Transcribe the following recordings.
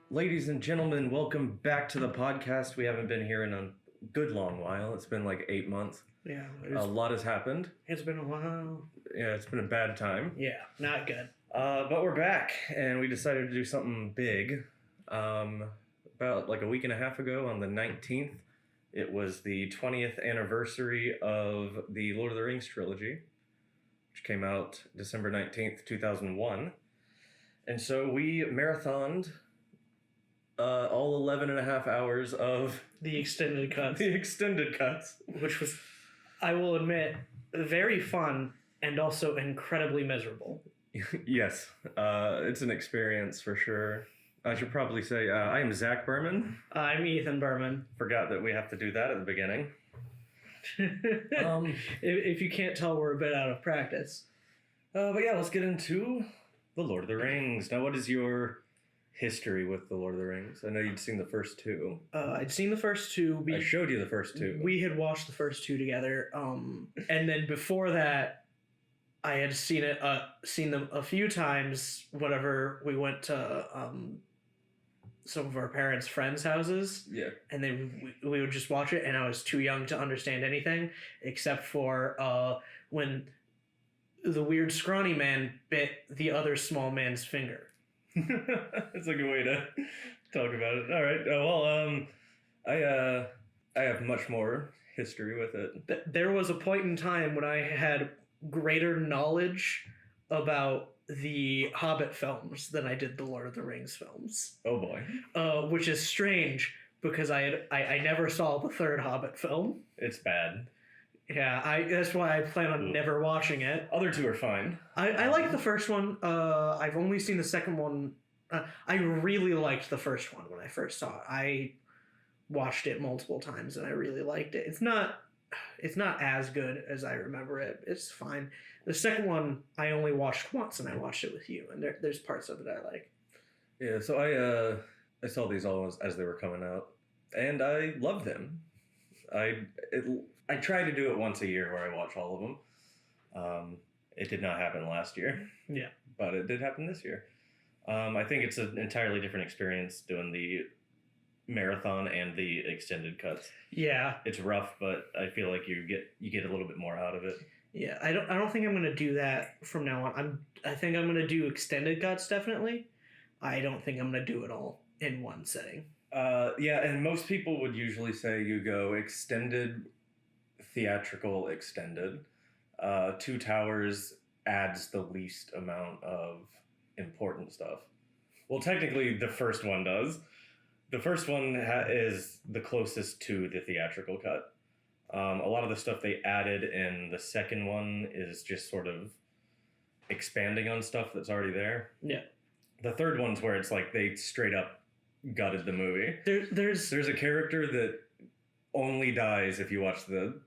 Ladies and gentlemen, welcome back to the podcast. We haven't been here in a good long while. It's been like 8 months. Yeah, A lot has happened. it's been a while. Yeah, it's been a bad time. Yeah, not good. But we're back, and we decided to do something big. About like a week and a half ago, on the 19th, it was the 20th anniversary of the Lord of the Rings trilogy, which came out December 19th, 2001. And so we marathoned all 11 and a half hours of The extended cuts, the extended cuts. which was, I will admit, very fun and also incredibly miserable. Yes, it's an experience for sure. I should probably say I am Zach Berman. I'm Ethan Berman. Forgot that we have to do that at the beginning. If you can't tell, we're a bit out of practice. But yeah, let's get into The Lord of the Rings. Now, what is your history with The Lord of the Rings? I know you'd seen the first two. I'd seen the first two. I showed you the first two. We had watched the first two together. And then before that, I had seen them a few times whenever we went to some of our parents' friends' houses. Yeah. And then we would just watch it, and I was too young to understand anything except for when the weird scrawny man bit the other small man's finger. That's a good way to talk about it. All right. I have much more history with it. There was a point in time when I had greater knowledge about the Hobbit films than I did the Lord of the Rings films. Oh boy. Which is strange because I never saw the third Hobbit film. It's bad. Yeah, that's why I plan on never watching it. Other two are fine. I like the first one. I've only seen the second one. I really liked the first one when I first saw it. I watched it multiple times and I really liked it. It's not as good as I remember it. It's fine. The second one I only watched once, and I watched it with you, and there's parts of it I like. Yeah, so I saw these all as they were coming out, and I loved them. I try to do it once a year where I watch all of them. It did not happen last year. Yeah. But it did happen this year. I think it's an entirely different experience doing the marathon and the extended cuts. Yeah. It's rough, but I feel like you get a little bit more out of it. Yeah, I don't think I'm gonna do that from now on. I think I'm gonna do extended cuts definitely. I don't think I'm gonna do it all in one setting. Yeah, and most people would usually say you go extended, theatrical, extended. Two Towers adds the least amount of important stuff. Well, technically, the first one does. The first one is the closest to the theatrical cut. A lot of the stuff they added in the second one is just sort of expanding on stuff that's already there. Yeah. The third one's where it's like they straight up gutted the movie. There's a character that only dies if you watch the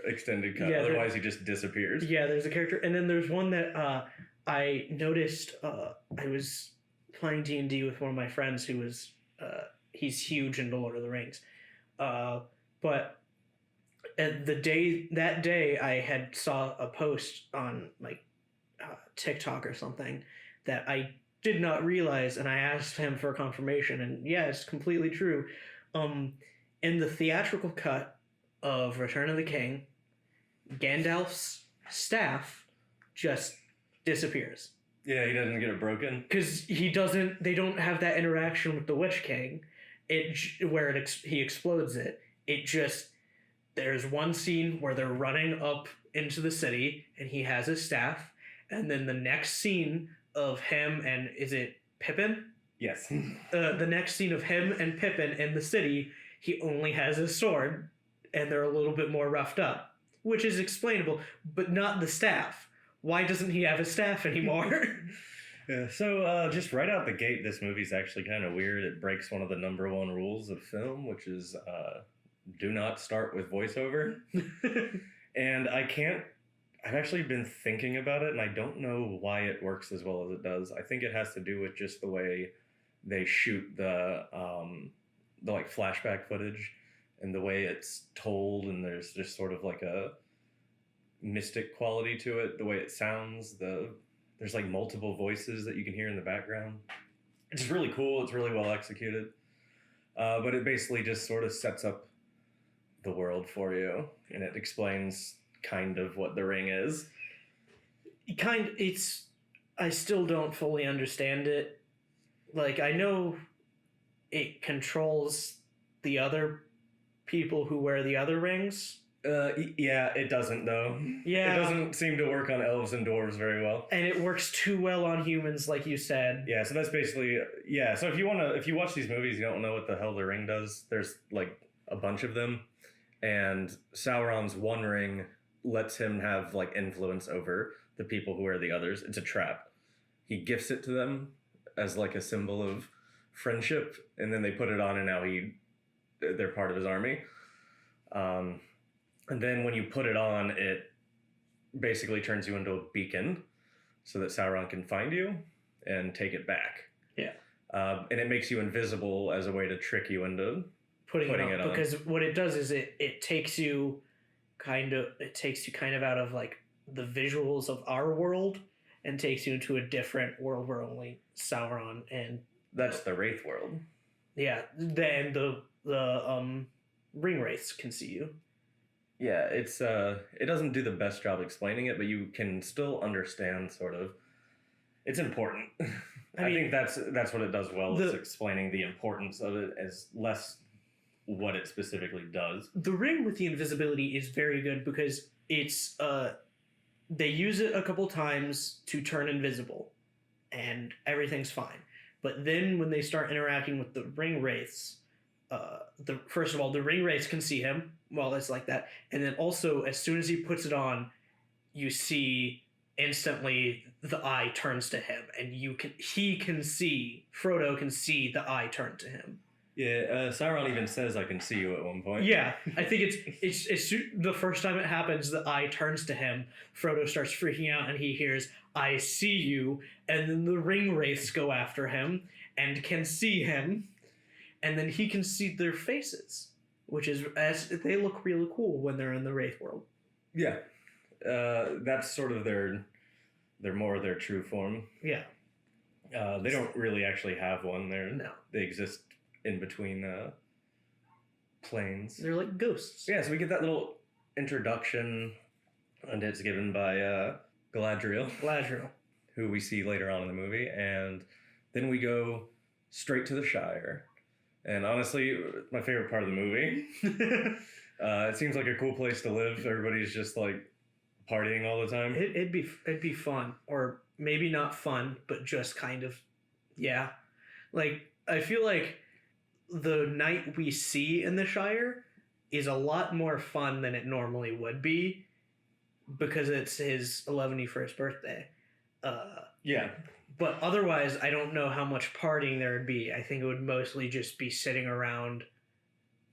extended cut. Yeah, otherwise, he just disappears. Yeah, there's a character, and then there's one that I noticed. I was playing D&D with one of my friends who was he's huge into Lord of the Rings, but that day I had saw a post on like TikTok or something that I did not realize, and I asked him for confirmation, and yeah, it's completely true. In the theatrical cut of Return of the King, Gandalf's staff just disappears. Yeah, he doesn't get it broken. Because they don't have that interaction with the Witch King, he explodes it. There's one scene where they're running up into the city, and he has his staff, and then the next scene of him and, is it Pippin? Yes. The next scene of him and Pippin in the city, he only has his sword, and they're a little bit more roughed up, which is explainable, but not the staff. Why doesn't he have his staff anymore? Yeah, so just right out the gate, this movie's actually kind of weird. It breaks one of the number one rules of film, which is do not start with voiceover. And I've actually been thinking about it, and I don't know why it works as well as it does. I think it has to do with just the way they shoot the like flashback footage and the way it's told, and there's just sort of like a mystic quality to it, the way it sounds, there's like multiple voices that you can hear in the background. It's really cool. It's really well executed. But it basically just sort of sets up the world for you, and it explains kind of what the ring is. I still don't fully understand it. Like, I know it controls the other people who wear the other rings. Yeah, it doesn't though. Yeah. It doesn't seem to work on elves and dwarves very well. And it works too well on humans, like you said. Yeah, so that's basically so if you watch these movies, you don't know what the hell the ring does. There's like a bunch of them, and Sauron's one ring lets him have like influence over the people who wear the others. It's a trap. He gifts it to them as like a symbol of friendship, and then they put it on, and now they're part of his army. And then when you put it on, it basically turns you into a beacon so that Sauron can find you and take it back. Yeah. And it makes you invisible as a way to trick you into putting it on. Because what it does is it takes you kind of out of like the visuals of our world and takes you into a different world where only Sauron and that's the Wraith world. Yeah, then the ring wraiths can see you. Yeah, it's it doesn't do the best job explaining it, but you can still understand sort of. It's important. I think that's what it does well. It's explaining the importance of it as less what it specifically does. The ring with the invisibility is very good because it's they use it a couple times to turn invisible, and everything's fine. But then when they start interacting with the ring wraiths, first of all, the ring wraiths can see him while it's like that, and then also as soon as he puts it on, you see instantly the eye turns to him, and Frodo can see the eye turn to him. Yeah, Sauron even says, "I can see you" at one point. Yeah, I think it's the first time it happens, the eye turns to him. Frodo starts freaking out, and he hears, "I see you," and then the ring wraiths go after him and can see him, and then he can see their faces, which is as they look really cool when they're in the wraith world. Yeah, that's sort of their more their true form. Yeah, they don't really actually have one. They exist in between planes. They're like ghosts. Yeah, so we get that little introduction, and it's given by Galadriel, who we see later on in the movie, and then we go straight to the Shire. And honestly, my favorite part of the movie. It seems like a cool place to live. Everybody's just like partying all the time. It'd be fun, or maybe not fun, but just kind of, yeah. Like I feel like the night we see in the Shire is a lot more fun than it normally would be because it's his 111st birthday. Yeah. But otherwise, I don't know how much partying there would be. I think it would mostly just be sitting around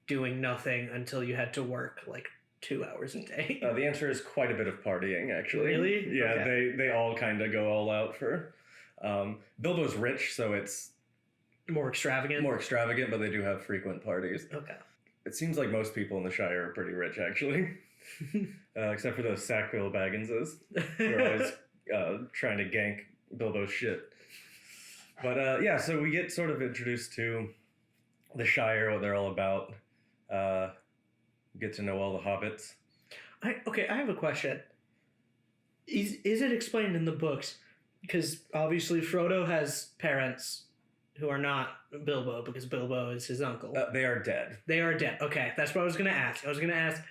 doing nothing until you had to work like 2 hours a day. The answer is quite a bit of partying, actually. Really? Yeah, okay. They all kind of go all out for... Bilbo's rich, so it's... More extravagant, but they do have frequent parties. Okay. It seems like most people in the Shire are pretty rich, actually. Except for those Sackville Bagginses, who are always trying to gank Bilbo's shit. But yeah, so we get sort of introduced to the Shire, what they're all about. Get to know all the hobbits. I have a question. Is it explained in the books? Because obviously Frodo has parents who are not Bilbo, because Bilbo is his uncle. They are dead. They are dead. Okay, that's what I was going to ask. I was going to ask,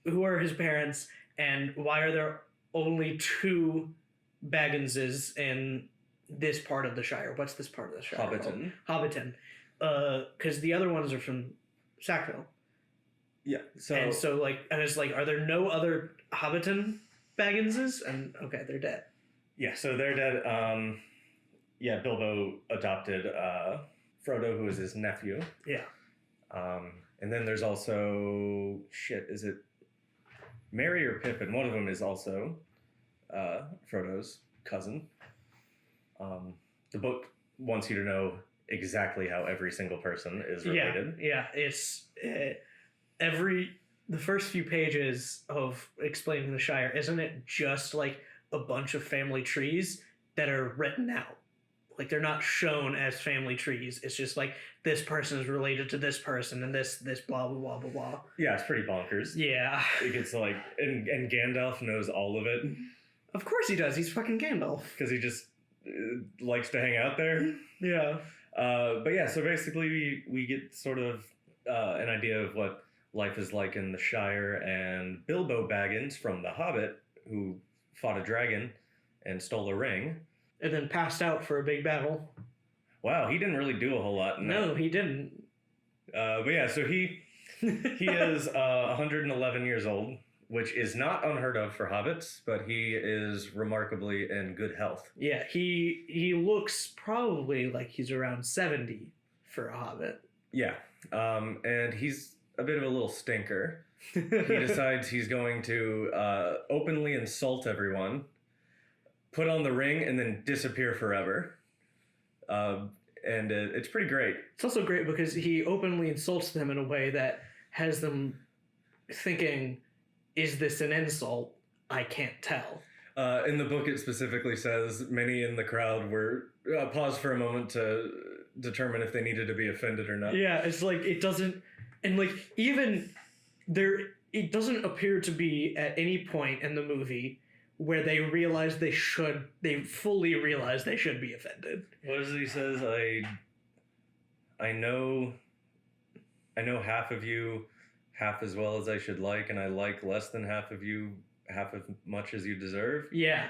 who are his parents, and why are there only 2 Bagginses in this part of the Shire? What's this part of the Shire? Hobbiton. Because the other ones are from Sackville. Yeah. So it's like, are there no other Hobbiton Bagginses? And okay, they're dead. Yeah, so they're dead. Yeah, Bilbo adopted Frodo, who is his nephew. Yeah. And then there's also is it Merry or Pippin? One of them is also Frodo's cousin. The book wants you to know exactly how every single person is related. Yeah. It's the first few pages of explaining the Shire, isn't it just like a bunch of family trees that are written out? like they're not shown as family trees. It's just like this person is related to this person and this blah blah blah blah blah. Yeah, it's pretty bonkers. Yeah. It gets like, and Gandalf knows all of it. Of course he does. He's fucking Gandalf. Because he just likes to hang out there. Yeah. But yeah, so basically we get sort of an idea of what life is like in the Shire, and Bilbo Baggins from The Hobbit, who fought a dragon and stole a ring. And then passed out for a big battle. Wow, he didn't really do a whole lot in that. No, he didn't. But yeah, so he is 111 years old, which is not unheard of for hobbits, but he is remarkably in good health. Yeah, he looks probably like he's around 70 for a hobbit. Yeah, and he's a bit of a little stinker. He decides he's going to openly insult everyone, put on the ring, and then disappear forever. And it's pretty great. It's also great because he openly insults them in a way that has them thinking, is this an insult? I can't tell. In the book, it specifically says many in the crowd were paused for a moment to determine if they needed to be offended or not. Yeah, it's like it doesn't, and like even there, it doesn't appear to be at any point in the movie where they realize they fully realize they should be offended. What is it he says? I know half of you half as well as I should like, and I like less than half of you half as much as you deserve. Yeah.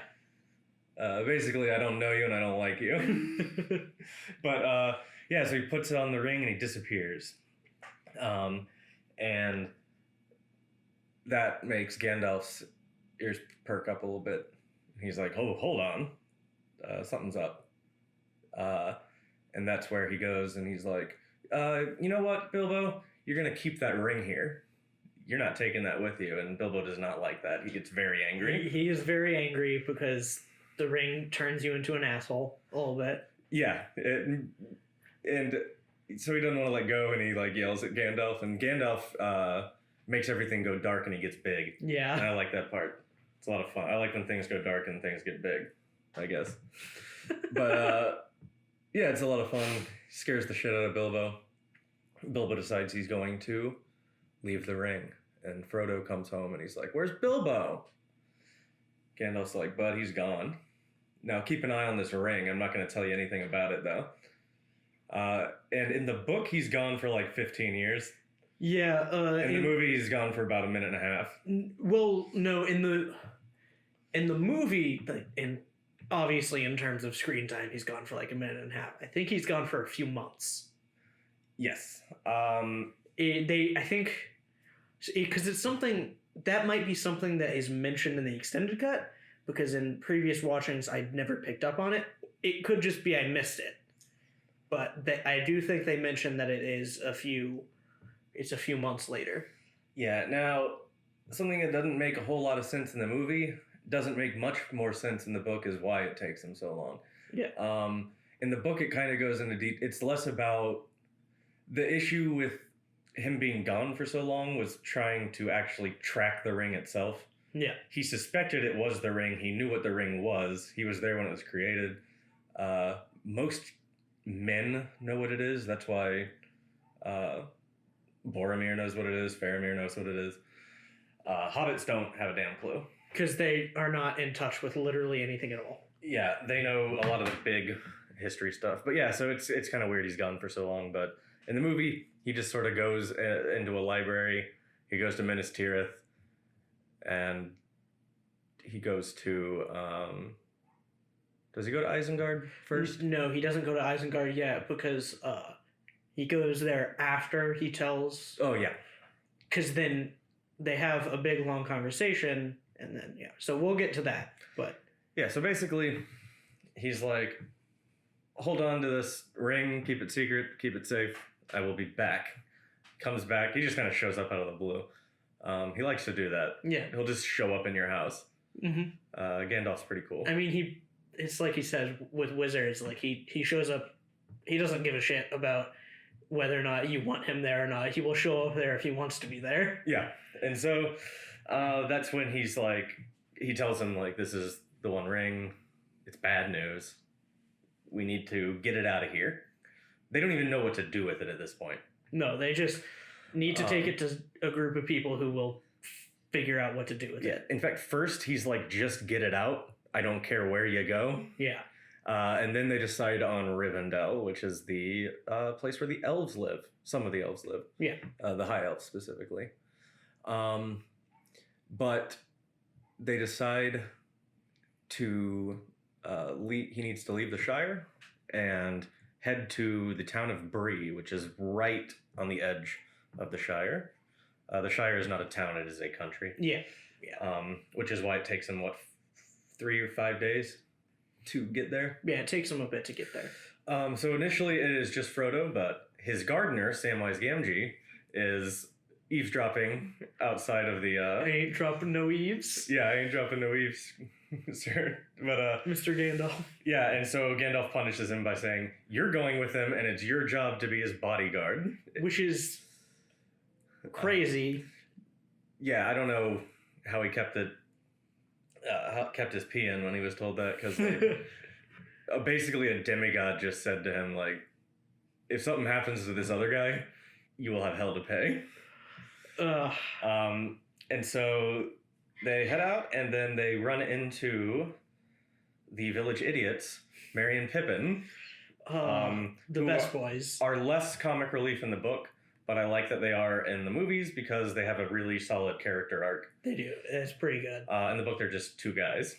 Basically, I don't know you and I don't like you. But yeah, so he puts it on the ring and he disappears. And that makes Gandalf's ears perk up a little bit. He's like, oh, hold on. Something's up. And that's where he goes and he's like, you know what, Bilbo? You're going to keep that ring here. You're not taking that with you. And Bilbo does not like that. He gets very angry. He is very angry because the ring turns you into an asshole a little bit. Yeah. And so he doesn't want to let go, and he like yells at Gandalf, and Gandalf makes everything go dark and he gets big. Yeah. And I like that part. It's a lot of fun. I like when things go dark and things get big, I guess. But yeah, it's a lot of fun. Scares the shit out of Bilbo. Bilbo decides he's going to leave the ring, and Frodo comes home and he's like, where's Bilbo? Gandalf's like, bud, he's gone. Now keep an eye on this ring. I'm not going to tell you anything about it though. And in the book, he's gone for like 15 years. Yeah. In the movie, he's gone for about a minute and a half. Well, no, in the movie, obviously in terms of screen time, he's gone for like a minute and a half. I think he's gone for a few months. Yes. I think, because it's something that might be something that is mentioned in the extended cut, because in previous watchings I'd never picked up on it. It could just be I missed it, but I do think they mentioned that it's a few months later. Yeah. Now, something that doesn't make a whole lot of sense in the movie doesn't make much more sense in the book is why it takes him so long. Yeah. In the book, it kind of goes into it's less about the issue with him being gone for so long was trying to actually track the ring itself. Yeah. He suspected it was the ring. He knew what the ring was. He was there when it was created. Most men know what it is. That's why Boromir knows what it is. Faramir knows what it is. Hobbits don't have a damn clue. Because they are not in touch with literally anything at all. Yeah, they know a lot of the big history stuff. But yeah, so it's kind of weird he's gone for so long. But in the movie, he just sort of goes into a library. He goes to Minas Tirith. And he goes to... does he go to Isengard first? No, he doesn't go to Isengard yet because he goes there after he tells... Oh, yeah. Because then they have a big, long conversation, and then, yeah. So we'll get to that, but... Yeah, so basically, he's like, hold on to this ring, keep it secret, keep it safe, I will be back. Comes back, he just kind of shows up out of the blue. He likes to do that. Yeah. He'll just show up in your house. Mm-hmm. Gandalf's pretty cool. I mean, it's like he says with wizards, like he shows up, he doesn't give a shit about whether or not you want him there or not. He will show up there if he wants to be there. Yeah. And so that's when he's like, he tells him like, this is the One Ring. It's bad news. we need to get it out of here. They don't even know what to do with it at this point. No, they just need to take it to a group of people who will figure out what to do with it. In fact, first he's like, just get it out. I don't care where you go. Yeah. And then they decide on Rivendell, which is the place where the elves live. Some of the elves live. Yeah. The high elves specifically. But they decide to he needs to leave the Shire and head to the town of Bree, which is right on the edge of the Shire. The Shire is not a town, it is a country. Yeah. Which is why it takes him, 3 or 5 days to get there? Yeah, it takes him a bit to get there. So initially it is just Frodo, but his gardener, Samwise Gamgee, is eavesdropping outside of the... I ain't dropping no eaves. Yeah, I ain't dropping no eaves, sir. But, Mr. Gandalf. Yeah, and so Gandalf punishes him by saying, you're going with him, and it's your job to be his bodyguard. Which is crazy. Yeah, I don't know how he kept it... kept his pee in when he was told that, because basically a demigod just said to him, like, if something happens to this other guy, you will have hell to pay. And so they head out, and then they run into the village idiots, Merry and Pippin. The best boys. Are less comic relief in the book, but I like that they are in the movies because they have a really solid character arc. They do. It's pretty good. In the book, they're just 2 guys.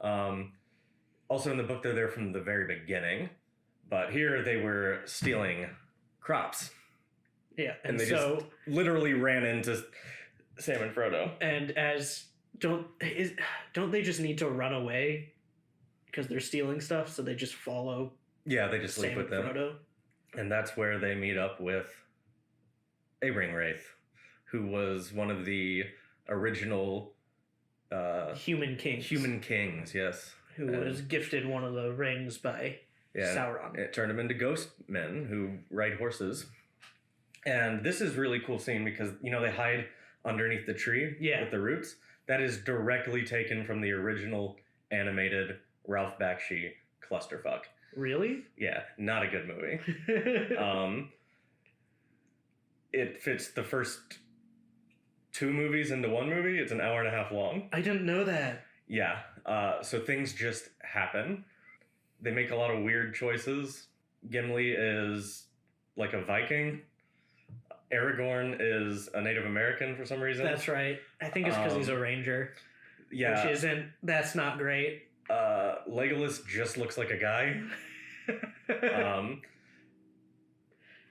Also in the book, they're there from the very beginning. But here they were stealing crops. Yeah, and they just literally ran into Sam and Frodo. And don't they just need to run away because they're stealing stuff? So they just follow. Yeah, they just sleep with them. Frodo. And that's where they meet up with a ringwraith, who was one of the original human kings. Human kings, yes. Who was gifted one of the rings by Sauron. It turned them into ghost men who ride horses. And this is really cool scene because, they hide underneath the tree with the roots. That is directly taken from the original animated Ralph Bakshi clusterfuck. Really? Yeah, not a good movie. It fits the first 2 movies into one movie. It's an hour and a half long. I didn't know that. Yeah. So things just happen. They make a lot of weird choices. Gimli is like a Viking. Aragorn is a Native American for some reason. That's right. I think it's because he's a ranger. Yeah. Which that's not great. Legolas just looks like a guy.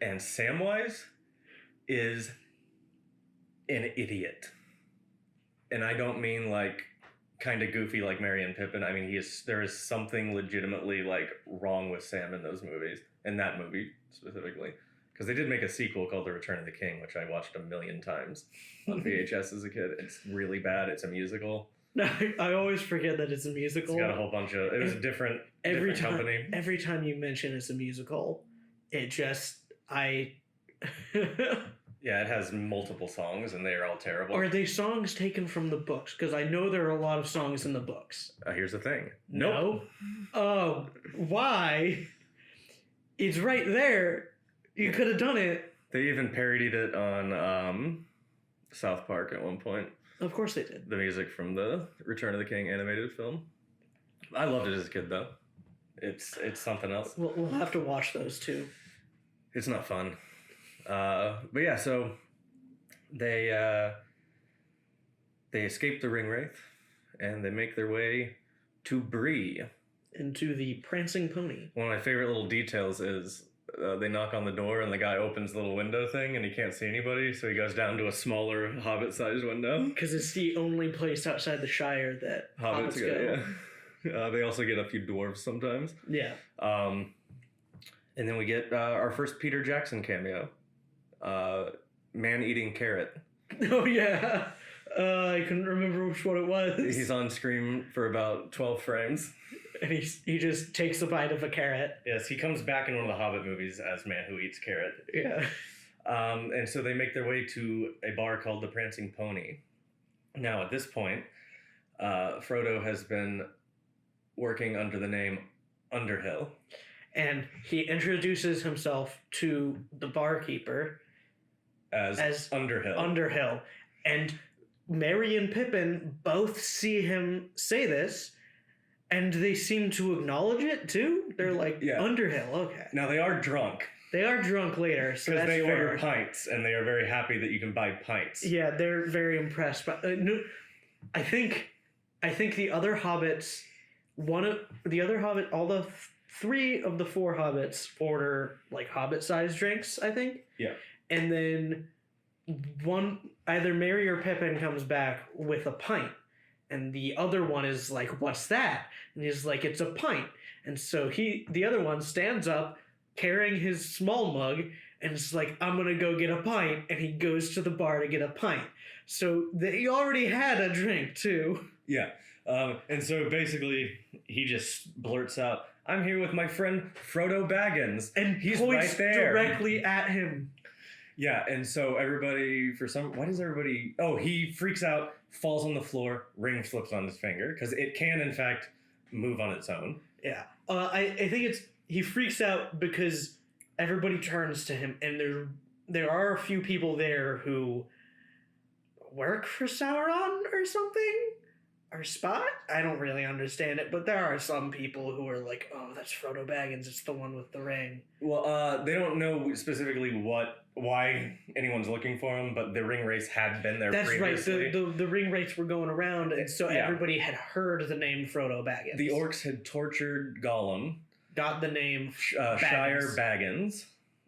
And Samwise is an idiot. And I don't mean like kind of goofy like Merry and Pippin. I mean, there is something legitimately like wrong with Sam in those movies, in that movie specifically. Because they did make a sequel called The Return of the King, which I watched 1,000,000 times on VHS as a kid. It's really bad. It's a musical. I always forget that it's a musical. It's got a whole bunch of... It was a different company. Every time you mention it's a musical, it just... Yeah, it has multiple songs, and they are all terrible. Are they songs taken from the books? Because I know there are a lot of songs in the books. Here's the thing. Nope. No? Oh, why? It's right there. You could have done it. They even parodied it on South Park at one point. Of course they did. The music from the Return of the King animated film. I loved it as a kid, though. It's something else. We'll have to watch those, too. It's not fun. But yeah, so they escape the ringwraith, and they make their way to Bree. Into the prancing pony. One of my favorite little details is they knock on the door, and the guy opens the little window thing, and he can't see anybody, so he goes down to a smaller Hobbit-sized window. Because it's the only place outside the Shire that Hobbits go. Yeah. They also get a few dwarves sometimes. Yeah. And then we get our first Peter Jackson cameo. Man-eating carrot. Oh, yeah. I couldn't remember which one it was. He's on screen for about 12 frames. And he just takes a bite of a carrot. Yes, he comes back in one of the Hobbit movies as Man Who Eats Carrot. Yeah. And so they make their way to a bar called the Prancing Pony. Now, at this point, Frodo has been working under the name Underhill. And he introduces himself to the barkeeper As Underhill. Underhill. And Merry and Pippin both see him say this, and they seem to acknowledge it too. They're like, Underhill, okay. Now, they are drunk. They are drunk later, so that's they fair. order pints, and they are very happy that you can buy pints. Yeah, they're very impressed. But no, I think the other hobbits, all the three of the four hobbits order like hobbit-sized drinks, I think. Yeah. And then either Merry or Pippin comes back with a pint, and the other one is like, "What's that?" And he's like, "It's a pint." And so the other one stands up, carrying his small mug, and it's like, "I'm gonna go get a pint," and he goes to the bar to get a pint. So they already had a drink too. Yeah. And so basically, he just blurts out, "I'm here with my friend Frodo Baggins," and he's points right there directly at him. Yeah, and so everybody, why does everybody... Oh, he freaks out, falls on the floor, ring slips on his finger, because it can, in fact, move on its own. Yeah. I think he freaks out because everybody turns to him, and there are a few people there who work for Sauron or something? Or spy? I don't really understand it, but there are some people who are like, "Oh, that's Frodo Baggins, it's the one with the ring." Well, they don't know specifically why anyone's looking for him, but the ring race had been there previously. That's right, the ring race were going around, and so everybody had heard the name Frodo Baggins. The orcs had tortured Gollum. Got the name Shire Baggins.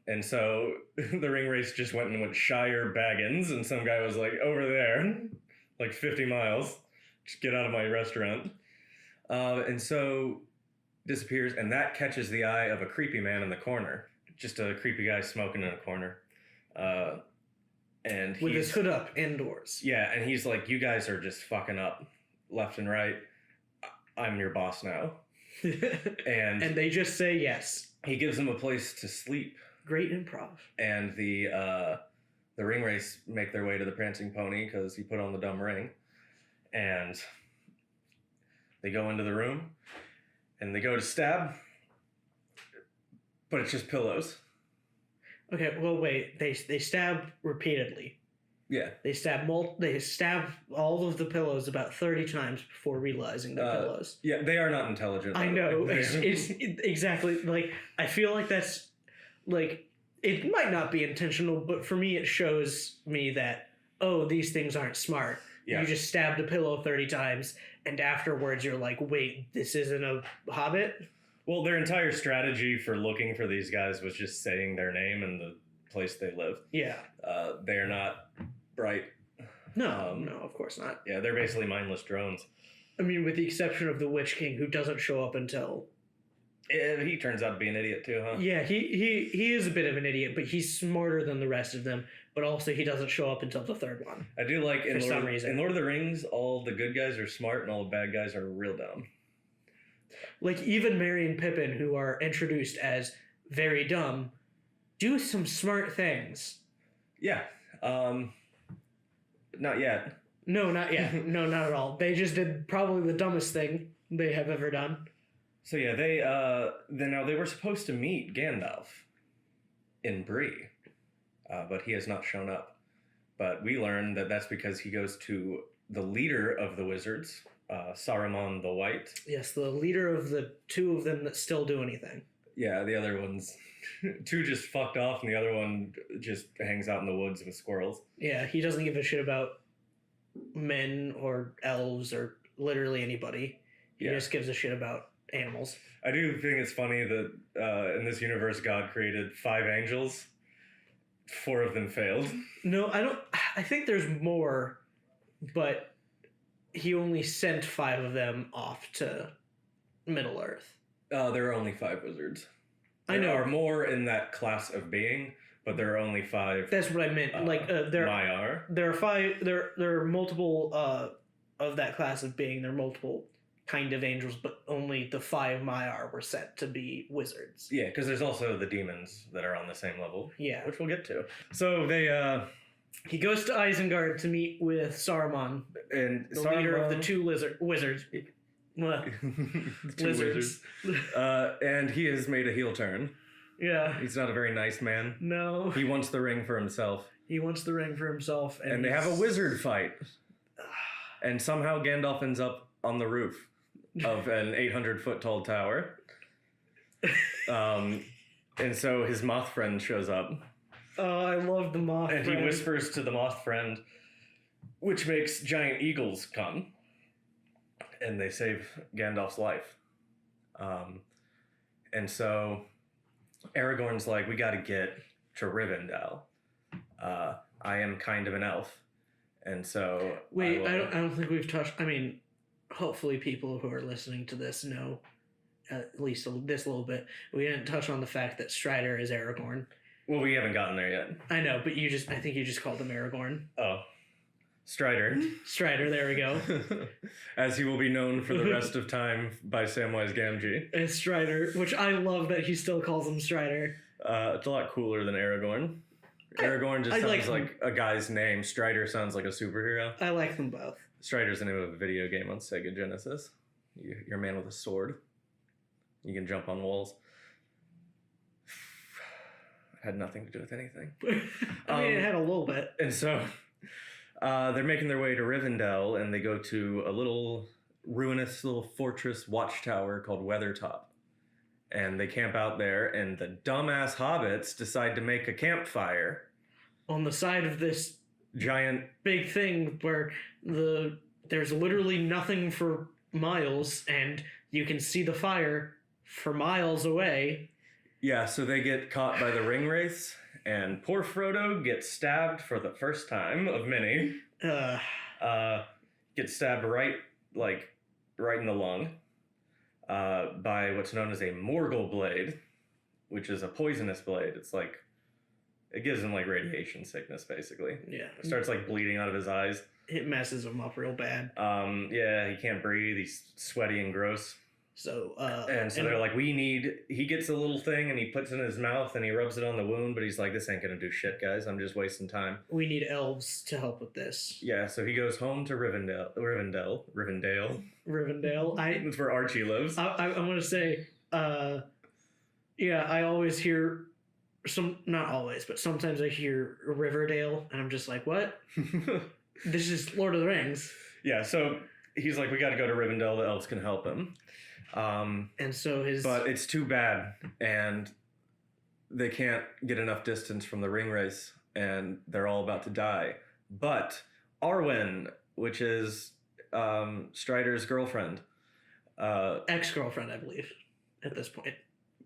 And so the ring race just went Shire Baggins, and some guy was like, "Over there, like 50 miles. Just get out of my restaurant." And so disappears, and that catches the eye of a creepy man in the corner. Just a creepy guy smoking in a corner. And with his hood up indoors. Yeah, and he's like, "You guys are just fucking up left and right. I'm your boss now." and they just say yes. He gives them a place to sleep. Great improv. And the ring race make their way to the prancing pony because he put on the dumb ring. And they go into the room, and they go to stab, but it's just pillows. Okay, well, wait. They stab repeatedly. Yeah. They stab all of the pillows about 30 times before realizing they're pillows. Yeah, they are not intelligent. I know. It's exactly, like, I feel like that's, like, it might not be intentional, but for me it shows me that, oh, these things aren't smart. Yeah. You just stabbed a pillow 30 times, and afterwards you're like, wait, this isn't a hobbit? Well, their entire strategy for looking for these guys was just saying their name and the place they live. Yeah. They're not bright. No, of course not. Yeah, they're basically mindless drones. I mean, with the exception of the Witch King, who doesn't show up until... He turns out to be an idiot too, huh? Yeah, he is a bit of an idiot, but he's smarter than the rest of them. But also, he doesn't show up until the third one. I do like for some reason. In Lord of the Rings, all the good guys are smart and all the bad guys are real dumb. Like, even Merry and Pippin, who are introduced as very dumb, do some smart things. Yeah. Not yet. No, not yet. No, not at all. They just did probably the dumbest thing they have ever done. So yeah, they were supposed to meet Gandalf in Bree, but he has not shown up. But we learn that that's because he goes to the leader of the wizards, Saruman the White. Yes, the leader of the two of them that still do anything. Yeah, the other ones, two just fucked off, and the other one just hangs out in the woods with squirrels. Yeah, he doesn't give a shit about men or elves or literally anybody. He just gives a shit about animals. I do think it's funny that in this universe, God created 5 angels. 4 of them failed. No, I don't. I think there's more, but he only sent 5 of them off to Middle Earth. There are only 5 wizards. There are more in that class of being, but there are only 5. That's what I meant. There are 5. There are multiple of that class of being. There are multiple kind of angels, but only the 5 Maiar were set to be wizards. Yeah, because there's also the demons that are on the same level. Yeah, which we'll get to. So he goes to Isengard to meet with Saruman, and the leader of the 2 wizards. Well, Two lizards. And he has made a heel turn. Yeah. He's not a very nice man. No. He wants the ring for himself. He wants the ring for himself. And they have a wizard fight. And somehow Gandalf ends up on the roof of an 800-foot tall tower. And so his moth friend shows up. Oh, I love the moth And friend. he whispers to the moth friend, which makes giant eagles come. And they save Gandalf's life. And so Aragorn's like, we got to get to Rivendell. I am kind of an elf. And so... Wait, I don't think we've touched... I mean, hopefully people who are listening to this know at least this little bit. We didn't touch on the fact that Strider is Aragorn. Well, we haven't gotten there yet. I know, but I think you just called him Aragorn. Oh. Strider. Strider, there we go. As he will be known for the rest of time by Samwise Gamgee. It's Strider, which I love that he still calls him Strider. It's a lot cooler than Aragorn. Aragorn just sounds like a guy's name. Strider sounds like a superhero. I like them both. Strider's the name of a video game on Sega Genesis. You're a man with a sword. You can jump on walls. Had nothing to do with anything. I mean, it had a little bit. And so they're making their way to Rivendell, and they go to a little ruinous little fortress watchtower called Weathertop. And they camp out there, and the dumbass hobbits decide to make a campfire. On the side of this Giant... big thing where there's literally nothing for miles, and you can see the fire for miles away. Yeah, so they get caught by the ring wraiths, and poor Frodo gets stabbed for the first time of many. Gets stabbed right in the lung by what's known as a Morgul blade, which is a poisonous blade. It's like, it gives him like radiation sickness, basically. Yeah. It starts like bleeding out of his eyes. It messes him up real bad. Yeah, he can't breathe. He's sweaty and gross. So, and they're like, he gets a little thing and he puts it in his mouth and he rubs it on the wound, but he's like, this ain't gonna do shit, guys. I'm just wasting time. We need elves to help with this. Yeah, so he goes home to Rivendell. That's where Archie lives. I'm gonna say, yeah, I always hear not always, but sometimes I hear Riverdale and I'm just like, what? This is Lord of the Rings. Yeah, so he's like, we gotta go to Rivendell, the elves can help him. And so but it's too bad, and they can't get enough distance from the ring race, and they're all about to die. But Arwen, which is Strider's girlfriend, ex-girlfriend, I believe, at this point.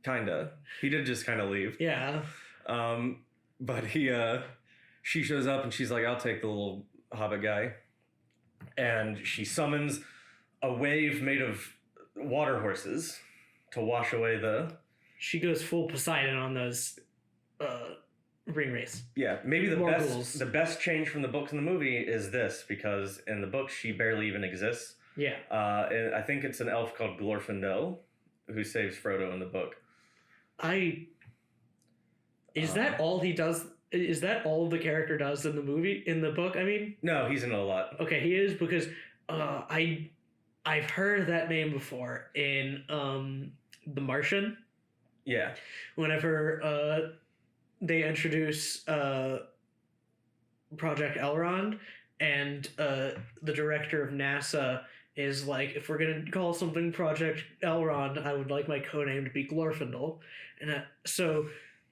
Kinda. He did just kind of leave. Yeah. But she shows up and she's like, I'll take the little hobbit guy, and she summons a wave made of water horses to wash away She goes full Poseidon on those ring race. Yeah, maybe Morguls. the best change from the books and the movie is this, because in the books she barely even exists. Yeah. And I think it's an elf called Glorfindel who saves Frodo in the book. Is that all he does? Is that all the character does in the movie? In the book, I mean? No, he's in a lot. Okay, he is, because I've heard that name before in The Martian. Yeah. Whenever they introduce Project Elrond, and the director of NASA is like, if we're going to call something Project Elrond, I would like my codename to be Glorfindel. And so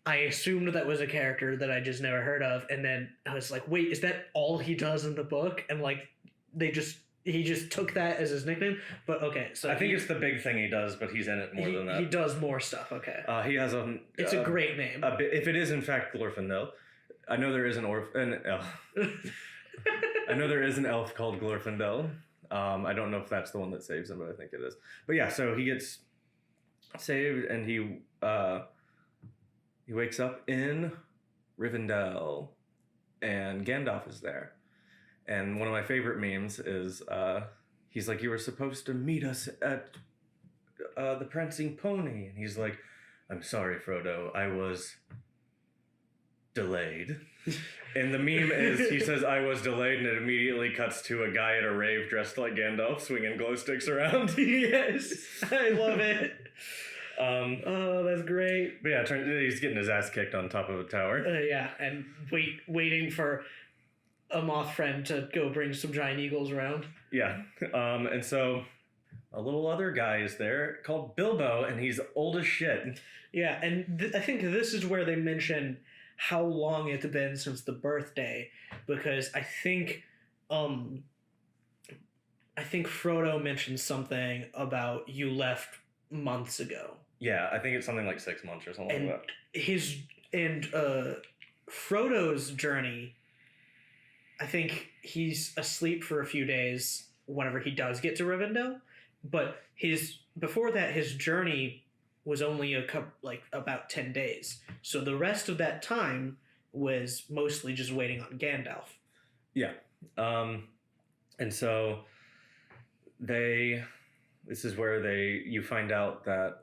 I assumed that was a character that I just never heard of. And then I was like, wait, is that all he does in the book? And like, he just took that as his nickname. But okay, so I think it's the big thing he does, but he's in it more than that. He does more stuff. Okay. He has It's a great name. If it is in fact Glorfindel, I know there is an elf. I know there is an elf called Glorfindel. I don't know if that's the one that saves him, but I think it is. But yeah, so he gets saved, and he wakes up in Rivendell, and Gandalf is there. And one of my favorite memes is he's like, you were supposed to meet us at the Prancing Pony. And he's like, I'm sorry, Frodo. I was delayed. And the meme is he says, I was delayed, and it immediately cuts to a guy at a rave dressed like Gandalf swinging glow sticks around. Yes, I love it. Oh, that's great. But yeah, he's getting his ass kicked on top of a tower. Yeah, and waiting for a moth friend to go bring some giant eagles around. Yeah, and so a little other guy is there called Bilbo, and he's old as shit. Yeah, and I think this is where they mention how long it's been since the birthday, because I think Frodo mentioned something about you left months ago. Yeah, I think it's something like 6 months or something like that. Frodo's journey, I think he's asleep for a few days whenever he does get to Rivendell, but before that his journey was only about 10 days. So the rest of that time was mostly just waiting on Gandalf. Yeah. And so this is where you find out that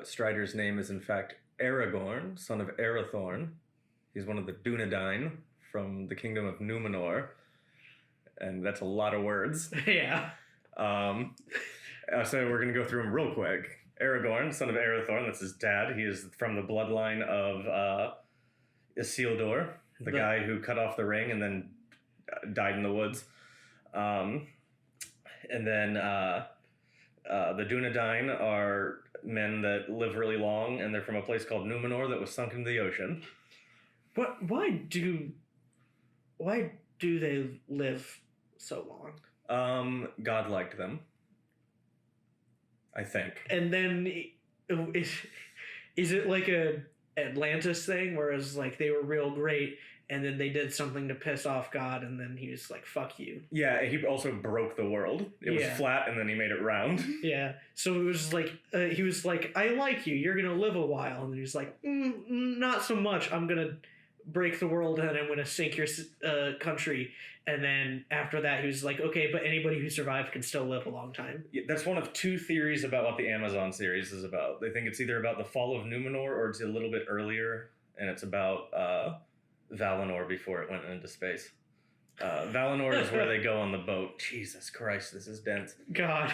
Strider's name is in fact Aragorn, son of Aerothorn. He's one of the Dunedain from the kingdom of Numenor. And that's a lot of words. Yeah. So we're going to go through them real quick. Aragorn, son of Aerothorn, that's his dad. He is from the bloodline of Isildur, the guy who cut off the ring and then died in the woods. And then the Dunedain are men that live really long, and they're from a place called Numenor that was sunk into the ocean. But why do they live so long? God liked them, I think. And then is it like a Atlantis thing, whereas like they were real great and then they did something to piss off God and then he was like, fuck you. Yeah, he also broke the world. It was flat and then he made it round. Yeah, so it was like he was like, I like you, you're gonna live a while, and he was like, not so much, I'm gonna break the world and I'm gonna sink your country. And then after that, he was like, okay, but anybody who survived can still live a long time. Yeah, that's one of two theories about what the Amazon series is about. They think it's either about the fall of Numenor or it's a little bit earlier, and it's about Valinor before it went into space. Valinor is where they go on the boat. Jesus Christ, this is dense. God.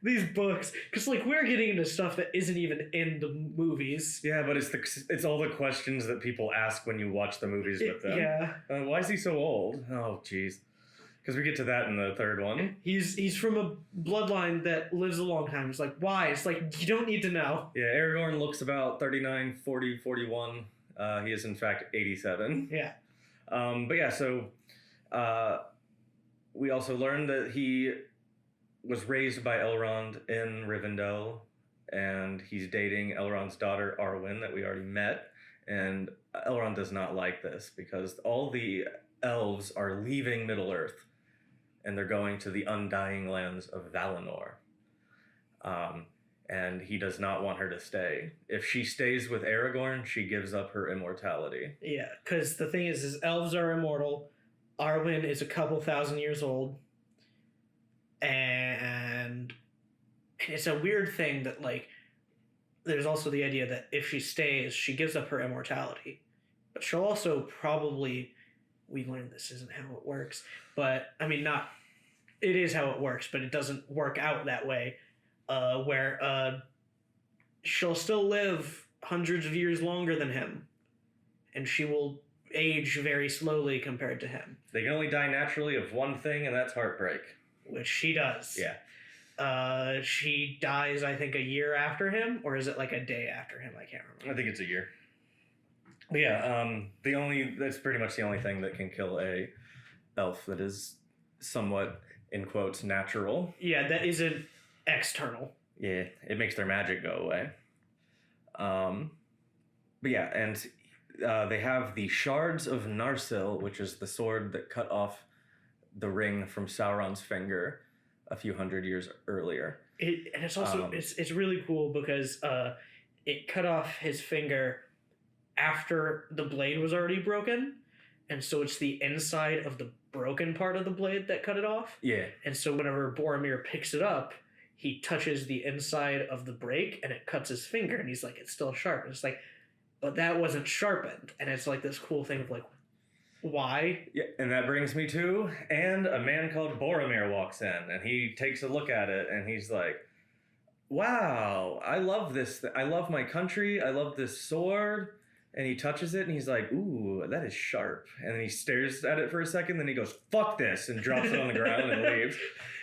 These books, because like we're getting into stuff that isn't even in the movies. Yeah, but it's all the questions that people ask when you watch the movies with them. Yeah. Why is he so old? Oh, jeez. Because we get to that in the third one. He's from a bloodline that lives a long time. It's like, why? It's like, you don't need to know. Yeah, Aragorn looks about 39, 40, 41. He is in fact 87. Yeah. But yeah, so we also learned that he was raised by Elrond in Rivendell, and he's dating Elrond's daughter Arwen that we already met, and Elrond does not like this because all the elves are leaving Middle-earth and they're going to the undying lands of Valinor. And he does not want her to stay. If she stays with Aragorn, she gives up her immortality. Yeah, because the thing is elves are immortal, Arwen is a couple thousand years old, and it's a weird thing that, like, there's also the idea that if she stays, she gives up her immortality. But she'll also probably, we learned this isn't how it works, but, I mean, it is how it works, but it doesn't work out that way, where she'll still live hundreds of years longer than him, and she will age very slowly compared to him. They can only die naturally of one thing, and that's heartbreak. Which she does. Yeah. She dies, I think, a year after him, or is it like a day after him? I can't remember. I think it's a year. But yeah, that's pretty much the only thing that can kill a elf that is somewhat, in quotes, natural. Yeah, that isn't external. Yeah, it makes their magic go away. But yeah, and they have the Shards of Narsil, which is the sword that cut off the ring from Sauron's finger a few hundred years earlier. And it's also it's really cool because it cut off his finger after the blade was already broken, and so it's the inside of the broken part of the blade that cut it off. Yeah. And so whenever Boromir picks it up, he touches the inside of the break and it cuts his finger, and he's like, it's still sharp. And it's like, but that wasn't sharpened. And it's like this cool thing of like, why? Yeah, and that brings me to, and a man called Boromir walks in, and he takes a look at it, and he's like, wow, I love this. I love my country. I love this sword. And he touches it, and he's like, ooh, that is sharp. And then he stares at it for a second, then he goes, fuck this, and drops it on the ground and leaves.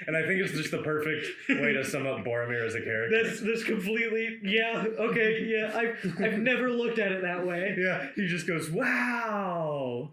And I think it's just the perfect way to sum up Boromir as a character. That's completely, yeah, okay, yeah. I've never looked at it that way. Yeah, he just goes, wow.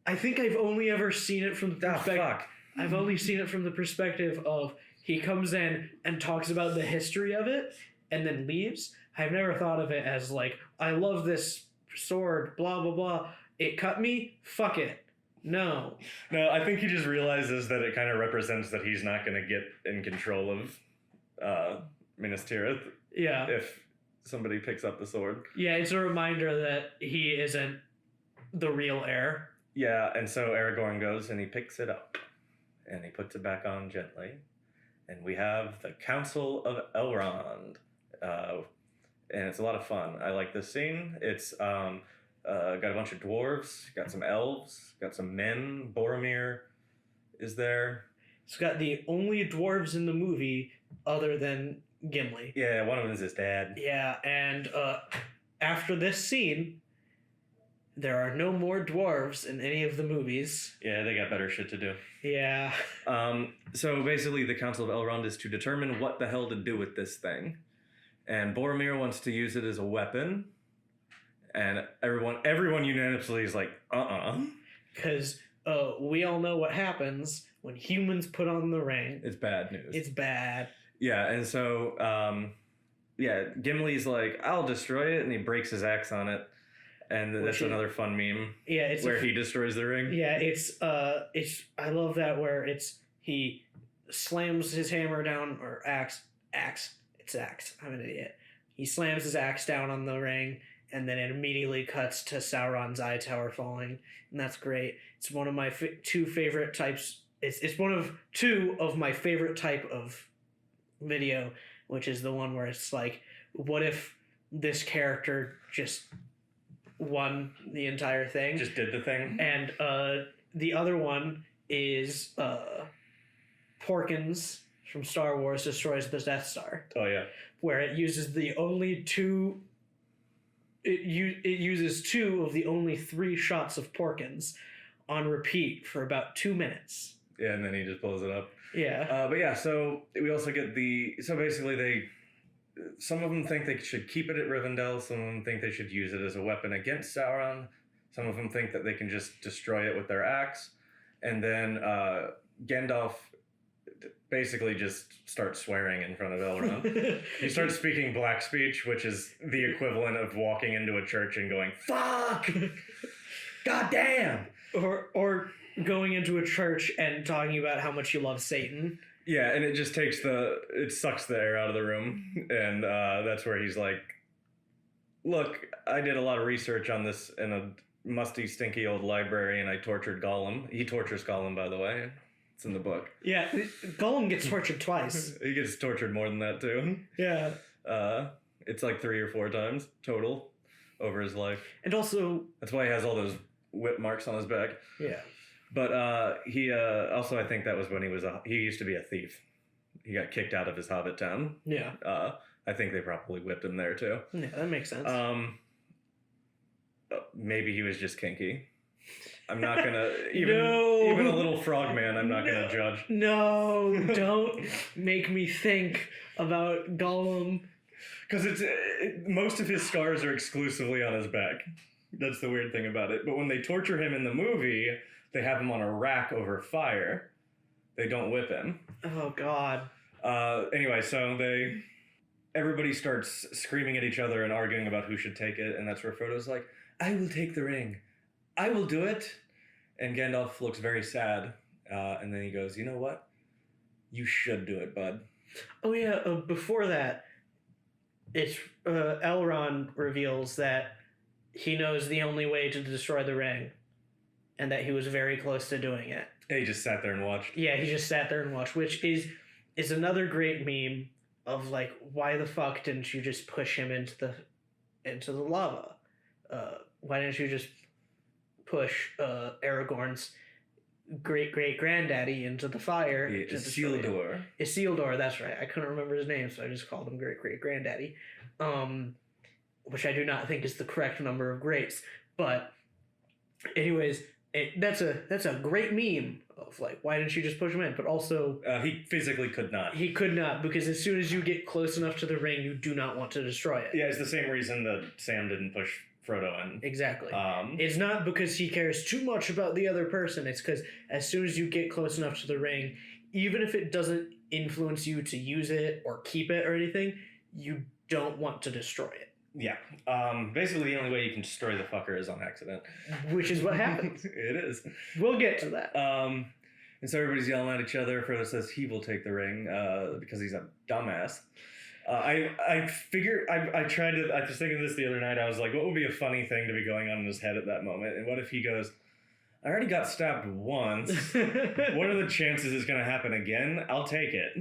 I think I've only ever seen it from the perspective. Fuck. I've only seen it from the perspective of he comes in and talks about the history of it and then leaves. I've never thought of it as like, I love this sword, blah blah blah. It cut me. Fuck it. No. I think he just realizes that it kind of represents that he's not going to get in control of Minas Tirith. Yeah. If somebody picks up the sword. Yeah, it's a reminder that he isn't the real heir. Yeah, and so Aragorn goes and he picks it up and he puts it back on gently, and we have the Council of Elrond. And it's a lot of fun. I like this scene. It's got a bunch of dwarves, got some elves, got some men. Boromir is there. It's got the only dwarves in the movie other than Gimli. Yeah, one of them is his dad. Yeah, and after this scene, there are no more dwarves in any of the movies. Yeah, they got better shit to do. Yeah. So basically, the Council of Elrond is to determine what the hell to do with this thing. And Boromir wants to use it as a weapon. And everyone unanimously is like, Because we all know what happens when humans put on the ring. It's bad news. It's bad. Yeah, and so, Gimli's like, I'll destroy it, and he breaks his axe on it. And that's another fun meme. Yeah, where he destroys the ring. Yeah, it's I love that where he slams his hammer down, or axe. It's axe. I'm an idiot. He slams his axe down on the ring, and then it immediately cuts to Sauron's eye tower falling, and that's great. It's one of my two favorite types. It's one of two of my favorite type of video, which is the one where it's like, what if this character just won the entire thing? Just did the thing. And the other one is Porkins from Star Wars destroys the Death Star. Oh yeah. Where it uses the only two. It uses two of the only three shots of Porkins on repeat for about 2 minutes. Yeah, and then he just blows it up. Yeah. But yeah, so we also get so basically some of them think they should keep it at Rivendell, some of them think they should use it as a weapon against Sauron, some of them think that they can just destroy it with their axe, and then Gandalf basically just starts swearing in front of Elrond. He starts speaking black speech, which is the equivalent of walking into a church and going, fuck! God damn! Or going into a church and talking about how much you love Satan. Yeah, and it just it sucks the air out of the room. And that's where he's like, look, I did a lot of research on this in a musty, stinky old library, and I tortured Gollum. He tortures Gollum, by the way. It's in the book. Yeah, Gollum gets tortured twice. He gets tortured more than that, too. Yeah. It's like 3 or 4 times total over his life. And also... That's why he has all those whip marks on his back. Yeah. But he also, I think that was when he used to be a thief. He got kicked out of his hobbit town. Yeah. I think they probably whipped him there too. Yeah, that makes sense. Maybe he was just kinky. I'm not gonna even a little frogman. I'm not gonna judge. No, don't make me think about Gollum. Because most of his scars are exclusively on his back. That's the weird thing about it. But when they torture him in the movie, they have him on a rack over fire. They don't whip him. Oh, God. Anyway, so everybody starts screaming at each other and arguing about who should take it, and that's where Frodo's like, I will take the ring. I will do it. And Gandalf looks very sad, and then he goes, you know what? You should do it, bud. Oh, yeah, before that, it's Elrond reveals that he knows the only way to destroy the ring, and that he was very close to doing it. He just sat there and watched. Yeah, he just sat there and watched, which is another great meme of like, why the fuck didn't you just push him into the lava? why didn't you just push Aragorn's great-great-granddaddy into the fire? Yeah, Isildur. Isildur, that's right. I couldn't remember his name, so I just called him great-great-granddaddy. Which I do not think is the correct number of greats. But anyways, that's a great meme of like, why didn't you just push him in? But also, he physically could not. He could not, because as soon as you get close enough to the ring, you do not want to destroy it. Yeah, it's the same reason that Sam didn't push Frodo in. Exactly. It's not because he cares too much about the other person. It's because as soon as you get close enough to the ring, even if it doesn't influence you to use it or keep it or anything, you don't want to destroy it. Yeah. Basically, the only way you can destroy the fucker is on accident. Which is what happens. It is. We'll get to that. And so everybody's yelling at each other. Frodo says he will take the ring because he's a dumbass. I was thinking this the other night. I was like, what would be a funny thing to be going on in his head at that moment? And what if he goes, I already got stabbed once. What are the chances it's going to happen again? I'll take it.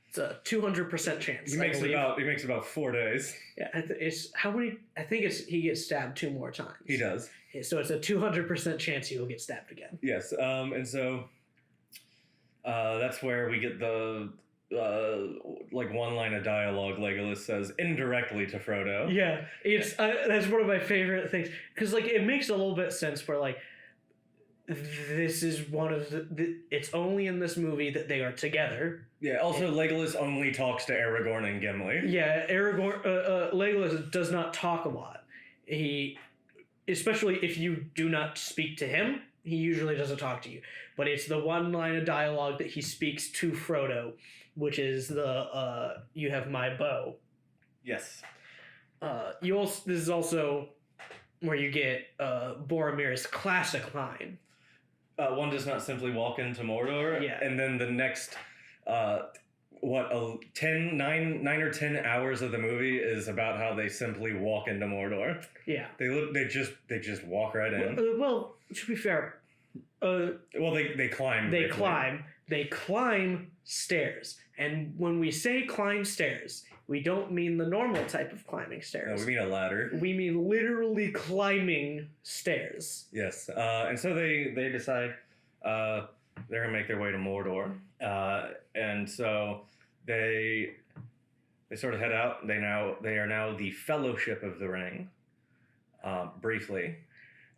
It's a 200% chance. He makes about 4 days. Yeah, it's how many? I think he gets stabbed 2 more times. He does. So it's a 200% chance he will get stabbed again. Yes. And so that's where we get the like one line of dialogue Legolas says indirectly to Frodo. Yeah, it's that's one of my favorite things because like it makes a little bit sense where like this is one of it's only in this movie that they are together. Yeah, also Legolas only talks to Aragorn and Gimli. Yeah, Legolas does not talk a lot. He, especially if you do not speak to him, he usually doesn't talk to you. But it's the one line of dialogue that he speaks to Frodo, which is the, you have my bow. Yes. This is also where you get Boromir's classic line. One does not simply walk into Mordor. Yeah. And then the next, 9 or 10 hours of the movie is about how they simply walk into Mordor. Yeah. They just walk right in. Well, to be fair, they climb. They climb stairs. And when we say climb stairs, we don't mean the normal type of climbing stairs. No, we mean a ladder. We mean literally climbing stairs. Yes. And so they decide they're going to make their way to Mordor. And so they sort of head out. They are now the Fellowship of the Ring, briefly.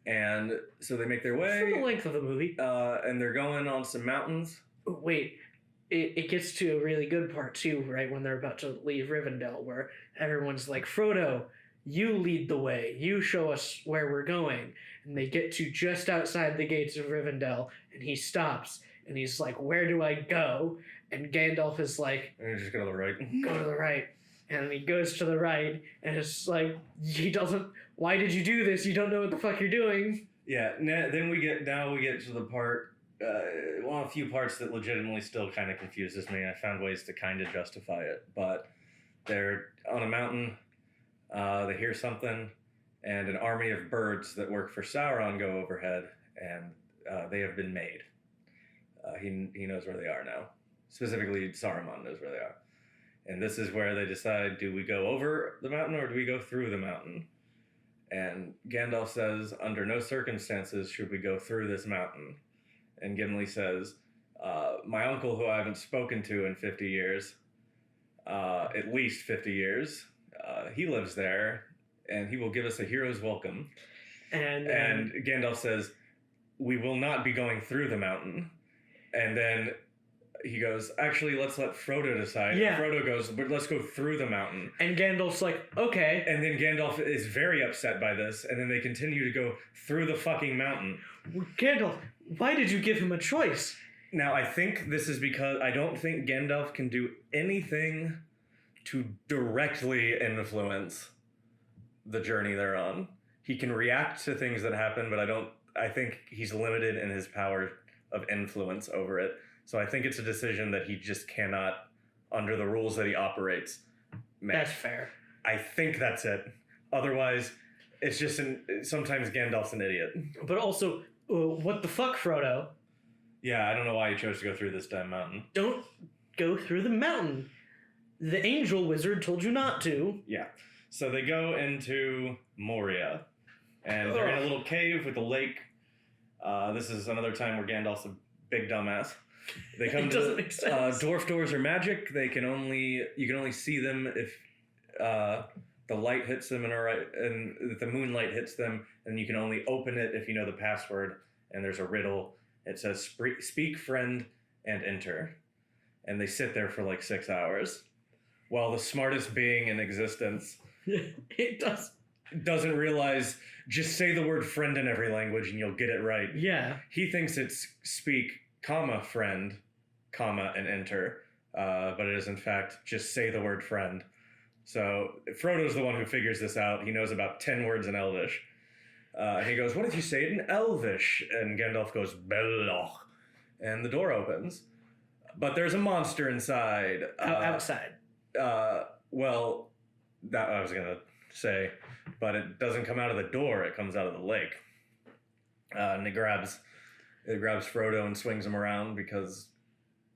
And so they make their way. For the length of the movie. And they're going on some mountains. Wait, it gets to a really good part too, right? When they're about to leave Rivendell, where everyone's like, Frodo, you lead the way. You show us where we're going. And they get to just outside the gates of Rivendell, and he stops, and he's like, where do I go? And Gandalf is like, just go to the right. Go to the right. And then he goes to the right, and it's like, why did you do this? You don't know what the fuck you're doing. Yeah, then we get to the part, one of a few parts that legitimately still kind of confuses me. I found ways to kind of justify it, but they're on a mountain, they hear something, and an army of birds that work for Sauron go overhead, and they have been made. He knows where they are now. Specifically, Saruman knows where they are. And this is where they decide, do we go over the mountain or do we go through the mountain? And Gandalf says, under no circumstances should we go through this mountain. And Gimli says, my uncle, who I haven't spoken to in 50 years, at least 50 years, he lives there, and he will give us a hero's welcome. And Gandalf says, we will not be going through the mountain. And then he goes, actually, let's let Frodo decide. Yeah. Frodo goes, but let's go through the mountain. And Gandalf's like, okay. And then Gandalf is very upset by this, and then they continue to go through the fucking mountain. Gandalf, why did you give him a choice? Now, I think this is because I don't think Gandalf can do anything to directly influence the journey they're on. He can react to things that happen, but I think he's limited in his power of influence over it. So I think it's a decision that he just cannot, under the rules that he operates, make. That's fair. I think that's it. Otherwise, it's just sometimes Gandalf's an idiot. But also, what the fuck, Frodo? Yeah, I don't know why he chose to go through this damn mountain. Don't go through the mountain. The angel wizard told you not to. Yeah. So they go into Moria. And they're in a little cave with a lake. This is another time where Gandalf's a big dumbass. They come It doesn't make sense. Dwarf doors are magic. You can only see them if the light hits them and if the moonlight hits them, and you can only open it if you know the password. And there's a riddle. It says, "Speak, friend, and enter." And they sit there for like 6 hours, while the smartest being in existence doesn't realize, just say the word friend in every language and you'll get it right. Yeah. He thinks it's speak, comma, friend, comma, and enter. But it is in fact just say the word friend. So Frodo's the one who figures this out. He knows about 10 words in Elvish. He goes, "What if you say it in Elvish?" And Gandalf goes, "Beloch." And the door opens. But there's a monster inside. Outside. Well, that I was going to say. But it doesn't come out of the door. It comes out of the lake. And it grabs Frodo and swings him around because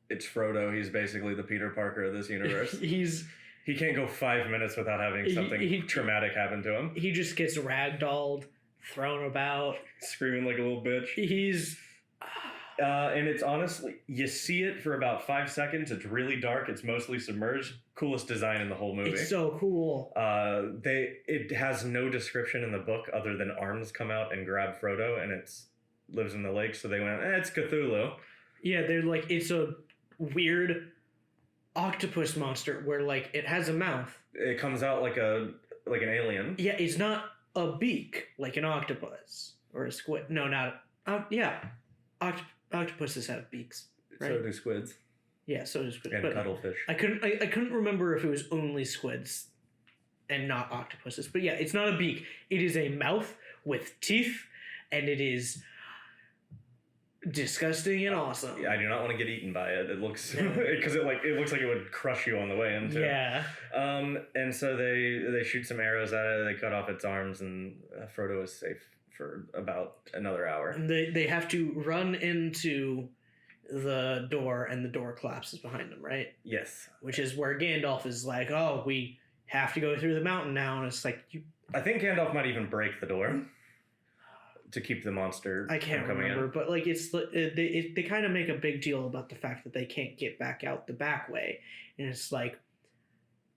it's Frodo. He's basically the Peter Parker of this universe. He can't go 5 minutes without having something traumatic happen to him. He just gets ragdolled, thrown about. Screaming like a little bitch. And it's honestly, you see it for about 5 seconds. It's really dark. It's mostly submerged. Coolest design in the whole movie. It's so cool. It has no description in the book other than arms come out and grab Frodo, and it lives in the lake. So they went, it's Cthulhu. Yeah, they're like, it's a weird octopus monster where like it has a mouth. It comes out like an alien. Yeah, it's not a beak like an octopus or a squid. No, not. Octopuses have beaks, right? So do squids. Yeah, so do squids. And but cuttlefish. I couldn't remember if it was only squids and not octopuses. But yeah, it's not a beak. It is a mouth with teeth, and it is disgusting and awesome. Yeah, I do not want to get eaten by it. It looks because it looks like it would crush you on the way into. Yeah. And so they shoot some arrows at it. They cut off its arms, and Frodo is safe for about another hour. And they have to run into the door, and the door collapses behind them, right? Yes. Which is where Gandalf is like, "Oh, we have to go through the mountain now," and it's like I think Gandalf might even break the door to keep the monster. I can't from coming remember, in. but like they kind of make a big deal about the fact that they can't get back out the back way, and it's like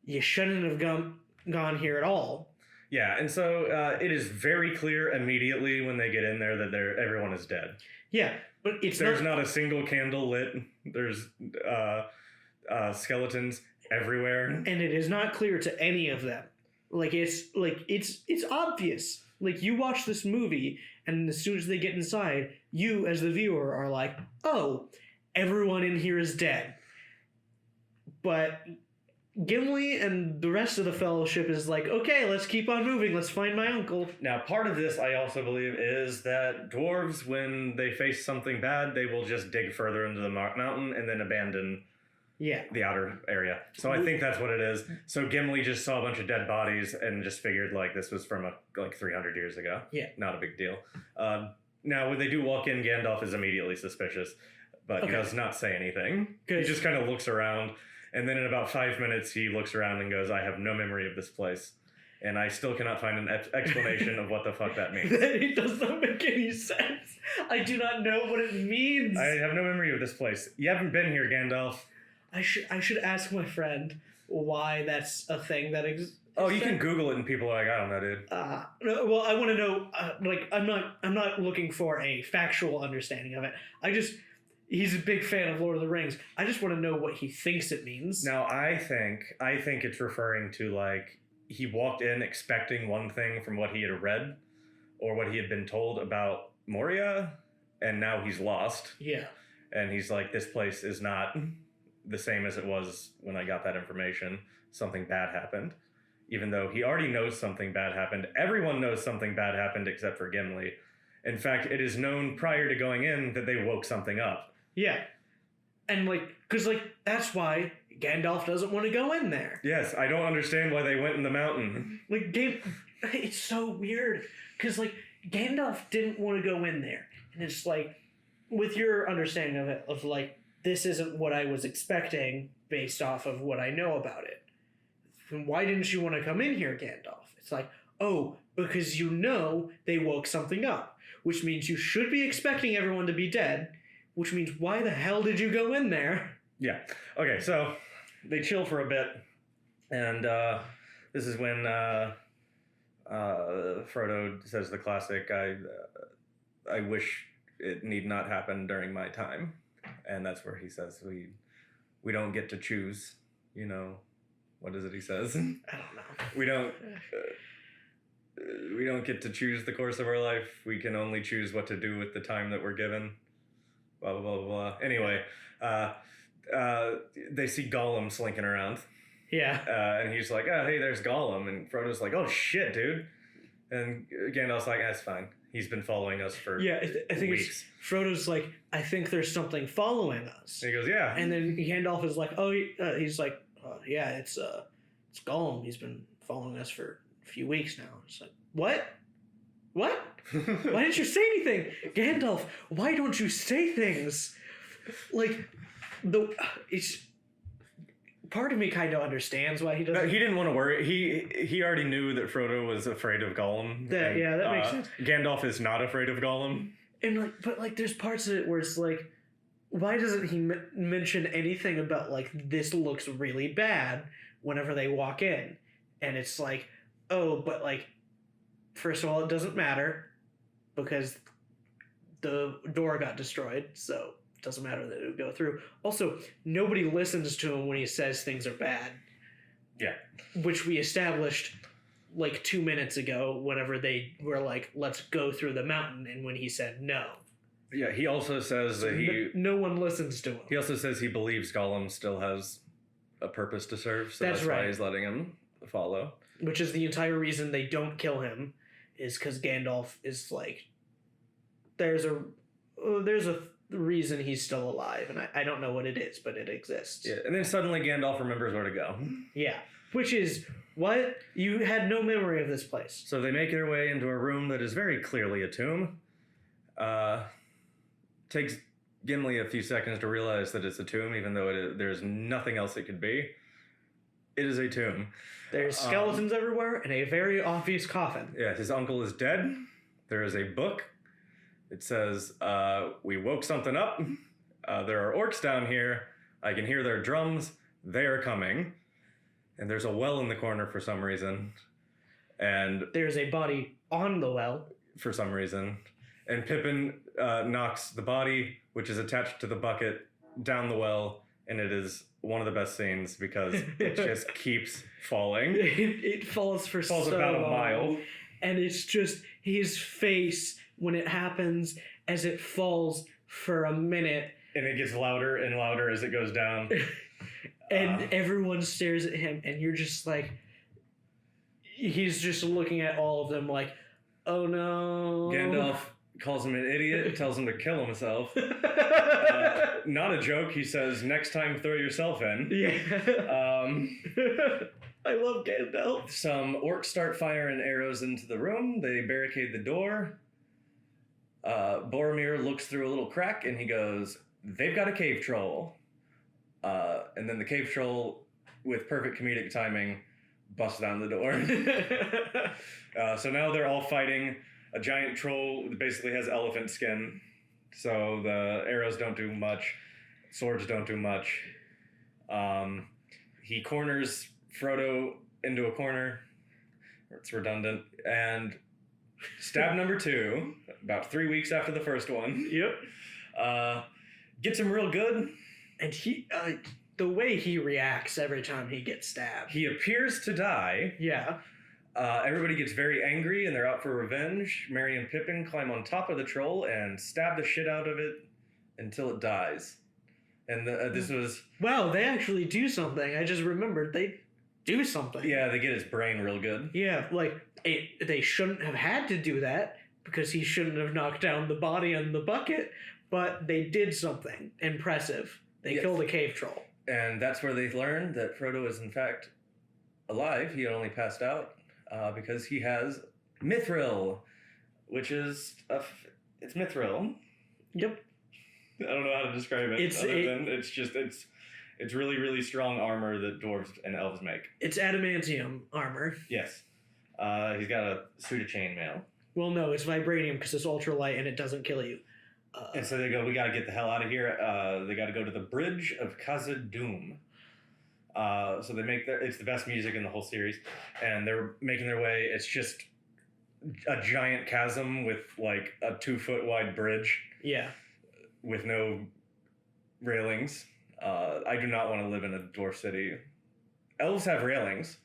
you shouldn't have gone here at all. Yeah, and so it is very clear immediately when they get in there that everyone is dead. Yeah, but there's not a single candle lit. There's skeletons everywhere, and it is not clear to any of them. It's obvious. Like, you watch this movie, and as soon as they get inside, you as the viewer are like, "Oh, everyone in here is dead." But Gimli and the rest of the Fellowship is like, "Okay, let's keep on moving. Let's find my uncle." Now, part of this, I also believe, is that dwarves, when they face something bad, they will just dig further into the mountain and then abandon the outer area. So I think that's what it is. So Gimli just saw a bunch of dead bodies and just figured like this was from like 300 years ago. Yeah. Not a big deal. Now, when they do walk in, Gandalf is immediately suspicious, but he does not say anything. Good. He just kind of looks around. And then in about 5 minutes, he looks around and goes, "I have no memory of this place. And I still cannot find an explanation of what the fuck that means." It does not make any sense. I do not know what it means. I have no memory of this place. You haven't been here, Gandalf. I should ask my friend why that's a thing that exists. Oh, you can Google it and people are like, "I don't know, dude." No, well, I want to know. I'm not looking for a factual understanding of it. He's a big fan of Lord of the Rings. I just want to know what he thinks it means. Now, I think it's referring to like he walked in expecting one thing from what he had read or what he had been told about Moria, and now he's lost. Yeah. And he's like, "This place is not the same as it was when I got that information. Something bad happened." Even though he already knows something bad happened. Everyone knows something bad happened except for Gimli. In fact, it is known prior to going in that they woke something up. Yeah. And because that's why Gandalf doesn't want to go in there. Yes, I don't understand why they went in the mountain. It's so weird. Because Gandalf didn't want to go in there. And it's like, with your understanding of it, of this isn't what I was expecting based off of what I know about it. Why didn't you want to come in here, Gandalf? It's like, oh, because you know they woke something up, which means you should be expecting everyone to be dead, which means why the hell did you go in there? Yeah. Okay, so they chill for a bit, and this is when Frodo says the classic, I wish it need not happen during my time. And that's where he says we don't get to choose, you know, what is it he says? I don't know. We don't get to choose the course of our life. We can only choose what to do with the time that we're given. Blah, blah, blah, blah, blah. Anyway, they see Gollum slinking around. Yeah. And he's like, oh, hey, there's Gollum. And Frodo's like, oh, shit, dude. And Gandalf's like, that's fine. He's been following us for I think weeks. Frodo's like, I think there's something following us. And he goes, yeah. And then Gandalf is like, oh, he's like, yeah, it's Gollum. He's been following us for a few weeks now. It's like, what? What? Why didn't you say anything? Gandalf, why don't you say things? Like, it's... Part of me kind of understands why he doesn't. He didn't want to worry. He already knew that Frodo was afraid of Gollum. That makes sense. Gandalf is not afraid of Gollum. And but there's parts of it where it's like, why doesn't he mention anything about like this looks really bad whenever they walk in? And it's like, oh, but like, first of all, it doesn't matter because the door got destroyed, so. Doesn't matter that it would go through. Also, nobody listens to him when he says things are bad. Yeah. Which we established like 2 minutes ago whenever they were like, let's go through the mountain, and when he said no. Yeah, he also says that no one listens to him. He also says he believes Gollum still has a purpose to serve, so that's right. why he's letting him follow. Which is the entire reason they don't kill him, is because Gandalf is like, there's a reason he's still alive, and I don't know what it is, but it exists. Yeah, and then suddenly Gandalf remembers where to go. Yeah, which is, what? You had no memory of this place. So they make their way into a room that is very clearly a tomb. Takes Gimli a few seconds to realize that it's a tomb, even though there's nothing else it could be. It is a tomb. There's skeletons everywhere and a very obvious coffin. Yeah, his uncle is dead. There is a book. It says, we woke something up. There are orcs down here. I can hear their drums. They are coming. And there's a well in the corner for some reason. And there's a body on the well. For some reason. And Pippin knocks the body, which is attached to the bucket, down the well. And it is one of the best scenes because it just keeps falling. It falls for so long. Falls about a mile. And it's just his face when it happens as it falls for a minute. And it gets louder and louder as it goes down. And everyone stares at him, and you're just like, he's just looking at all of them like, oh no. Gandalf calls him an idiot, tells him to kill himself. Not a joke, he says, next time throw yourself in. Yeah. I love Gandalf. Some orcs start firing arrows into the room. They barricade the door. Boromir looks through a little crack and he goes, they've got a cave troll. And then the cave troll, with perfect comedic timing, busts down the door. So now they're all fighting a giant troll that basically has elephant skin. So the arrows don't do much. Swords don't do much. He corners Frodo into a corner. It's redundant. And stab number 2, about 3 weeks after the first one. Yep. Gets him real good. And he, the way he reacts every time he gets stabbed. He appears to die. Yeah. Everybody gets very angry and they're out for revenge. Merry and Pippin climb on top of the troll and stab the shit out of it until it dies. And this was... Wow, they actually do something. I just remembered they do something. Yeah, they get his brain real good. Yeah, like, they shouldn't have had to do that because he shouldn't have knocked down the body in the bucket, but they did something impressive. They killed a cave troll. And that's where they learned that Frodo is in fact alive. He only passed out because he has mithril, which is it's mithril. Yep. I don't know how to describe it. It's really, really strong armor that dwarves and elves make. It's adamantium armor. Yes. He's got a suit of chainmail. Well, no, it's vibranium because it's ultralight and it doesn't kill you. And so they go, we got to get the hell out of here. They got to go to the Bridge of Khazad-dûm. So they make it's the best music in the whole series. And they're making their way. It's just a giant chasm with like a 2-foot wide bridge. Yeah. With no railings. I do not want to live in a dwarf city. Elves have railings.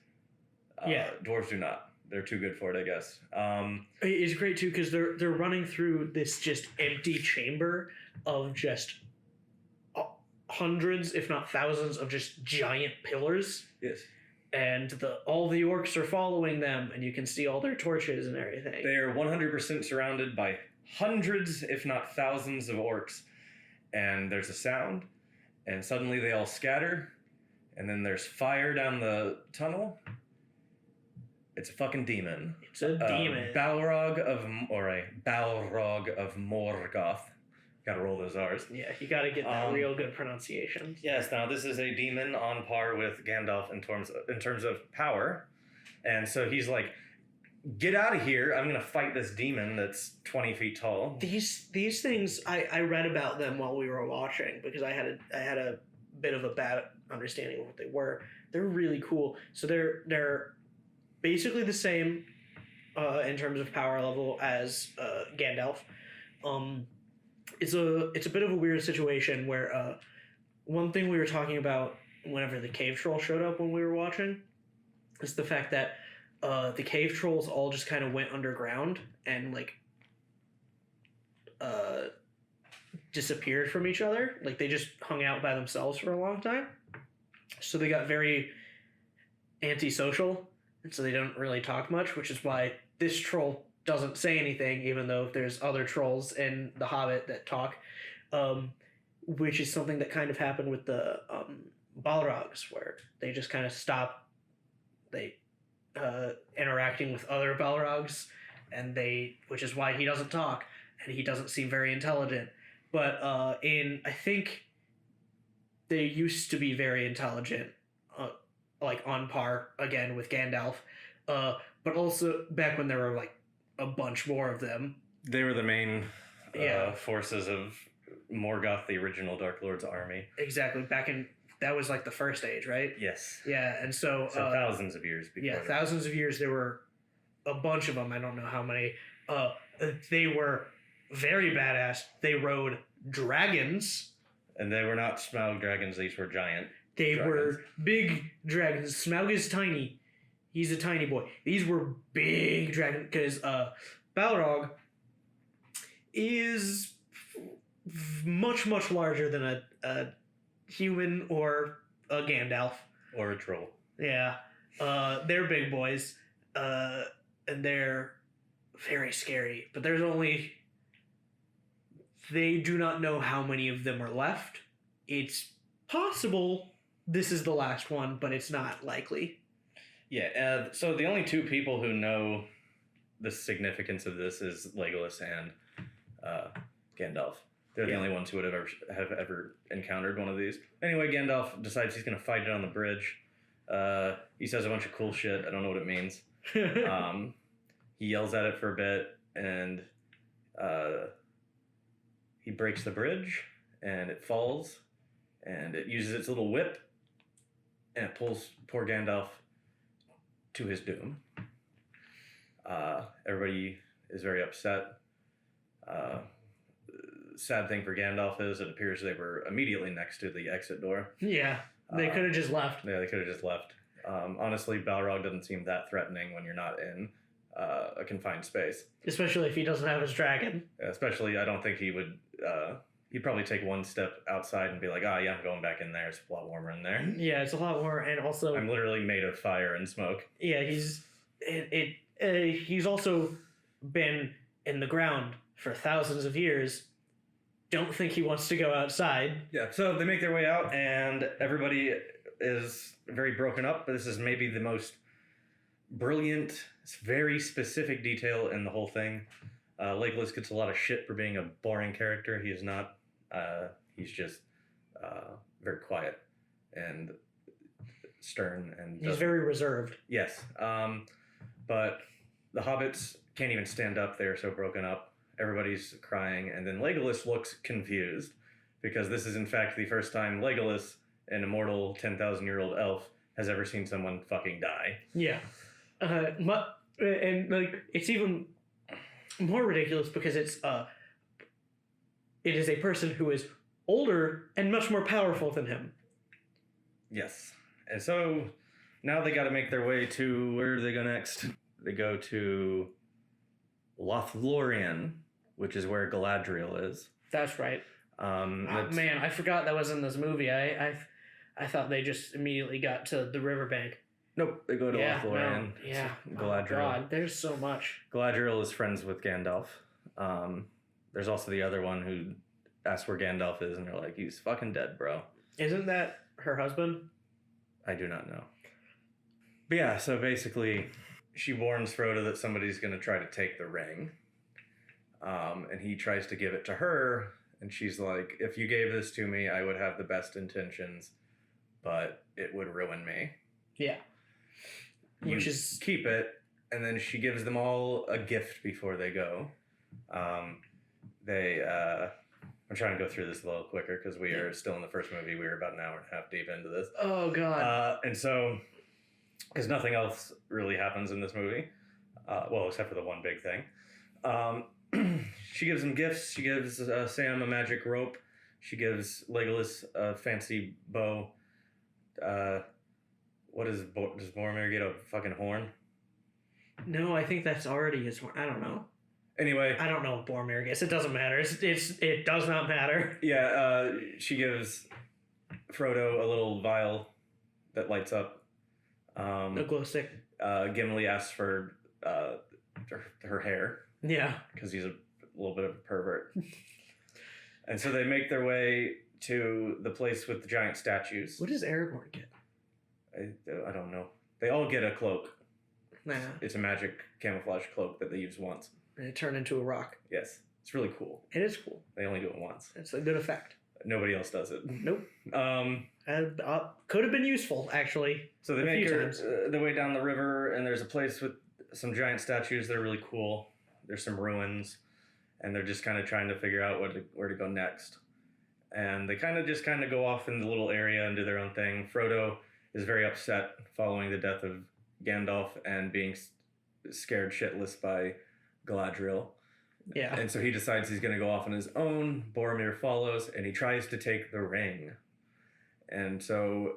Yeah. Dwarves do not. They're too good for it, I guess. It's great too because they're running through this just empty chamber of just hundreds, if not thousands, of just giant pillars. Yes. And all the orcs are following them, and you can see all their torches and everything. They are 100% surrounded by hundreds, if not thousands, of orcs. And there's a sound, and suddenly they all scatter, and then there's fire down the tunnel. It's a fucking demon. It's a demon. Balrog of Morgoth. Gotta roll those R's. Yeah, you gotta get that real good pronunciation. Yes, now this is a demon on par with Gandalf in terms of power. And so he's like, get out of here. I'm gonna fight this demon that's 20 feet tall. These things, I read about them while we were watching because I had a bit of a bad understanding of what they were. They're really cool. So they're basically the same in terms of power level as Gandalf. It's a bit of a weird situation where one thing we were talking about whenever the cave troll showed up when we were watching is the fact that the cave trolls all just kind of went underground and like disappeared from each other. Like they just hung out by themselves for a long time. So they got very antisocial. And so they don't really talk much, which is why this troll doesn't say anything, even though there's other trolls in The Hobbit that talk, which is something that kind of happened with the Balrogs, where they just kind of stop interacting with other Balrogs, which is why he doesn't talk, and he doesn't seem very intelligent. But I think they used to be very intelligent, like on par again with Gandalf, but also back when there were like a bunch more of them. They were the main forces of Morgoth, the original Dark Lord's army. Exactly. That was like the first age, right? Yes. Yeah, and so thousands of years before. Yeah, thousands of years. There were a bunch of them. I don't know how many. They were very badass. They rode dragons. And they were not Smaug dragons. These were giant. They were big dragons. Smaug is tiny. He's a tiny boy. These were big dragons because Balrog is much, much larger than a human or a Gandalf. Or a troll. Yeah. They're big boys. And they're very scary. But they do not know how many of them are left. It's possible this is the last one, but it's not likely. Yeah, so the only two people who know the significance of this is Legolas and Gandalf. They're the only ones who would have ever encountered one of these. Anyway, Gandalf decides he's going to fight it on the bridge. He says a bunch of cool shit. I don't know what it means. He yells at it for a bit, and he breaks the bridge, and it falls, and it uses its little whip, and it pulls poor Gandalf to his doom. Everybody is very upset. Sad thing for Gandalf is it appears they were immediately next to the exit door. Yeah, they could have just left. Yeah, they could have just left. Honestly, Balrog doesn't seem that threatening when you're not in a confined space. Especially if he doesn't have his dragon. Especially, I don't think he would... he'd probably take one step outside and be like, yeah, I'm going back in there. It's a lot warmer in there. Yeah, it's a lot warmer, and also... I'm literally made of fire and smoke. Yeah, he's also been in the ground for thousands of years. Don't think he wants to go outside. Yeah, so they make their way out, and everybody is very broken up, but this is maybe the most brilliant, very specific detail in the whole thing. Legolas gets a lot of shit for being a boring character. He is not. He's just very quiet and stern. And he's very reserved. Yes. but the hobbits can't even stand up. They're so broken up. Everybody's crying, and then Legolas looks confused because this is in fact the first time Legolas, an immortal 10,000-year-old elf, has ever seen someone fucking die. Yeah. And like it's even more ridiculous because it is a person who is older and much more powerful than him. Yes. And so now they got to make their way to, where do they go next? They go to Lothlorien, which is where Galadriel is. That's right. Man, I forgot that was in this movie. I thought they just immediately got to the riverbank. Nope, they go to Lothlorien. No, yeah. Galadriel. Oh, God, there's so much. Galadriel is friends with Gandalf. There's also the other one who asks where Gandalf is, and they're like, he's fucking dead, bro. Isn't that her husband? I do not know. But yeah, so basically, she warns Frodo that somebody's going to try to take the ring. And he tries to give it to her, and she's like, if you gave this to me, I would have the best intentions, but it would ruin me. Yeah. Which is... Keep it, and then she gives them all a gift before they go. I'm trying to go through this a little quicker because we are still in the first movie. We were about an hour and a half deep into this. Oh, God. And so, because nothing else really happens in this movie, well, except for the one big thing. She gives him gifts. She gives Sam a magic rope. She gives Legolas a fancy bow. Does Boromir get a fucking horn? No, I think that's already his horn. I don't know. Anyway, I don't know what Boromir gets. It doesn't matter. It does not matter. Yeah, she gives Frodo a little vial that lights up. A glow stick. Gimli asks for her hair. Yeah. Because he's a little bit of a pervert. And so they make their way to the place with the giant statues. What does Aragorn get? I don't know. They all get a cloak. Nah. It's a magic camouflage cloak that they use once. And it turned into a rock. Yes. It's really cool. It is cool. They only do it once. It's a good effect. Nobody else does it. Nope. Could have been useful, actually. So they make their way down the river, and there's a place with some giant statues that are really cool. There's some ruins, and they're just kind of trying to figure out where to go next. And they kind of go off in the little area and do their own thing. Frodo is very upset following the death of Gandalf and being scared shitless by Galadriel. Yeah. And so he decides he's going to go off on his own. Boromir follows, and he tries to take the ring. And so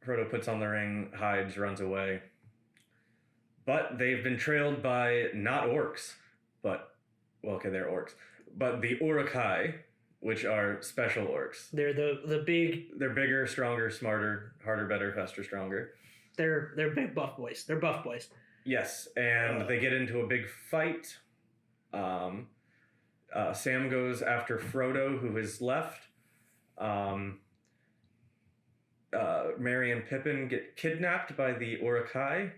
Frodo puts on the ring, hides, runs away. But they've been trailed by not orcs, but, well, okay, they're orcs. But the Uruk-hai, which are special orcs. They're the big... They're bigger, stronger, smarter, harder, better, faster, stronger. They're big buff boys. They're buff boys. Yes, and they get into a big fight. Sam goes after Frodo, who is left. Merry and Pippin get kidnapped by the Uruk-hai.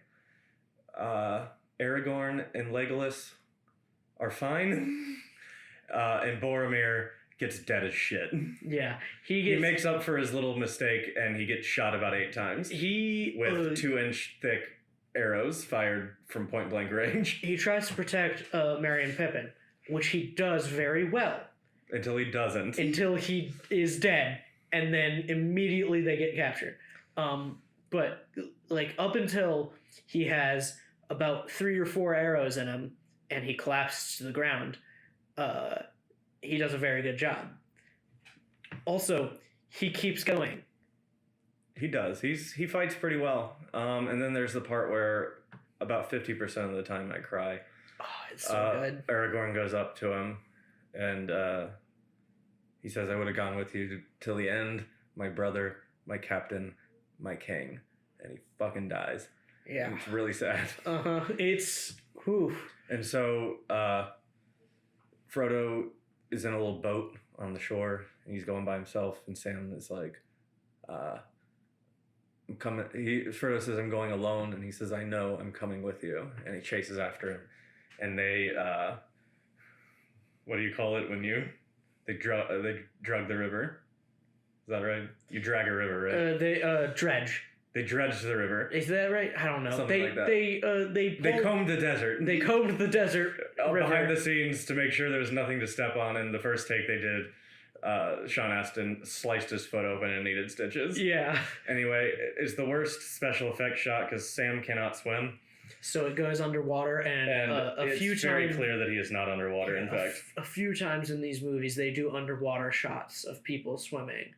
Aragorn and Legolas are fine. And Boromir gets dead as shit. Yeah. He makes up for his little mistake, and he gets shot about 8 times. With 2-inch thick arrows fired from point blank range. He tries to protect Merry and Pippin, which he does very well. Until he doesn't. Until he is dead, and then immediately they get captured. But like up until he has about 3 or 4 arrows in him, and he collapses to the ground, he does a very good job. Also, he keeps going. He does. He fights pretty well. And then there's the part where about 50% of the time I cry. Oh, it's so good. Aragorn goes up to him, and he says, I would have gone with you till the end, my brother, my captain, my king. And he fucking dies. Yeah. And it's really sad. Uh-huh. It's... Whew. And so Frodo is in a little boat on the shore, and he's going by himself, and Sam is like, I'm coming. Frodo says, I'm going alone, and he says, I know, I'm coming with you. And he chases after him. And they, what do you call it when they drug the river? Is that right? You drag a river, right? They dredge. They dredged the river. Is that right? I don't know. Something like that. They combed the desert. They combed the desert river. Behind the scenes to make sure there was nothing to step on. And the first take they did, Sean Astin sliced his foot open and needed stitches. Yeah. Anyway, it's the worst special effects shot because Sam cannot swim. So it goes underwater, and a few times. It's very clear that he is not underwater, in fact. A few times in these movies, they do underwater shots of people swimming,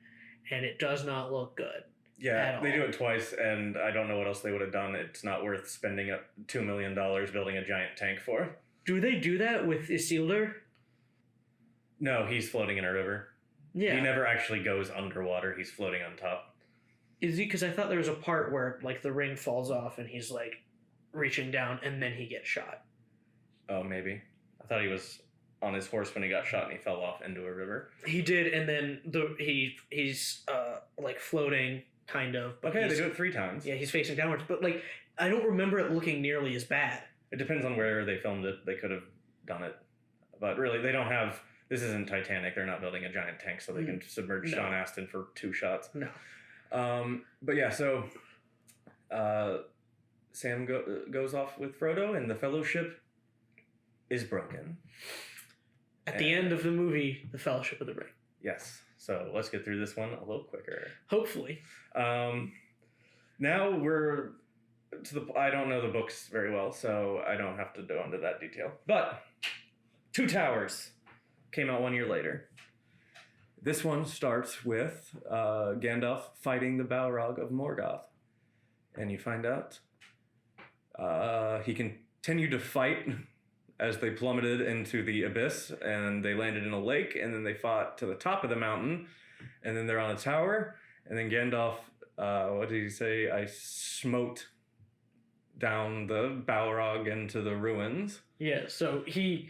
and it does not look good. Yeah, they do it twice, and I don't know what else they would have done. It's not worth spending $2 million building a giant tank for. Do they do that with Isildur? No, he's floating in a river. Yeah. He never actually goes underwater. He's floating on top. Is he? Because I thought there was a part where like the ring falls off and he's like reaching down and then he gets shot. Oh, maybe. I thought he was on his horse when he got shot and he fell off into a river. He did, and then he's like floating kind of. Okay, they do it 3 times. Yeah, he's facing downwards, but like I don't remember it looking nearly as bad. It depends on where they filmed it. They could have done it, but really they don't have. This isn't Titanic. They're not building a giant tank so they can submerge Sean Astin for 2 shots. No. But yeah, so Sam goes off with Frodo, and the Fellowship is broken. At the end of the movie, the Fellowship of the Ring. Yes. So let's get through this one a little quicker. Hopefully. Now we're to the. I don't know the books very well, so I don't have to go into that detail. But Two Towers came out 1 year later. This one starts with Gandalf fighting the Balrog of Morgoth. And you find out he continued to fight as they plummeted into the abyss, and they landed in a lake, and then they fought to the top of the mountain, and then they're on a tower, and then Gandalf, what did he say? I smote down the Balrog into the ruins. Yeah, so he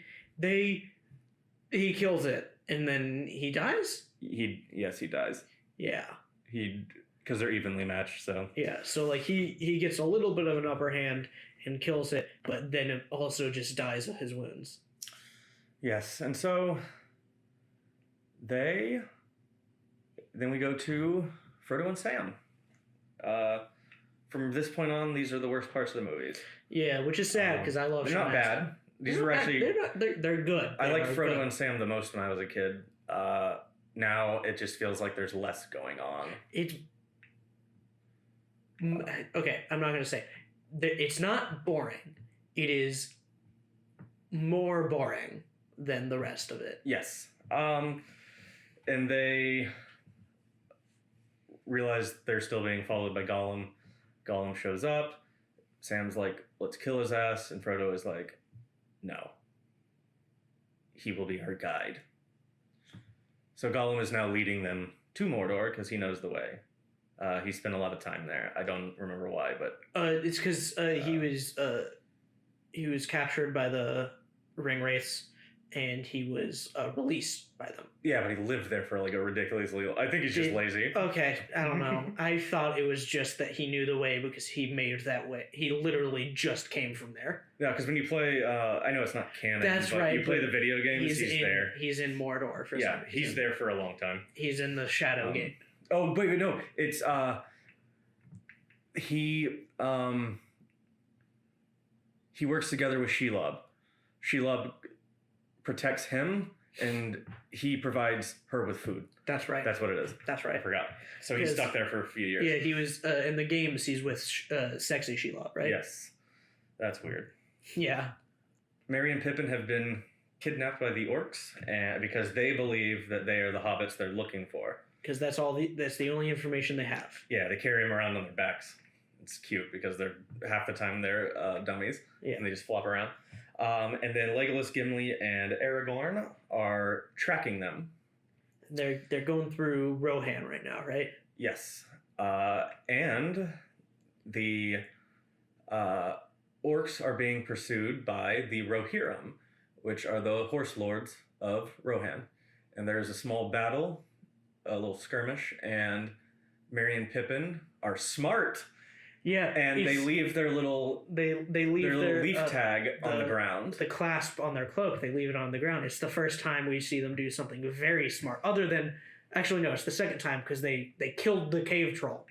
kills it. And then he dies? Yes, he dies. Yeah. Because they're evenly matched, so. Yeah, so like he gets a little bit of an upper hand and kills it, but then it also just dies of his wounds. Yes, and so then we go to Frodo and Sam. From this point on, these are the worst parts of the movies. Yeah, which is sad because I love. They're not bad. These were actually. They're good. I liked Frodo and Sam the most when I was a kid. Now it just feels like there's less going on. It's okay. I'm not going to say it's not boring. It is more boring than the rest of it. Yes. And they realize they're still being followed by Gollum. Gollum shows up. Sam's like, let's kill his ass. And Frodo is like, no. He will be our guide. So Gollum is now leading them to Mordor because he knows the way. He spent a lot of time there. I don't remember why, but... it's because he was captured by the ring wraiths, and he was released by them. Yeah, but he lived there for like a ridiculously... I think he's just lazy. Okay, I don't know. I thought it was just that he knew the way because he made that way. He literally just came from there. Yeah, because when you play... I know it's not canon, That's but right, you play the video games, he's there. He's in Mordor for some reason. He's there for a long time. He's in the Shadow Gate. Oh, wait, no. It's... He works together with Shelob. Shelob protects him, and he provides her with food. That's right. That's what it is. That's right. I forgot. So he's stuck there for a few years. Yeah, he was in the games. He's with sexy Shelob, right? Yes, that's weird. Yeah. Merry and Pippin have been kidnapped by the orcs, because they believe that they are the hobbits they're looking for. Because that's the only information they have. Yeah, they carry them around on their backs. It's cute because they're half the time they're dummies, and they just flop around. And then Legolas, Gimli, and Aragorn are tracking them. They're going through Rohan right now, right? Yes. And the orcs are being pursued by the Rohirrim, which are the horse lords of Rohan. And there's a small battle, a little skirmish, and Merry and Pippin are smart. Yeah, and they leave their little their leaf tag on the ground. The clasp on their cloak, they leave it on the ground. It's the first time we see them do something very smart. Other than, actually no, it's the second time because they killed the cave troll.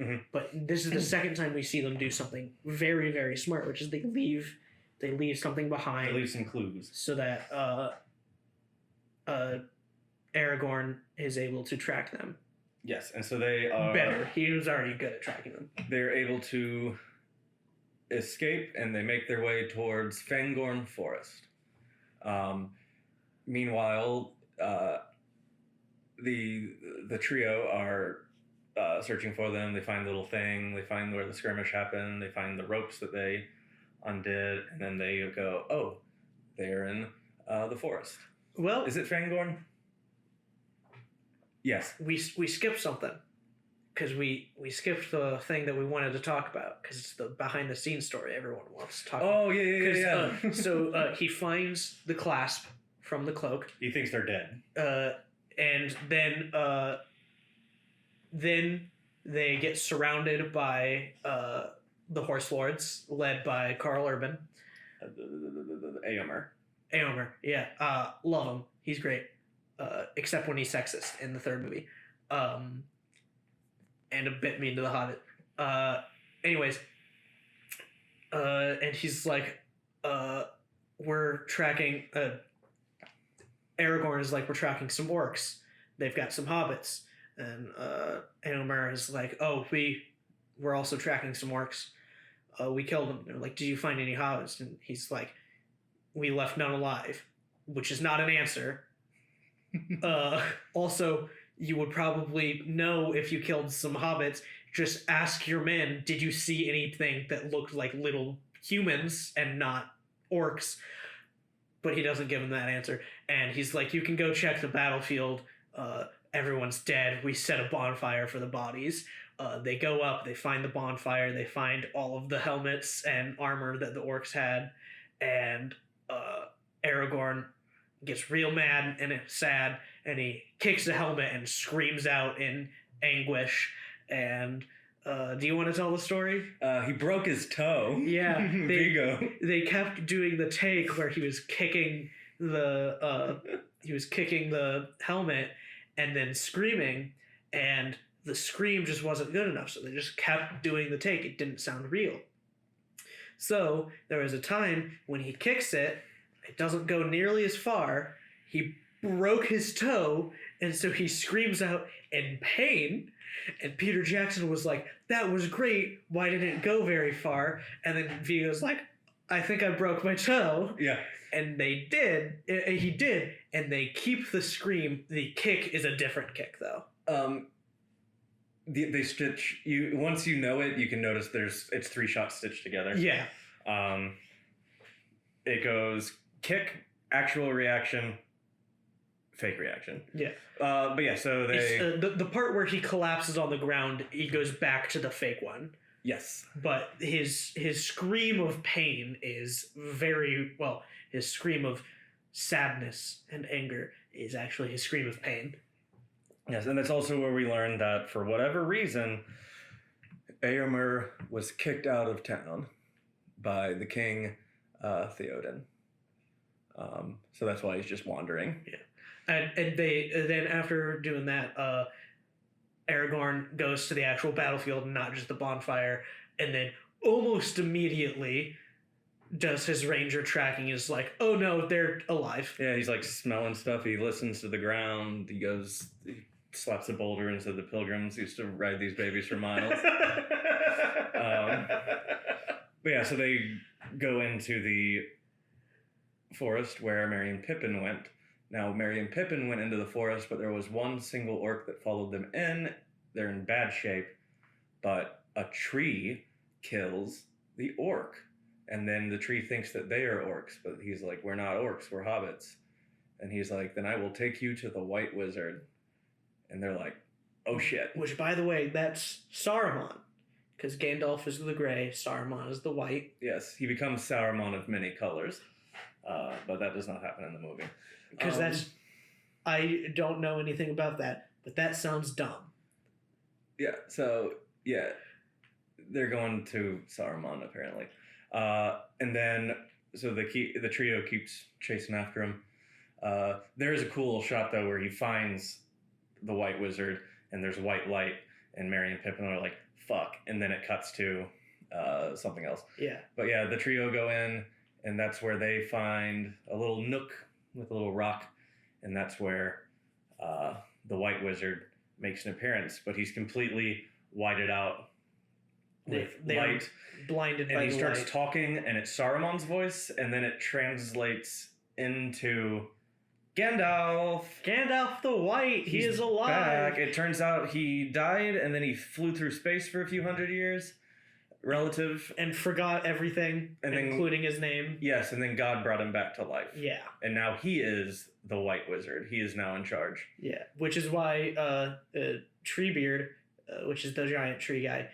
Mhm. But this is the second time we see them do something very, very smart, which is they leave something behind. They leave some clues. So that Aragorn is able to track them. Yes, and so they are... Better. He was already good at tracking them. They're able to escape, and they make their way towards Fangorn Forest. Meanwhile, the trio are searching for them. They find the little thing. They find where the skirmish happened. They find the ropes that they undid, and then they go, oh, they're in the forest. Well, Is it Fangorn? Yes. we skipped something because we skipped the thing that we wanted to talk about because it's the behind the scenes story everyone wants to talk about. Oh, yeah. So he finds the clasp from the cloak. He thinks they're dead. And then they get surrounded by the Horse Lords, led by Carl Urban. Éomer. Éomer, yeah. Love him. He's great. Except when he's sexist in the third movie. And a bit mean to the Hobbit. Anyways. And he's like, we're tracking... Aragorn is like, we're tracking some orcs. They've got some hobbits. And Éomer is like, oh, we're also tracking some orcs. We killed them. They're like, did you find any hobbits? And he's like, we left none alive, which is not an answer. Also, you would probably know if you killed some hobbits. Just ask your men, did you see anything that looked like little humans and not orcs? But he doesn't give him that answer. And he's like, you can go check the battlefield. Everyone's dead. We set a bonfire for the bodies. They go up. They find the bonfire. They find all of the helmets and armor that the orcs had. And Aragorn gets real mad and sad. And he kicks the helmet and screams out in anguish. And do you want to tell the story? He broke his toe. Yeah. Vigo. They kept doing the take where he was kicking the helmet and then screaming, and the scream just wasn't good enough, so they just kept doing the take. It didn't sound real. So there was a time when he kicks it, it doesn't go nearly as far, he broke his toe, and so he screams out in pain. And Peter Jackson was like, that was great. Why didn't it go very far? And then Vigo's like, I think I broke my toe. Yeah. And they did. He did. And they keep the scream. The kick is a different kick, though. They stitch you once you know it. You can notice it's 3 shots stitched together. Yeah. It goes kick, actual reaction, fake reaction. Yeah. But yeah, so they... the part where he collapses on the ground, he goes back to the fake one. Yes. But his scream of pain is very... Well, his scream of sadness and anger is actually his scream of pain. Yes, and that's also where we learned that for whatever reason, Éomer was kicked out of town by the king, Theoden. So that's why he's just wandering. Yeah. And then after doing that, Aragorn goes to the actual battlefield, not just the bonfire, and then almost immediately does his ranger tracking. Is like, oh no, they're alive. Yeah, he's like smelling stuff. He listens to the ground. He slaps a boulder into the pilgrims used to ride these babies for miles. But yeah, so they go into the forest where Merry and Pippin went. Now, Merry and Pippin went into the forest, but there was one single orc that followed them in. They're in bad shape, but a tree kills the orc. And then the tree thinks that they are orcs, but he's like, we're not orcs, we're hobbits. And he's like, then I will take you to the White Wizard. And they're like, oh shit. Which, by the way, that's Saruman. Because Gandalf is the gray, Saruman is the white. Yes, he becomes Saruman of many colors. But that does not happen in the movie. Because I don't know anything about that, but that sounds dumb. Yeah, so, yeah, they're going to Saruman, apparently. And then, so the trio keeps chasing after him. There's a cool shot, though, where he finds the White Wizard, and there's white light, and Merry and Pippin are like, fuck, and then it cuts to something else. Yeah. But yeah, the trio go in, and that's where they find a little nook with a little rock, and that's where the White Wizard makes an appearance, but he's completely whited out with They light. are blinded by And he the starts light. talking, and it's Saruman's voice, and then it translates into Gandalf. Gandalf the White, he He's is alive. Back. It turns out he died, and then he flew through space for a few hundred years, relative. And forgot everything, And then- including his name. Yes, and then God brought him back to life. Yeah, And now he is the White Wizard. He is now in charge. yeah. Which is why Treebeard, which is the giant tree guy,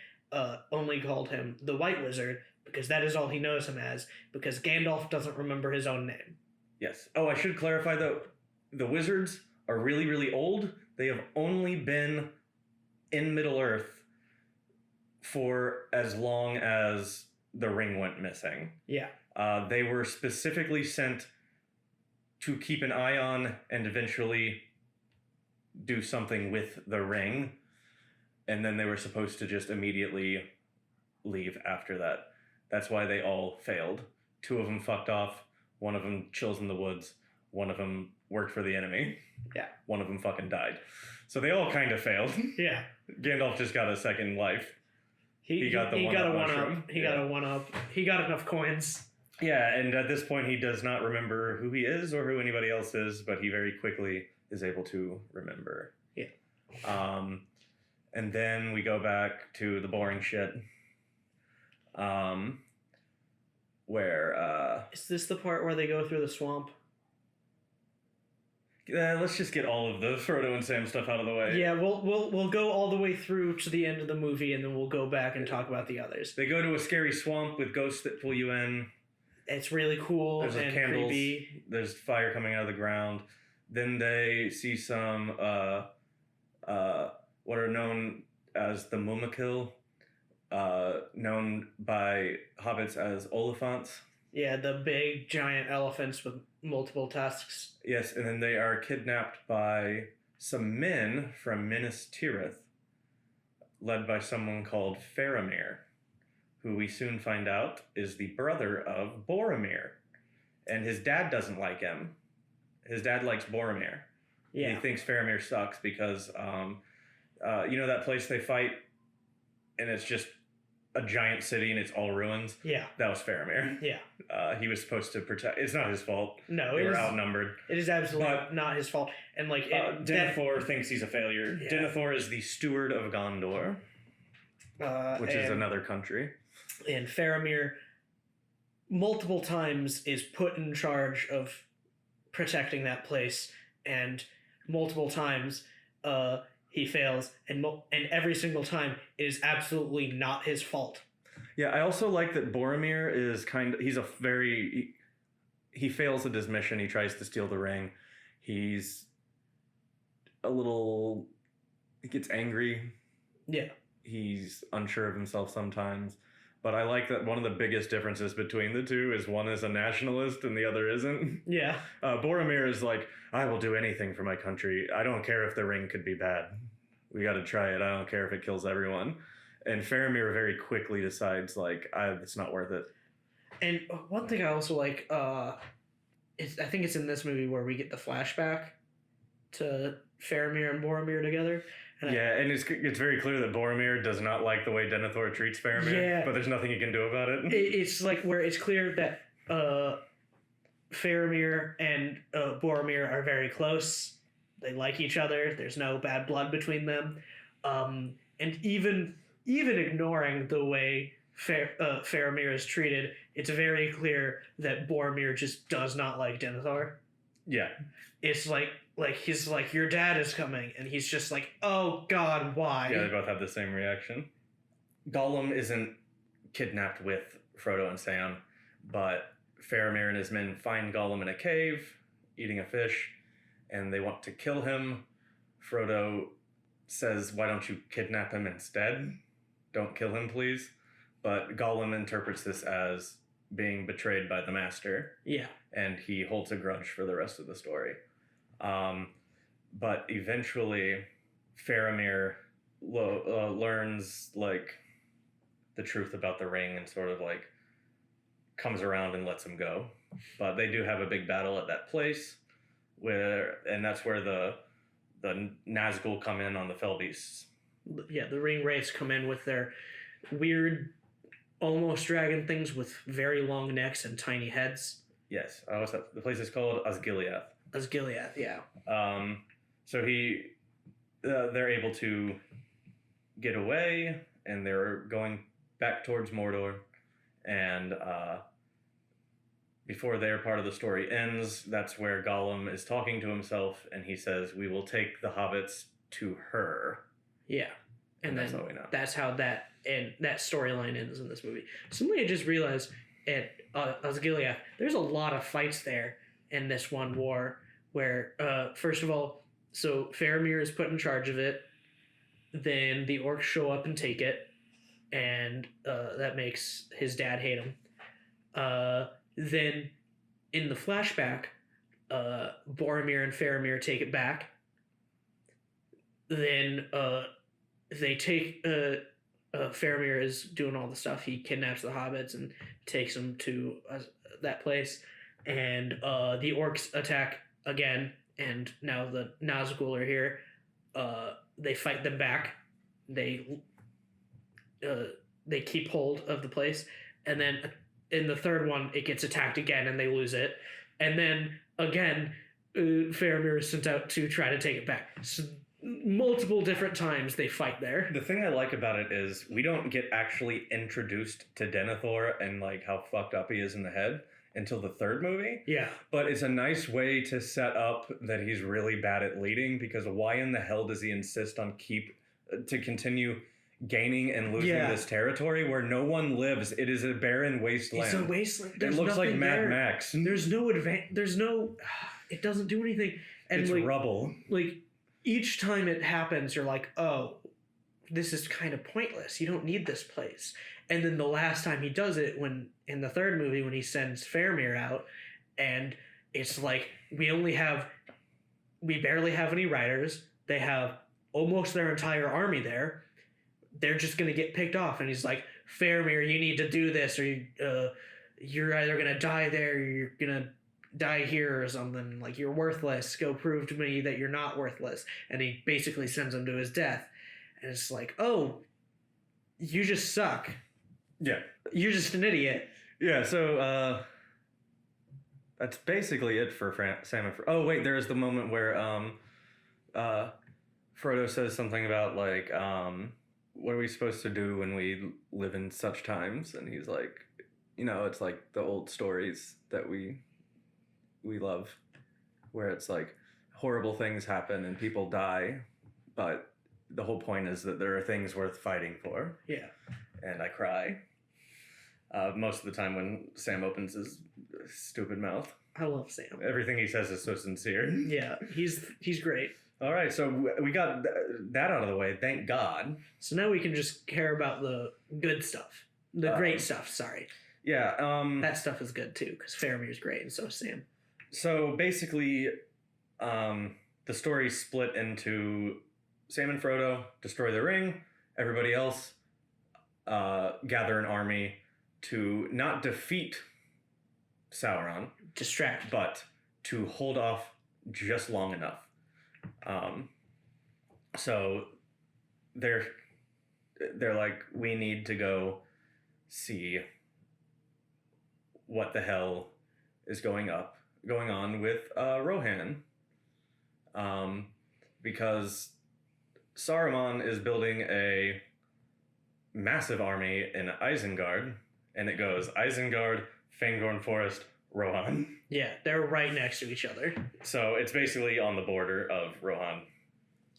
only called him the White Wizard, because that is all he knows him as, because Gandalf doesn't remember his own name. Yes. Oh, I should clarify though, the wizards are really, really old. They have only been in Middle Earth for as long as the ring went missing. Yeah. They were specifically sent to keep an eye on and eventually do something with the ring. And then they were supposed to just immediately leave after that. That's why they all failed. 2 of them fucked off. 1 of them chills in the woods. 1 of them worked for the enemy. Yeah. 1 of them fucking died. So they all kind of failed. Yeah. Gandalf just got a second life. He got the he got a one-up one mushroom. up. He Yeah. got a one up. He got enough coins. Yeah, and at this point he does not remember who he is or who anybody else is, but he very quickly is able to remember. Yeah. And then we go back to the boring shit. Where Is this the part where they go through the swamp? let's just get all of the Frodo and Sam stuff out of the way. Yeah, we'll go all the way through to the end of the movie, and then we'll go back and talk about the others. They go to a scary swamp with ghosts that pull you in. It's really cool There's and candles. creepy. There's fire coming out of the ground. Then they see some what are known as the Mumakil, known by hobbits as Oliphants. Yeah, the big giant elephants with multiple tusks. Yes, and then they are kidnapped by some men from Minas Tirith, led by someone called Faramir, who we soon find out is the brother of Boromir. And his dad doesn't like him. His dad likes Boromir. Yeah. He thinks Faramir sucks because, you know that place they fight and it's just a giant city and it's all ruins? Yeah. That was Faramir. Yeah. He was supposed to protect... It's not his fault. No, They it were is, outnumbered. it is absolutely But- not his fault. And like that, Denethor thinks he's a failure. Yeah. Denethor is the steward of Gondor, which is and- another country. And Faramir multiple times is put in charge of protecting that place, and multiple times he fails, and every single time it is absolutely not his fault. Yeah, I also like that Boromir is he fails at his mission. He tries to steal the ring. He's he gets angry. Yeah. He's unsure of himself sometimes. But I like that one of the biggest differences between the two is one is a nationalist and the other isn't. Yeah. Boromir is like, I will do anything for my country. I don't care if the ring could be bad. We got to try it. I don't care if it kills everyone. And Faramir very quickly decides, like, it's not worth it. And one thing I also like, I think it's in this movie where we get the flashback to Faramir and Boromir together. And And it's very clear that Boromir does not like the way Denethor treats Faramir, Yeah. but there's nothing he can do about it. It's like where it's clear that Faramir and Boromir are very close. They like each other. There's no bad blood between them. And even ignoring the way Faramir is treated, it's very clear that Boromir just does not like Denethor. Yeah. It's like he's like, your dad is coming, and he's just like, oh God, why? Yeah, they both have the same reaction. Gollum isn't kidnapped with Frodo and Sam, but Faramir and his men find Gollum in a cave, eating a fish, and they want to kill him. Frodo says, why don't you kidnap him instead? Don't kill him, please. But Gollum interprets this as being betrayed by the master, Yeah. and he holds a grudge for the rest of the story. But eventually, Faramir learns like the truth about the ring and sort of like comes around and lets him go. But they do have a big battle at that place and that's where the Nazgul come in on the fell beasts. Yeah, the ring wraiths come in with their weird, almost dragon things with very long necks and tiny heads. Yes, the place is called Osgiliath. Osgiliath, yeah. So they're able to get away, and they're going back towards Mordor, and before their part of the story ends, that's where Gollum is talking to himself, and he says, "We will take the hobbits to her." Yeah, and that's then all we know. That's how that storyline ends in this movie. Something I just realized at Osgiliath, there's a lot of fights there in this one war. Where first of all, so Faramir is put in charge of it. Then the orcs show up and take it, and that makes his dad hate him. Then in the flashback, Boromir and Faramir take it back. Then they take Faramir is doing all the stuff. He kidnaps the hobbits and takes them to that place, and the orcs attack again. And now the Nazgul are here. They fight them back. They keep hold of the place, and then in the third one, it gets attacked again, and they lose it. And then again, Faramir is sent out to try to take it back. So multiple different times they fight there. The thing I like about it is we don't get actually introduced to Denethor and like how fucked up he is in the head until the third movie. Yeah. But it's a nice way to set up that he's really bad at leading, because why in the hell does he insist on to continue gaining and losing this territory where no one lives? It is a barren wasteland. It's a wasteland. It looks like Mad Max. There's no it doesn't do anything. And it's like, rubble. Like each time it happens, you're like, oh, this is kind of pointless. You don't need this place. And then the last time he does it, when in the third movie, when he sends Faramir out, and it's like we barely have any riders. They have almost their entire army there. They're just gonna get picked off, and he's like, Faramir, you need to do this, or you're either gonna die there, or you're gonna die here, or something. Like, you're worthless. Go prove to me that you're not worthless. And he basically sends him to his death. And it's like, oh, you just suck. Yeah. You're just an idiot. Yeah, so that's basically it for Sam and Frodo. Oh, wait, there's the moment where Frodo says something about, like, what are we supposed to do when we live in such times? And he's like, it's like the old stories that we love, where it's like horrible things happen and people die, but the whole point is that there are things worth fighting for. Yeah. And I cry most of the time when Sam opens his stupid mouth. I love Sam. Everything he says is so sincere. Yeah, he's great. All right, so we got that out of the way, thank God. So now we can just care about the good stuff. The great stuff, sorry. Yeah. That stuff is good too, because Faramir's great, and so is Sam. So basically, the story's split into Sam and Frodo destroy the ring, everybody else gather an army to not defeat Sauron, distract, but to hold off just long enough. So they're like, we need to go see what the hell is going on with Rohan, because Saruman is building a massive army in Isengard, and it goes Isengard, Fangorn Forest, Rohan. Yeah, they're right next to each other. So it's basically on the border of Rohan.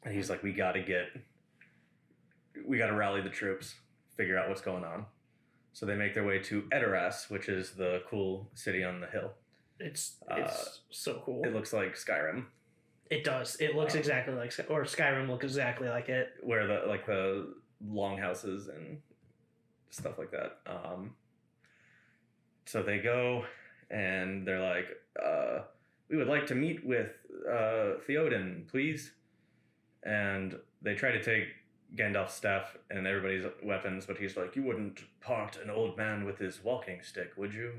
And he's like, we gotta rally the troops, figure out what's going on. So they make their way to Edoras, which is the cool city on the hill. It's so cool. It looks like Skyrim. It does. It looks exactly like, or Skyrim looks exactly like it. Where the longhouses and stuff like that. So they go and they're like, we would like to meet with Theoden, please. And they try to take Gandalf's staff and everybody's weapons, but he's like, "You wouldn't part an old man with his walking stick, would you?"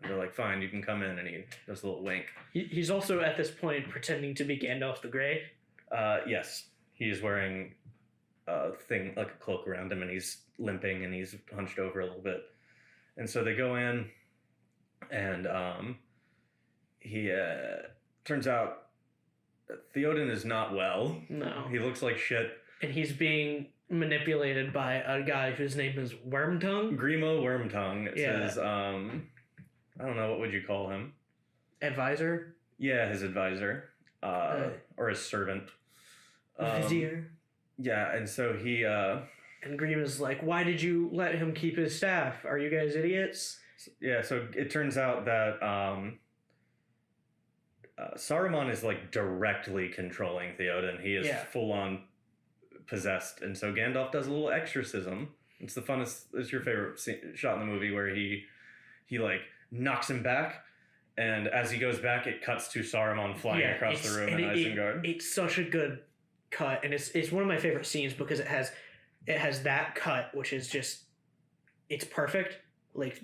And they're like, "Fine, you can come in," and he does a little wink. He's also at this point pretending to be Gandalf the Grey. Yes, he's wearing a thing, like a cloak around him, and he's limping and he's hunched over a little bit. And so they go in, and he turns out Theoden is not well. No. He looks like shit. And he's being manipulated by a guy whose name is Wormtongue. Grimo Wormtongue. It says, I don't know, what would you call him? Advisor? Yeah, his advisor. Or his servant. Vizier? Yeah, and so he... and Grima's like, "Why did you let him keep his staff? Are you guys idiots?" Yeah, so it turns out that Saruman is like directly controlling Theoden. He is full on possessed, and so Gandalf does a little exorcism. It's the funnest. It's your favorite shot in the movie where he like knocks him back, and as he goes back, it cuts to Saruman flying across the room in Isengard. It's such a good cut, and it's one of my favorite scenes because it has that cut, which is just it's perfect. Like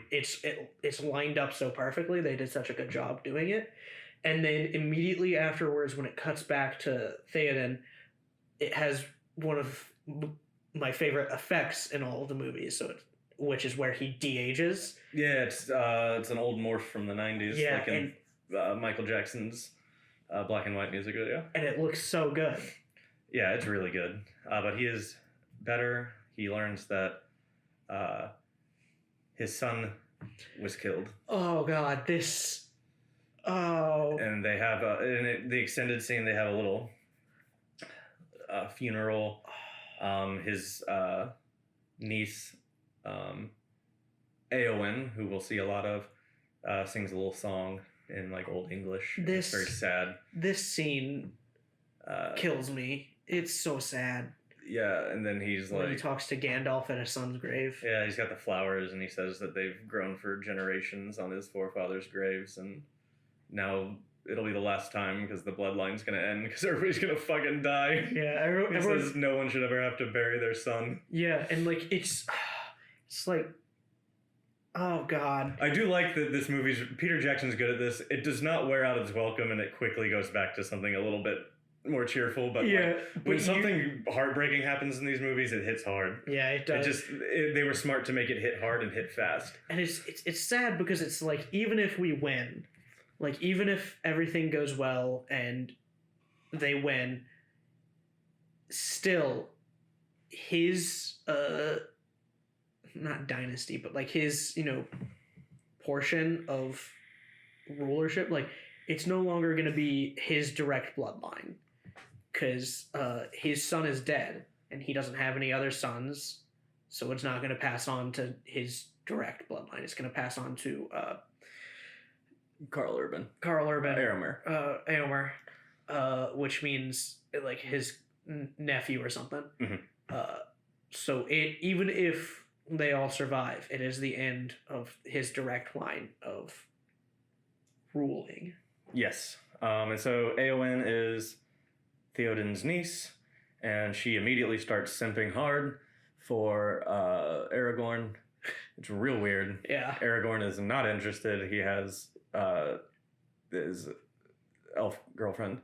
it's lined up so perfectly. They did such a good job doing it. And then immediately afterwards, when it cuts back to Theoden, it has one of my favorite effects in all of the movies. Which is where he de-ages. Yeah, it's an old morph from the 90s. Yeah, like in Michael Jackson's black and white music video. And it looks so good. Yeah, it's really good. But he is better. He learns that his son was killed. Oh God, this. Oh. And they have in the extended scene. They have a little funeral. His niece, Eowyn, who we'll see a lot of, sings a little song in like Old English. It's very sad. This scene kills me. It's so sad. Yeah, and then he's when like... he talks to Gandalf at his son's grave. Yeah, he's got the flowers, and he says that they've grown for generations on his forefathers' graves, and now it'll be the last time because the bloodline's going to end because everybody's going to fucking die. Yeah, he says no one should ever have to bury their son. Yeah, and like, it's like... Oh, God. I do like that this movie's... Peter Jackson's good at this. It does not wear out its welcome, and it quickly goes back to something a little bit more cheerful, but when something heartbreaking happens in these movies, it hits hard. Yeah, it does. They were smart to make it hit hard and hit fast. And it's sad because it's like, even if we win, like even if everything goes well and they win, still his not dynasty, but like his, portion of rulership, like it's no longer going to be his direct bloodline. Because his son is dead, and he doesn't have any other sons, so it's not going to pass on to his direct bloodline. It's going to pass on to Carl Urban. Éomer, which means like his nephew or something. Mm-hmm. So even if they all survive, it is the end of his direct line of ruling. Yes, and so Éowyn is Theoden's niece, and she immediately starts simping hard for Aragorn. It's real weird. Yeah. Aragorn is not interested. He has his elf girlfriend.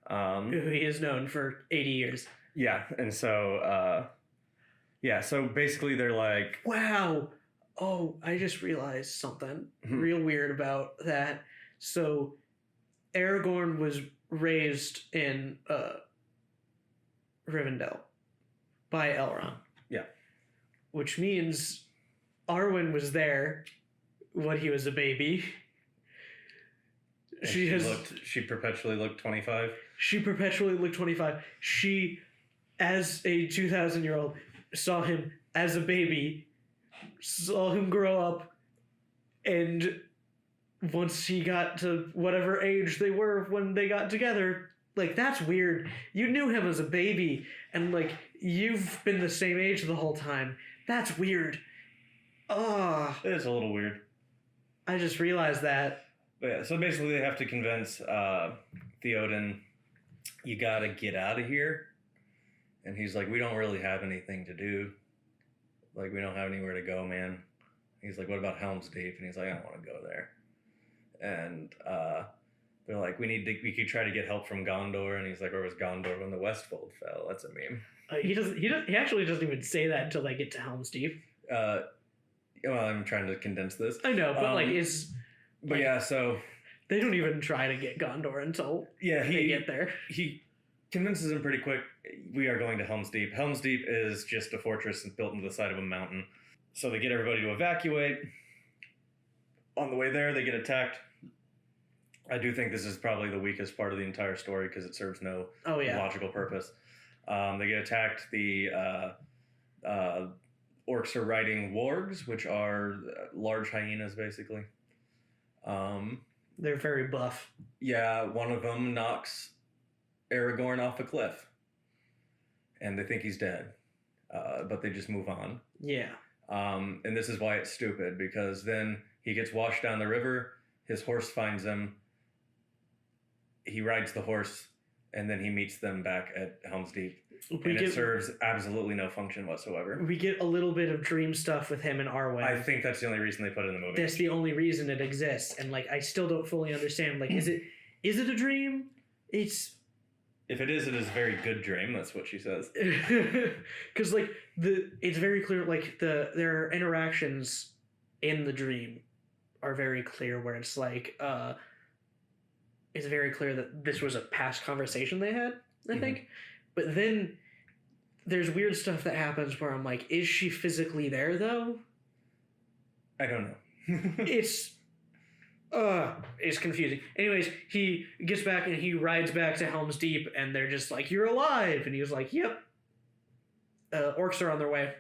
Who he is known for 80 years. Yeah, and so, so basically they're like... Wow! Oh, I just realized something real weird about that. So, Aragorn was raised in Rivendell by Elrond. Yeah. Which means Arwen was there when he was a baby. She perpetually looked 25. She perpetually looked 25. She, as a 2,000-year-old, saw him as a baby, saw him grow up, and once he got to whatever age they were when they got together, like, that's weird. You knew him as a baby, and, like, you've been the same age the whole time. That's weird. Ugh. It is a little weird. I just realized that. But yeah, so basically they have to convince Theoden, you gotta get out of here. And he's like, we don't really have anything to do. Like, we don't have anywhere to go, man. He's like, what about Helm's Deep? And he's like, I don't want to go there. And they're like, we could try to get help from Gondor. And he's like, where was Gondor when the Westfold fell? That's a meme. He actually doesn't even say that until they get to Helm's Deep. Well, I'm trying to condense this. I know, but it's... But yeah, so... They don't even try to get Gondor until they get there. He convinces him pretty quick, we are going to Helm's Deep. Helm's Deep is just a fortress built into the side of a mountain. So they get everybody to evacuate. On the way there, they get attacked. I do think this is probably the weakest part of the entire story because it serves no logical purpose. They get attacked. The orcs are riding wargs, which are large hyenas, basically. They're very buff. Yeah, one of them knocks Aragorn off a cliff. And they think he's dead. But they just move on. Yeah. And this is why it's stupid, because then he gets washed down the river, his horse finds him, he rides the horse, and then he meets them back at Helm's Deep. It serves absolutely no function whatsoever. We get a little bit of dream stuff with him and Arwen. I think that's the only reason they put it in the movie. That's the only reason it exists, and like I still don't fully understand. Like, is it a dream? If it is a very good dream. That's what she says. Because like it's very clear. Like their interactions in the dream are very clear. Where it's like it's very clear that this was a past conversation they had. I think. But then there's weird stuff that happens where I'm like, is she physically there though? I don't know. It's confusing. Anyways, he gets back and he rides back to Helm's Deep and they're just like, you're alive. And he was like, yep. Orcs are on their way.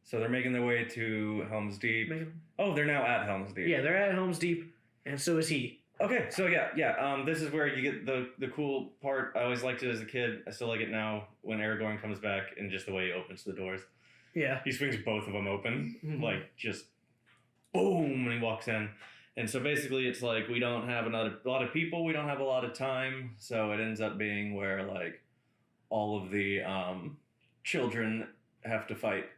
So they're making their way to Helm's Deep. They're now at Helm's Deep. Yeah, they're at Helm's Deep and so is he. Okay, so yeah. This is where you get the cool part. I always liked it as a kid. I still like it now when Aragorn comes back and just the way he opens the doors. Yeah. He swings both of them open, like just boom, and he walks in. And so basically it's like we don't have a lot of people, we don't have a lot of time, so it ends up being where like all of the children have to fight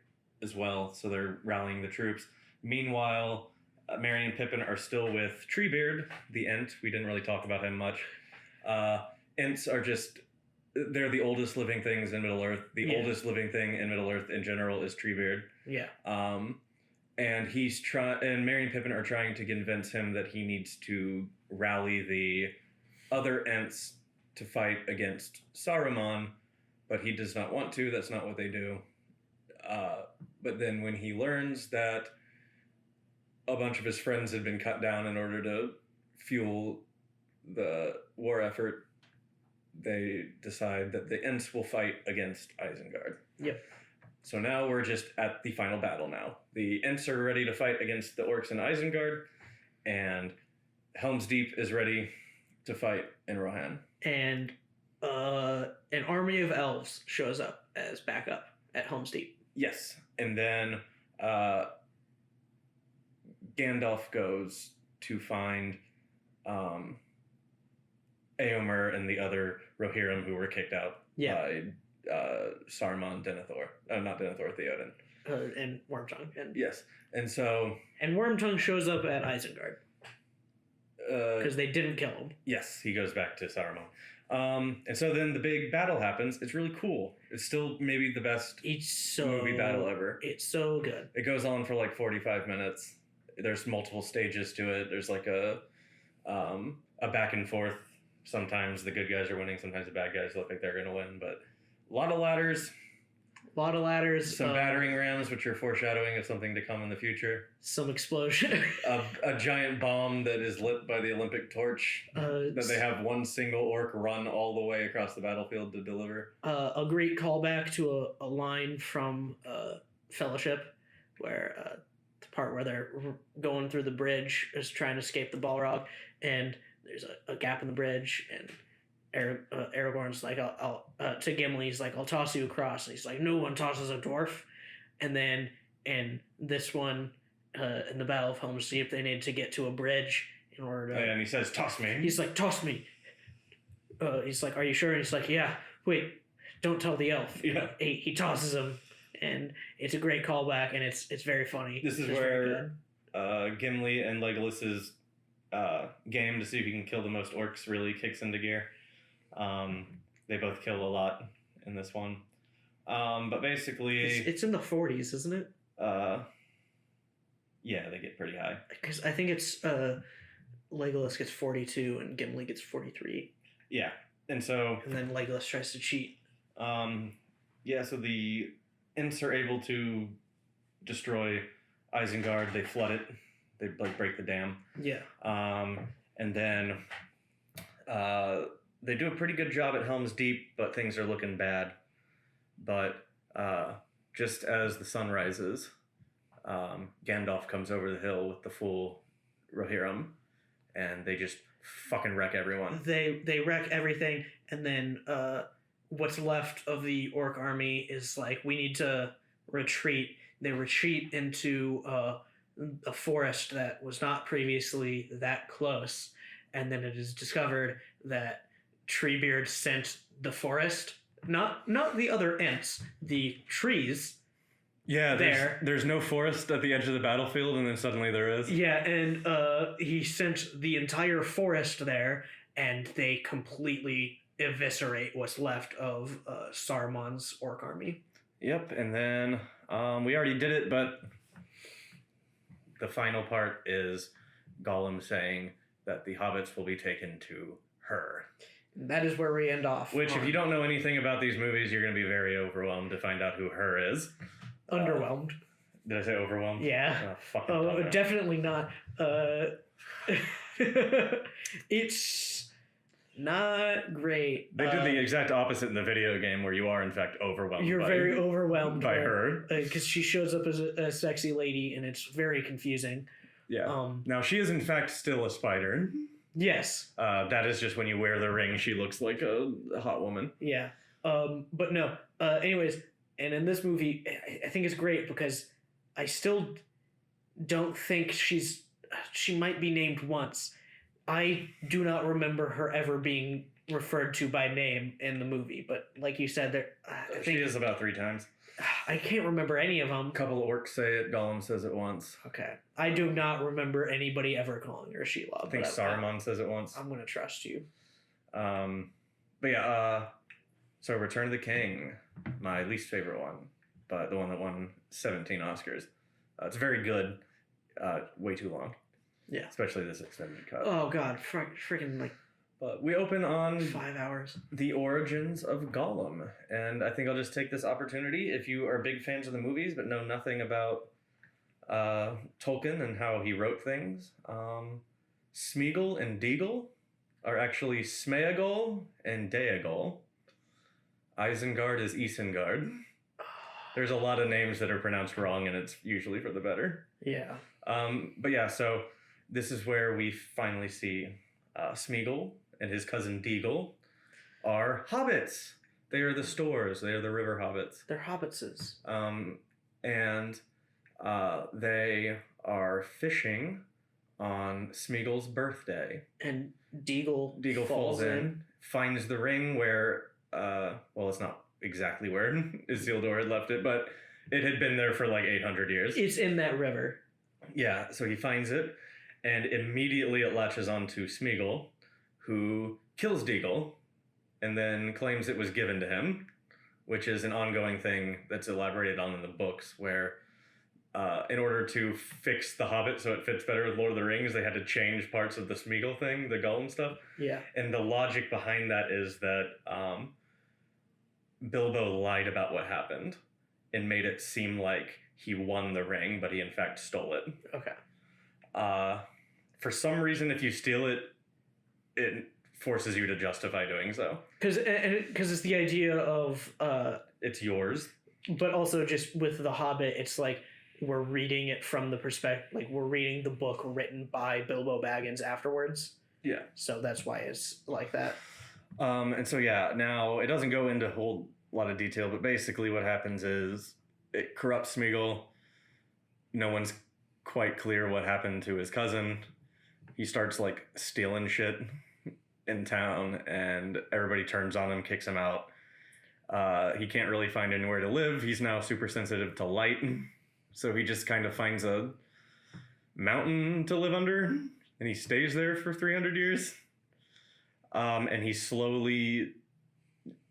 as well, so they're rallying the troops. Meanwhile, Merry and Pippin are still with Treebeard, the Ent. We didn't really talk about him much. Ents are they're the oldest living things in Middle-earth. The oldest living thing in Middle-earth in general is Treebeard. Yeah. And and Merry and Pippin are trying to convince him that he needs to rally the other Ents to fight against Saruman, but he does not want to. That's not what they do. But then when he learns that a bunch of his friends had been cut down in order to fuel the war effort, they decide that the Ents will fight against Isengard. Yep. So now we're just at the final battle now. The Ents are ready to fight against the orcs in Isengard, and Helm's Deep is ready to fight in Rohan. And an army of elves shows up as backup at Helm's Deep. Yes. And then Gandalf goes to find Éomer and the other Rohirrim who were kicked out by Saruman, Denethor. Not Denethor, Theoden. And Wormtongue. Yes. And so... And Wormtongue shows up at Isengard. Because they didn't kill him. Yes, he goes back to Saruman. And so then the big battle happens. It's really cool. It's still maybe the best movie battle ever. It's so good. It goes on for like 45 minutes. There's multiple stages to it. There's like a back and forth. Sometimes the good guys are winning. Sometimes the bad guys look like they're going to win. But a lot of ladders. Some battering rams, which are foreshadowing of something to come in the future. Some explosion. a giant bomb that is lit by the Olympic torch that they have one single orc run all the way across the battlefield to deliver. A great callback to a line from Fellowship where the part where they're going through the bridge is trying to escape the Balrog, and there's a gap in the bridge, and Aragorn's like, I'll to Gimli, he's like, I'll toss you across. And he's like, no one tosses a dwarf. And then in this one, in the Battle of Helm's Deep, they need to get to a bridge in order to... And he says, toss me. He's like, toss me. He's like, are you sure? And he's like, yeah. Wait, don't tell the elf. Yeah. He tosses him, and it's a great callback, and it's very funny. This is It's very where Gimli and Legolas's game to see if he can kill the most orcs really kicks into gear. They both kill a lot in this one. But basically... It's in the 40s, isn't it? Yeah, they get pretty high. Because I think it's Legolas gets 42 and Gimli gets 43. Yeah, and so... And then Legolas tries to cheat. Yeah, so the Ents are able to destroy Isengard. They flood it. They break the dam. Yeah. And then they do a pretty good job at Helm's Deep, but things are looking bad. But just as the sun rises, Gandalf comes over the hill with the full Rohirrim, and they just fucking wreck everyone. They wreck everything, and then what's left of the orc army is like, we need to retreat. They retreat into a forest that was not previously that close, and then it is discovered that Treebeard sent the forest, not the other Ents, the trees. Yeah, there's no forest at the edge of the battlefield, and then suddenly there is. Yeah, and he sent the entire forest there, and they completely eviscerate what's left of Saruman's orc army. Yep, and then we already did it, but the final part is Gollum saying that the hobbits will be taken to her. That is where we end off. Which, if you don't know anything about these movies, you're going to be very overwhelmed to find out who her is. Underwhelmed. Did I say overwhelmed? Yeah. Oh, definitely not. It's not great. They did the exact opposite in the video game, where you are, in fact, overwhelmed. You're very overwhelmed by her. Because she shows up as a sexy lady, and it's very confusing. Yeah. Now, she is, in fact, still a spider. Yes. That is just when you wear the ring, she looks like a hot woman. Yeah. But no. Anyways, and in this movie, I think it's great because I still don't think she might be named once. I do not remember her ever being referred to by name in the movie, but like you said, she is about 3 times. I can't remember any of them. A couple of orcs say it. Gollum says it once. Okay. I do not remember anybody ever calling her Shelob. I think Saruman says it once. I'm going to trust you. But yeah, so Return of the King, my least favorite one, but the one that won 17 Oscars. It's very good. Way too long. Yeah. Especially this extended cut. Oh, God. Freaking, like... But we open on 5 hours. The origins of Gollum. And I think I'll just take this opportunity, if you are big fans of the movies but know nothing about Tolkien and how he wrote things. Smeagol and Deagol are actually Smeagol and Deagol. Isengard is Isengard. There's a lot of names that are pronounced wrong, and it's usually for the better. Yeah. But yeah, so this is where we finally see Smeagol and his cousin Deagol are hobbits. They are the Stores. They are the river hobbits. They're hobbitses. And they are fishing on Smeagol's birthday. And Deagol falls in, finds the ring where, well, it's not exactly where Isildur had left it, but it had been there for like 800 years. It's in that river. Yeah, so he finds it, and immediately it latches onto Smeagol, who kills Deagol, and then claims it was given to him, which is an ongoing thing that's elaborated on in the books, where in order to fix The Hobbit so it fits better with Lord of the Rings, they had to change parts of the Smeagol thing, the Gollum stuff. Yeah. And the logic behind that is that Bilbo lied about what happened and made it seem like he won the ring, but he in fact stole it. Okay. For some reason, if you steal it, it forces you to justify doing so. Because it's the idea of... it's yours. But also just with The Hobbit, it's like we're reading it from the perspective... Like, we're reading the book written by Bilbo Baggins afterwards. Yeah. So that's why it's like that. And so, yeah, now it doesn't go into a whole lot of detail, but basically what happens is it corrupts Smeagol. No one's quite clear what happened to his cousin. He starts, like, stealing shit in town, and everybody turns on him, kicks him out. He can't really find anywhere to live. He's now super sensitive to light, so he just kind of finds a mountain to live under, and he stays there for 300 years. And he slowly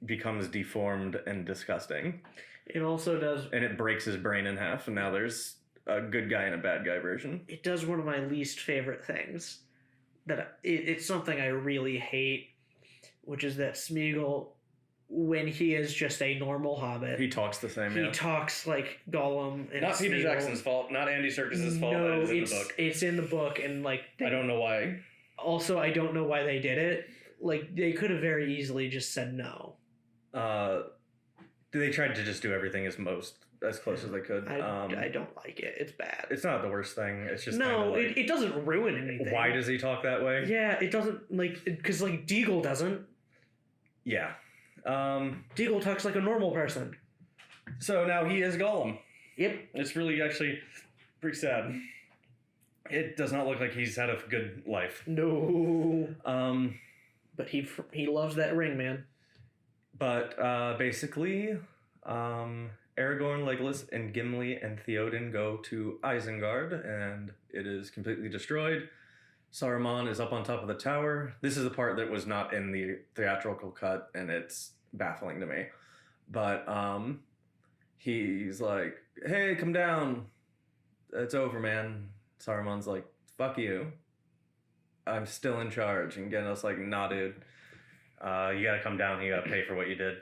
becomes deformed and disgusting. It also does... And it breaks his brain in half, and now there's a good guy and a bad guy version. It does one of my least favorite things. It's something I really hate, which is that Smeagol, when he is just a normal hobbit... He talks the same, He talks like Gollum. And not Peter Smeagol. Jackson's fault, not Andy Serkis's fault, No, that is in the book. It's in the book, and like... I don't know why. Also, I don't know why they did it. Like, they could have very easily just said no. They tried to just do everything as close as they could. I don't like it. It's bad. It's not the worst thing. It's just no. Like, it doesn't ruin anything. Why does he talk that way? Yeah, it doesn't because Deagle doesn't. Yeah. Deagle talks like a normal person. So now he is Gollum. Yep. It's really actually pretty sad. It does not look like he's had a good life. No. But he loves that ring, man. But basically, Aragorn, Legolas, and Gimli and Theoden go to Isengard, and it is completely destroyed. Saruman is up on top of the tower. This is the part that was not in the theatrical cut, and it's baffling to me. But he's like, "Hey, come down. It's over, man." Saruman's like, "Fuck you. I'm still in charge." And Gandalf's like, "Nah, dude. You gotta come down. You gotta pay for what you did."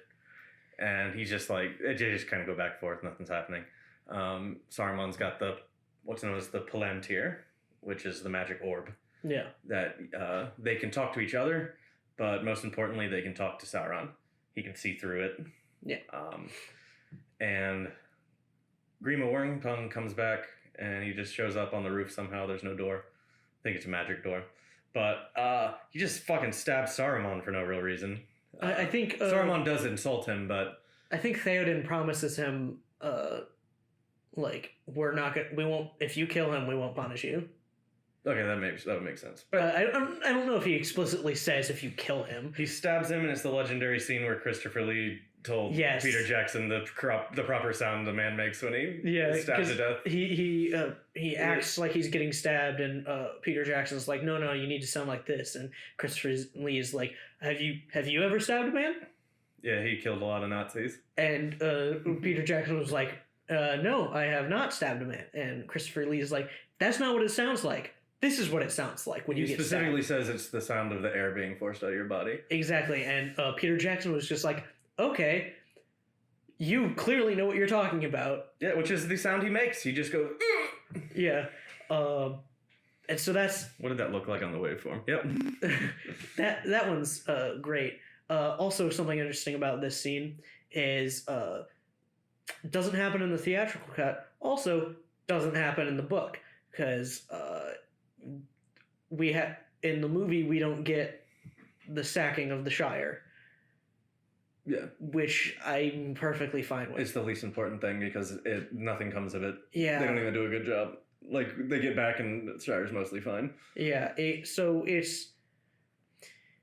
And he's just like, they just kind of go back and forth. Nothing's happening. Saruman's got what's known as the Palantir, which is the magic orb. Yeah. That they can talk to each other, but most importantly, they can talk to Sauron. He can see through it. Yeah. And Grima Wormtongue comes back, and he just shows up on the roof somehow. There's no door. I think it's a magic door. But he just fucking stabs Saruman for no real reason. I think... Saruman does insult him, but... I think Theoden promises him, we're not gonna... We won't... If you kill him, we won't punish you. Okay, that would make sense. But I don't know if he explicitly says if you kill him. He stabs him, and it's the legendary scene where Christopher Lee told Peter Jackson the proper sound the man makes when he stabs to death. He acts like he's getting stabbed, and Peter Jackson's like, no, you need to sound like this. And Christopher Lee is like, have you ever stabbed a man? Yeah, he killed a lot of Nazis. And Peter Jackson was like, no, I have not stabbed a man. And Christopher Lee is like, that's not what it sounds like. This is what it sounds like when you get stabbed. He specifically says it's the sound of the air being forced out of your body. Exactly. And Peter Jackson was just like, okay, you clearly know what you're talking about. Yeah, which is the sound he makes. He just goes, ugh! Yeah. And so that's... What did that look like on the waveform? Yep. that one's great. Also, something interesting about this scene is doesn't happen in the theatrical cut. Also, doesn't happen in the book. Because in the movie, we don't get the sacking of the Shire. Yeah. Which I'm perfectly fine with. It's the least important thing because nothing comes of it. Yeah. They don't even do a good job. Like, they get back and Shire's mostly fine. Yeah.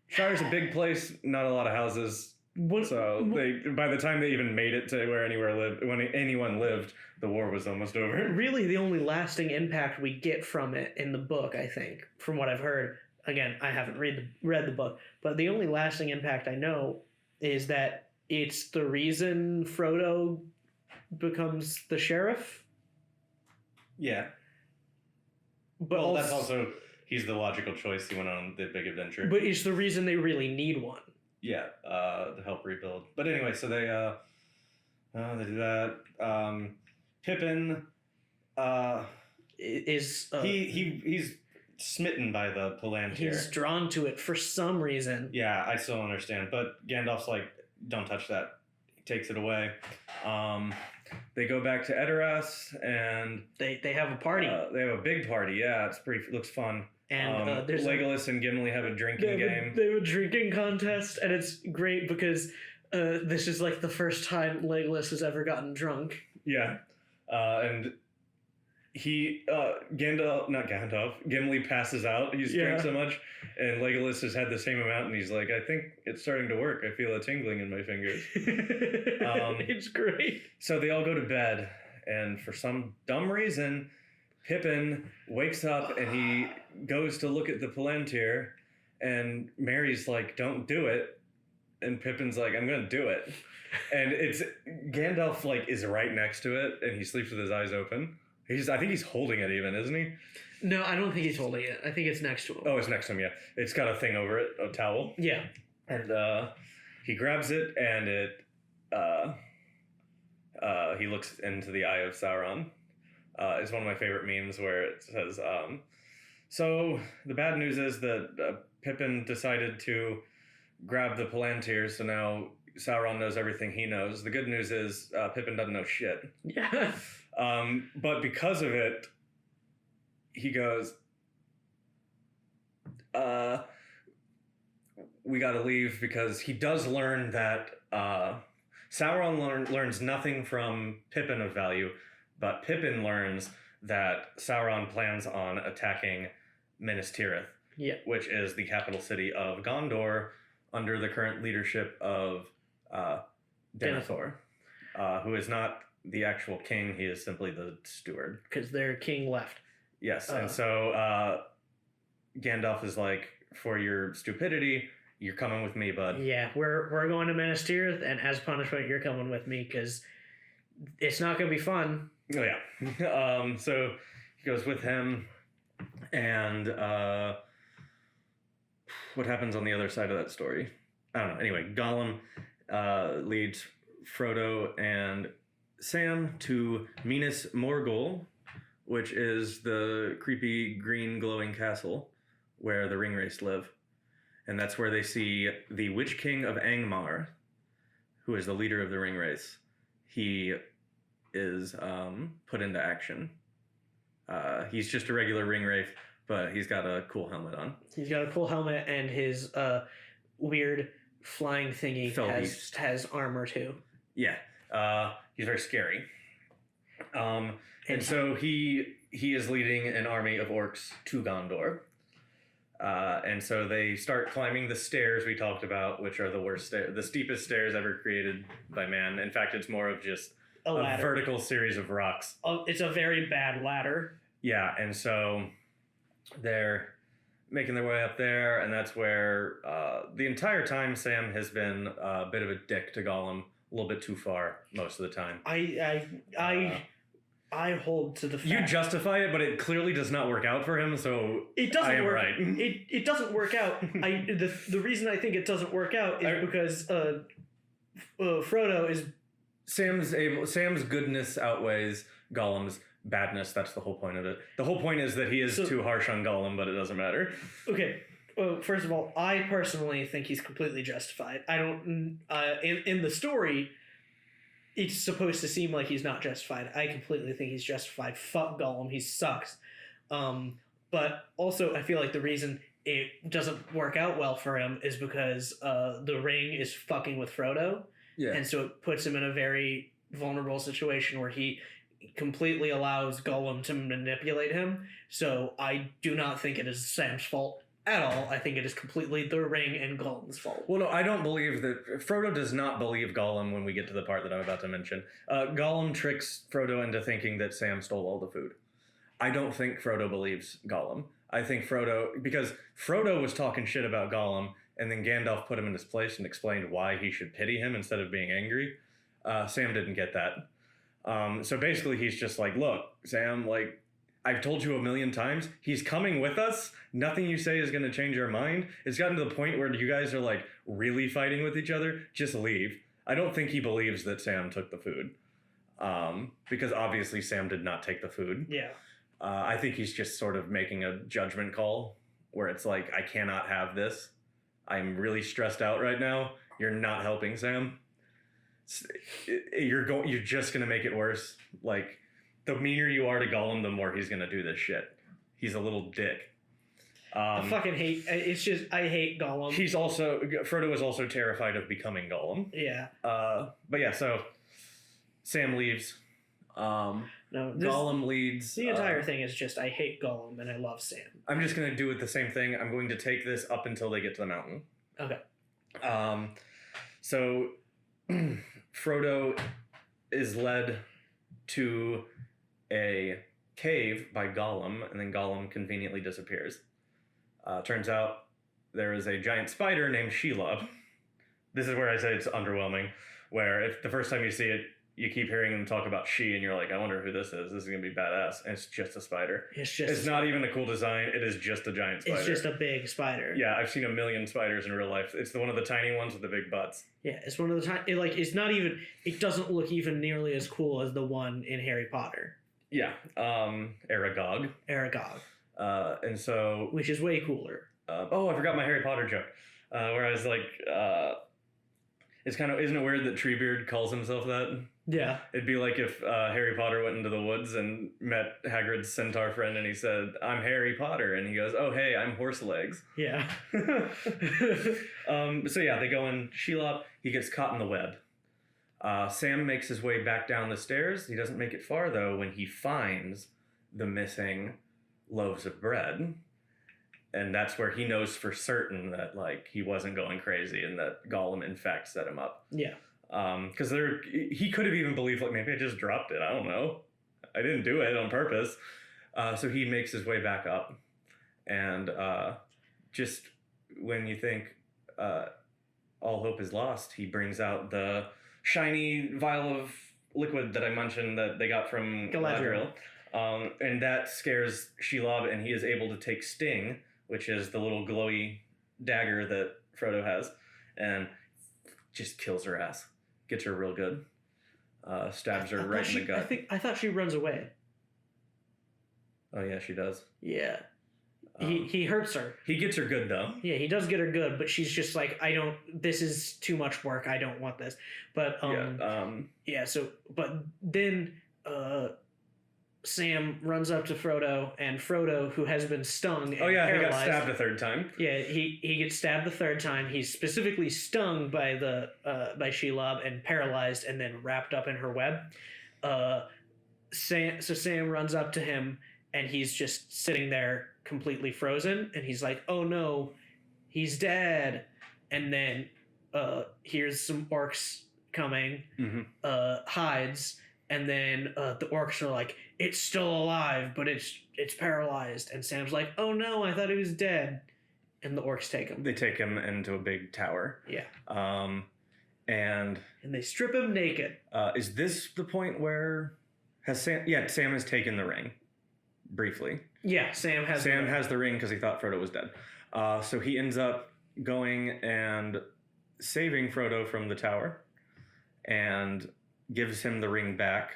Shire's a big place, not a lot of houses. By the time they even made it to where anyone lived, the war was almost over. Really, the only lasting impact we get from it in the book, I think, from what I've heard, again, I haven't read the book, but the only lasting impact I know is that it's the reason Frodo becomes the sheriff. Yeah. But that's also, he's the logical choice. He went on the big adventure. But it's the reason they really need one. Yeah, to help rebuild. But anyway, so they do that. Pippin is he's smitten by the Palantir. He's drawn to it for some reason. Yeah, I still don't understand. But Gandalf's like, don't touch that. He takes it away. They go back to Edoras and they have a party. They have a big party. Yeah, looks fun. And there's Legolas and Gimli have a drinking game. They have a drinking contest, and it's great because this is like the first time Legolas has ever gotten drunk. Yeah, and Gimli passes out. He's drank so much, and Legolas has had the same amount, and he's like, I think it's starting to work. I feel a tingling in my fingers. It's great. So they all go to bed, and for some dumb reason, Pippin wakes up and he goes to look at the Palantir, and Merry's like, don't do it. And Pippin's like, I'm going to do it. And it's Gandalf like is right next to it, and he sleeps with his eyes open. I think he's holding it even, isn't he? No, I don't think he's holding it. I think it's next to him. Oh, it's next to him, yeah. It's got a thing over it, a towel. Yeah. And he grabs it, and he looks into the eye of Sauron. It's one of my favorite memes where it says, so the bad news is that Pippin decided to grab the Palantir, so now Sauron knows everything he knows. The good news is Pippin doesn't know shit. Yeah. But because of it, he goes, we gotta leave, because he does learn that Sauron learns nothing from Pippin of value, but Pippin learns that Sauron plans on attacking Minas Tirith, which is the capital city of Gondor, under the current leadership of Denethor, who is not the actual king. He is simply the steward. Because their king left. Yes, and so Gandalf is like, for your stupidity, you're coming with me, bud. Yeah, we're going to Minas Tirith, and as punishment, you're coming with me, because it's not going to be fun. Oh, yeah. So he goes with him, and what happens on the other side of that story? I don't know. Anyway, Gollum leads Frodo and Sam to Minas Morgul, which is the creepy green glowing castle where the Ringwraiths live. And that's where they see the Witch King of Angmar, who is the leader of the Ringwraiths. He is put into action. He's just a regular Ringwraith, but he's got a cool helmet on. He's got a cool helmet, and his weird flying thingy has armor too. Yeah, he's very scary. And so he is leading an army of orcs to Gondor. And so they start climbing the stairs we talked about, which are the steepest stairs ever created by man. In fact, it's more of just a vertical series of rocks. It's a very bad ladder. Yeah, and so they're making their way up there, and that's where the entire time Sam has been a bit of a dick to Gollum, a little bit too far most of the time. I hold to the fact. You justify it, but it clearly does not work out for him, so it doesn't I am work. right. It doesn't work out. The reason I think it doesn't work out is because Frodo is... Sam's goodness outweighs Gollum's badness. That's the whole point of it. The whole point is that he is too harsh on Gollum, but it doesn't matter. Okay. Well, first of all, I personally think he's completely justified. I don't... in the story, it's supposed to seem like he's not justified. I completely think he's justified. Fuck Gollum. He sucks. But also, I feel like the reason it doesn't work out well for him is because the ring is fucking with Frodo. Yeah. And so it puts him in a very vulnerable situation where he completely allows Gollum to manipulate him. So I do not think it is Sam's fault at all. I think it is completely the ring and Gollum's fault. Well, no, I don't believe that. Frodo does not believe Gollum when we get to the part that I'm about to mention. Gollum tricks Frodo into thinking that Sam stole all the food. I don't think Frodo believes Gollum. I think because Frodo was talking shit about Gollum, and then Gandalf put him in his place and explained why he should pity him instead of being angry. Sam didn't get that. So basically he's just like, look, Sam, like, I've told you 1,000,000 times, he's coming with us. Nothing you say is going to change our mind. It's gotten to the point where you guys are like really fighting with each other. Just leave. I don't think he believes that Sam took the food. Because obviously Sam did not take the food. Yeah. I think he's just sort of making a judgment call where it's like, I cannot have this. I'm really stressed out right now. You're not helping, Sam. You're just going to make it worse. Like, the meaner you are to Gollum, the more he's going to do this shit. He's a little dick. I fucking hate... It's just... I hate Gollum. Frodo is also terrified of becoming Gollum. Yeah. But yeah, so Sam leaves. No, Gollum leads. The entire thing is just I hate Gollum and I love Sam. I'm just going to do it the same thing. I'm going to take this up until they get to the mountain. Okay. So Frodo is led to a cave by Gollum, and then Gollum conveniently disappears. Turns out there is a giant spider named Shelob. This is where I say it's underwhelming, where if the first time you see it, you keep hearing them talk about she, and you're like, I wonder who this is. This is going to be badass. And it's just a spider. It's not even a cool design. It is just a giant spider. It's just a big spider. Yeah, I've seen a million spiders in real life. It's one of the tiny ones with the big butts. Yeah, it's one of the tiny... it's not even... It doesn't look even nearly as cool as the one in Harry Potter. Yeah, Aragog. And so... Which is way cooler. I forgot my Harry Potter joke. Where I was like... it's kind of... Isn't it weird that Treebeard calls himself that? Yeah. It'd be like if Harry Potter went into the woods and met Hagrid's centaur friend and he said, I'm Harry Potter. And he goes, oh, hey, I'm Horselegs. Yeah. So yeah, they go in Shelob. He gets caught in the web. Sam makes his way back down the stairs. He doesn't make it far, though, when he finds the missing loaves of bread. And that's where he knows for certain that, like, he wasn't going crazy and that Gollum, in fact, set him up. Yeah. Because he could have even believed, like, maybe I just dropped it. I don't know. I didn't do it on purpose. So he makes his way back up. And just when you think all hope is lost, he brings out the shiny vial of liquid that I mentioned that they got from Galadriel. And that scares Shelob, and he is able to take Sting, which is the little glowy dagger that Frodo has, and just kills her ass. Gets her real good. Stabs her right in the gut. I thought she runs away. Oh yeah, she does. Yeah. He hurts her. He gets her good though. Yeah, he does get her good, but she's just like, this is too much work. I don't want this. But but then Sam runs up to Frodo, and Frodo, who has been stung and paralyzed, he got stabbed a third time. Yeah, he gets stabbed the third time. He's specifically stung by by Shelob and paralyzed and then wrapped up in her web. Sam runs up to him, and he's just sitting there completely frozen, and he's like, oh no, he's dead. And then here's some orcs coming, hides, and then the orcs are like, it's still alive, but it's paralyzed. And Sam's like, oh no, I thought he was dead. And the orcs take him. They take him into a big tower. Yeah. And they strip him naked. Is this the point where Sam has taken the ring briefly? Yeah, Sam has the ring because he thought Frodo was dead. So he ends up going and saving Frodo from the tower and gives him the ring back,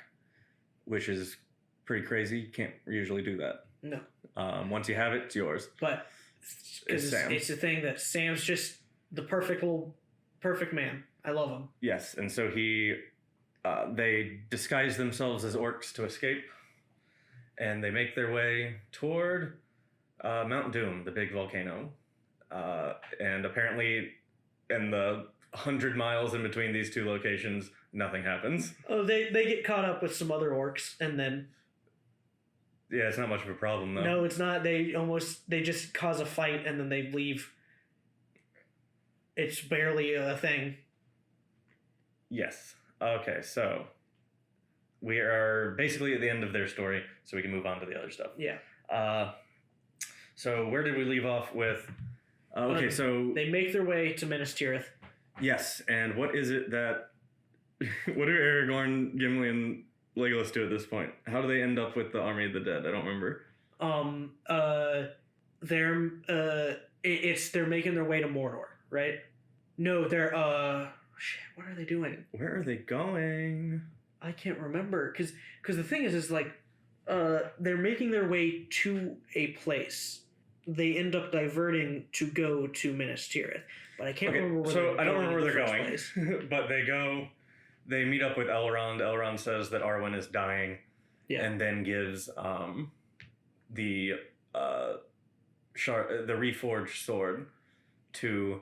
which is pretty crazy. You can't usually do that. No. Once you have it, it's yours. But because it's the thing that Sam's just the perfect man. I love him. Yes, and so they disguise themselves as orcs to escape, and they make their way toward Mount Doom, the big volcano. And apparently, in the 100 miles in between these two locations, nothing happens. Oh, they get caught up with some other orcs, and then... Yeah, it's not much of a problem, though. No, it's not. They just cause a fight, and then they leave. It's barely a thing. Yes. Okay, so we are basically at the end of their story, so we can move on to the other stuff. Yeah. So where did we leave off with... so... They make their way to Minas Tirith. Yes, and what is it that... what do Aragorn, Gimli, and Legolas do at this point? How do they end up with the Army of the Dead? I don't remember. They're making their way to Mordor, right? No, they're what are they doing? Where are they going? I can't remember because the thing is like they're making their way to a place. They end up diverting to go to Minas Tirith, but I can't remember where they're going. So I don't remember where they're going, but they meet up with Elrond. Elrond says that Arwen is dying, and then gives the reforged sword to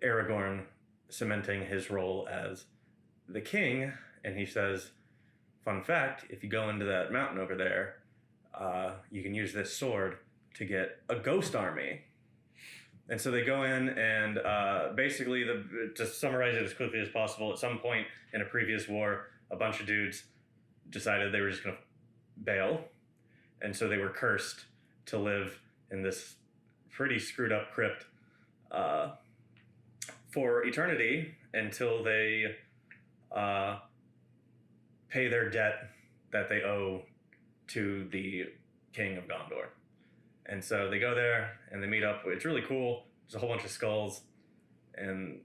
Aragorn, cementing his role as the king. And he says, fun fact, if you go into that mountain over there, you can use this sword to get a ghost army. And so they go in and basically, to summarize it as quickly as possible, at some point in a previous war, a bunch of dudes decided they were just going to bail. And so they were cursed to live in this pretty screwed up crypt for eternity until they pay their debt that they owe to the King of Gondor. And so they go there and they meet up. It's really cool. There's a whole bunch of skulls, and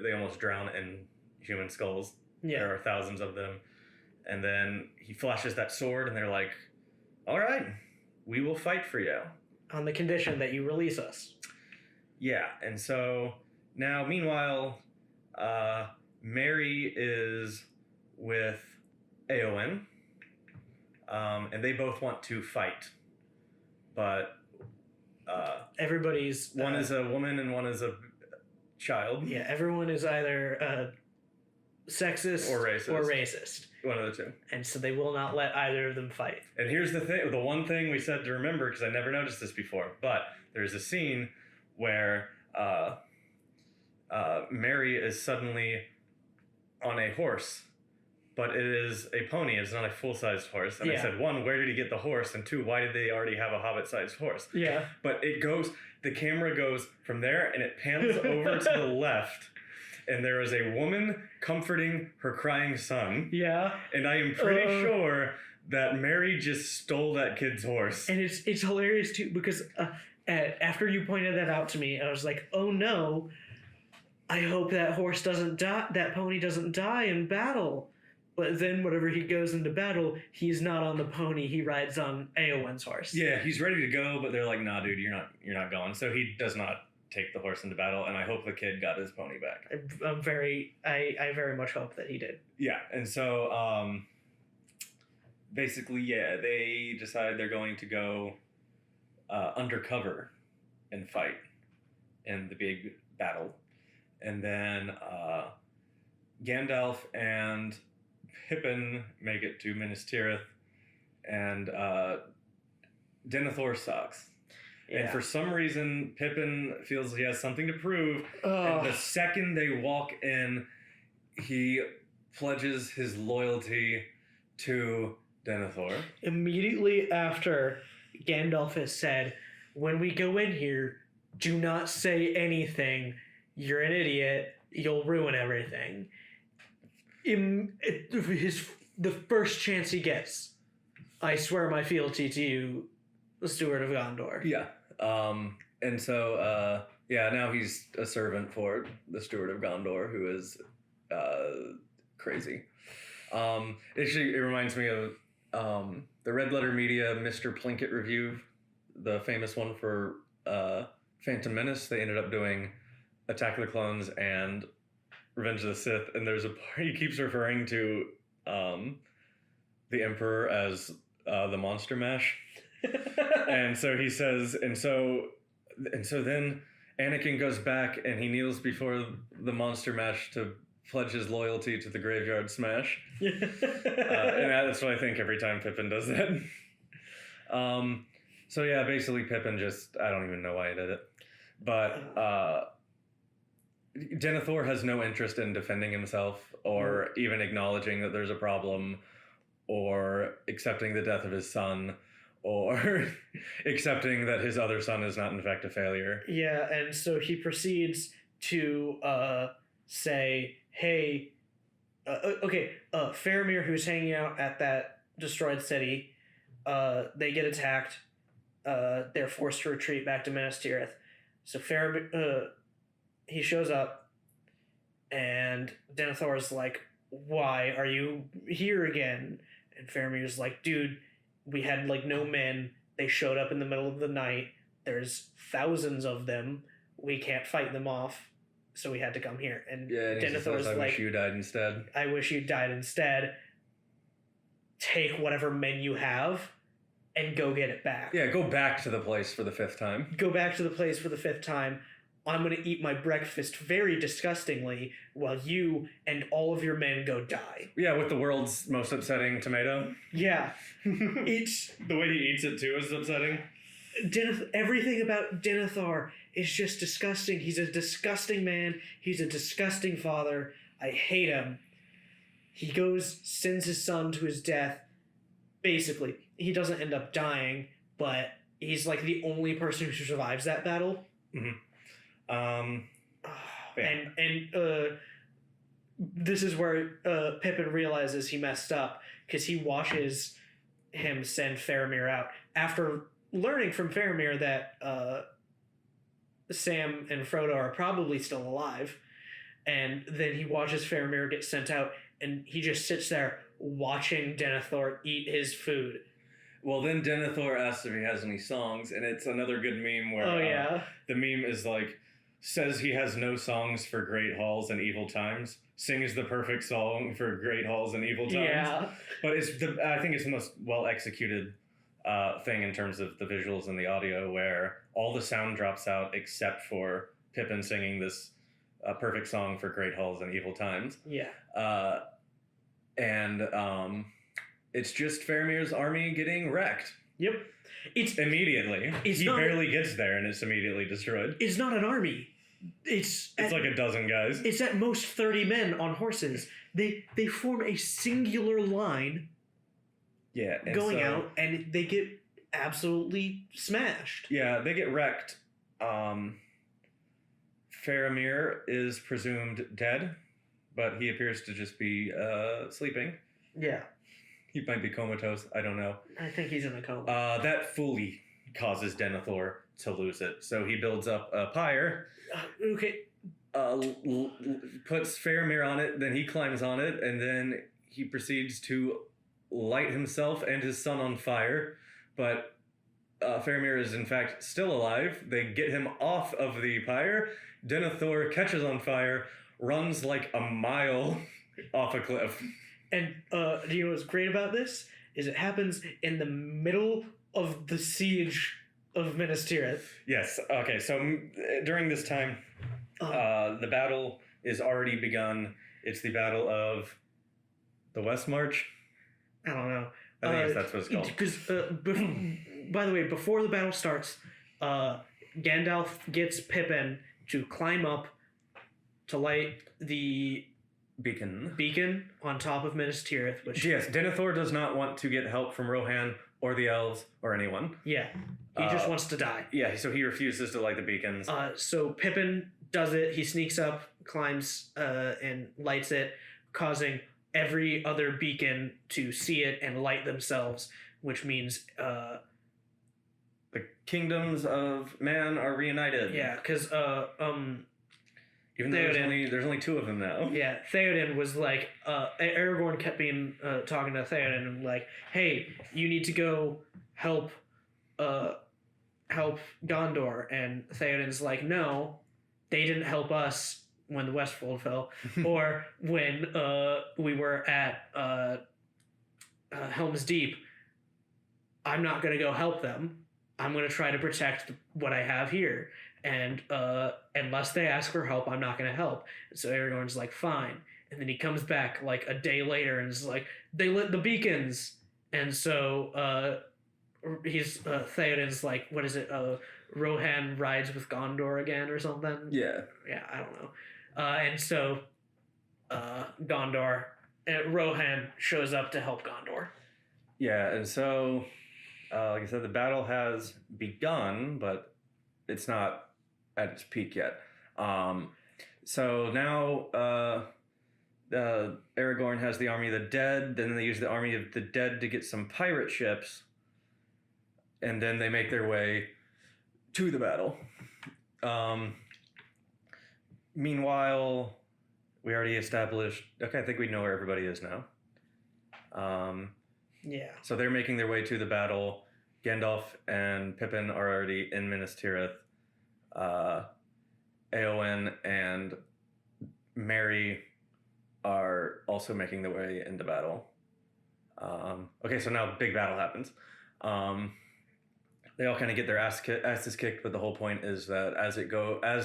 they almost drown in human skulls. Yeah. There are thousands of them. And then he flashes that sword, and they're like, all right, we will fight for you. On the condition that you release us. Yeah, and so now, meanwhile, Merry is with Éowyn, and they both want to fight, but everybody's one is a woman and one is a child. Yeah, everyone is either sexist or racist. One of the two. And so they will not let either of them fight. And here's the thing, the one thing we said to remember, because I never noticed this before, but there's a scene where Merry is suddenly on a horse, but it is a pony. It's not a full-sized horse. And I said, one, where did he get the horse? And two, why did they already have a hobbit-sized horse? Yeah. But the camera goes from there and it pans over to the left. And there is a woman comforting her crying son. Yeah. And I am pretty sure that Merry just stole that kid's horse. And it's hilarious too, because after you pointed that out to me, I was like, oh no, I hope that horse doesn't die, that pony doesn't die in battle. But then whenever he goes into battle, he's not on the pony, he rides on Éowyn's horse. Yeah, he's ready to go, but they're like, nah, dude, you're not going. So he does not take the horse into battle, and I hope the kid got his pony back. I very much hope that he did. Yeah, and so basically, yeah, they decide they're going to go undercover and fight in the big battle. And then Gandalf and Pippin make it to Minas Tirith, and Denethor sucks. Yeah. And for some reason, Pippin feels he has something to prove. And the second they walk in, he pledges his loyalty to Denethor. Immediately after Gandalf has said, when we go in here, do not say anything. You're an idiot. You'll ruin everything. The first chance he gets, I swear my fealty to you, the Steward of Gondor. Yeah. And so, now he's a servant for the Steward of Gondor, who is crazy. It reminds me of the Red Letter Media Mr. Plinkett review, the famous one for Phantom Menace. They ended up doing Attack of the Clones and Revenge of the Sith, and there's a part he keeps referring to the Emperor as the Monster Mash. And so he says, and so then Anakin goes back and he kneels before the Monster Mash to pledge his loyalty to the Graveyard Smash. And that's what I think every time Pippin does that. So yeah, basically Pippin just, I don't even know why he did it. But Denethor has no interest in defending himself or even acknowledging that there's a problem or accepting the death of his son or accepting that his other son is not in fact a failure. Yeah, and so he proceeds to say, hey, Faramir, who's hanging out at that destroyed city, they get attacked. They're forced to retreat back to Minas Tirith. So Faramir, he shows up, and Denethor's like, why are you here again? And Faramir's like, dude, we had like no men. They showed up in the middle of the night. There's thousands of them. We can't fight them off. So we had to come here. And Denethor's like, I wish you died instead. I wish you died instead. Take whatever men you have and go get it back. Yeah, go back to the place for the fifth time. Go back to the place for the fifth time. I'm going to eat my breakfast very disgustingly while you and all of your men go die. Yeah, with the world's most upsetting tomato. Yeah. It's... The way he eats it, too, is upsetting. Everything about Denethor is just disgusting. He's a disgusting man. He's a disgusting father. I hate him. He goes, sends his son to his death. Basically, he doesn't end up dying, but he's like the only person who survives that battle. Mm-hmm. Yeah. And this is where Pippin realizes he messed up, because he watches him send Faramir out after learning from Faramir that Sam and Frodo are probably still alive. And then he watches Faramir get sent out, and he just sits there watching Denethor eat his food. Well, then Denethor asks if he has any songs, and it's another good meme where the meme is like, says he has no songs for great halls and evil times, sings the perfect song for great halls and evil times. Yeah. But I think it's the most well executed thing in terms of the visuals and the audio, where all the sound drops out except for Pippin singing this perfect song for great halls and evil times. Yeah. It's just Faramir's army getting wrecked. Yep. It's immediately. He barely gets there and it's immediately destroyed. It's not an army. It's like a dozen guys. It's at most 30 men on horses. They form a singular line. Yeah. Going out, and they get absolutely smashed. Yeah, they get wrecked. Faramir is presumed dead, but he appears to just be sleeping. Yeah. He might be comatose. I don't know. I think he's in a coma. That fully causes Denethor to lose it. So he builds up a pyre. Okay. Puts Faramir on it, then he climbs on it, and then he proceeds to light himself and his son on fire. But Faramir is in fact still alive. They get him off of the pyre. Denethor catches on fire, runs like a mile off a cliff. And do you know what's great about this? Is it happens in the middle of the siege of Minas Tirith. Yes. Okay. So during this time, the battle is already begun. It's the Battle of the West March. I don't know. I think that's what it's called. Because, by the way, before the battle starts, Gandalf gets Pippin to climb up to light the beacon on top of Minas Tirith. Which Denethor does not want to get help from Rohan or the elves or anyone. Yeah, he just wants to die. Yeah, so he refuses to light the beacons. So Pippin does it. He sneaks up, climbs, and lights it, causing every other beacon to see it and light themselves, which means the kingdoms of man are reunited. Yeah, because even though there's only two of them now. Yeah, Theoden was like, Aragorn kept being talking to Theoden and like, hey, you need to go help Gondor, and Theoden's like, no, they didn't help us when the Westfold fell, or when we were at Helm's Deep. I'm not gonna go help them. I'm gonna try to protect what I have here. And unless they ask for help, I'm not going to help. And so Aragorn's like, fine. And then he comes back like a day later and is like, they lit the beacons. And so Theoden's like, what is it? Rohan rides with Gondor again or something? Yeah. Yeah, I don't know. And so Rohan shows up to help Gondor. Yeah, and so, like I said, the battle has begun, but it's not at its peak yet. So now Aragorn has the army of the dead, then they use the army of the dead to get some pirate ships, and then they make their way to the battle. Meanwhile, we already established, okay, I think we know where everybody is now. Yeah. So they're making their way to the battle. Gandalf and Pippin are already in Minas Tirith. Éowyn and Merry are also making their way into battle. Okay, so now big battle happens. They all kind of get their asses kicked, but the whole point is that as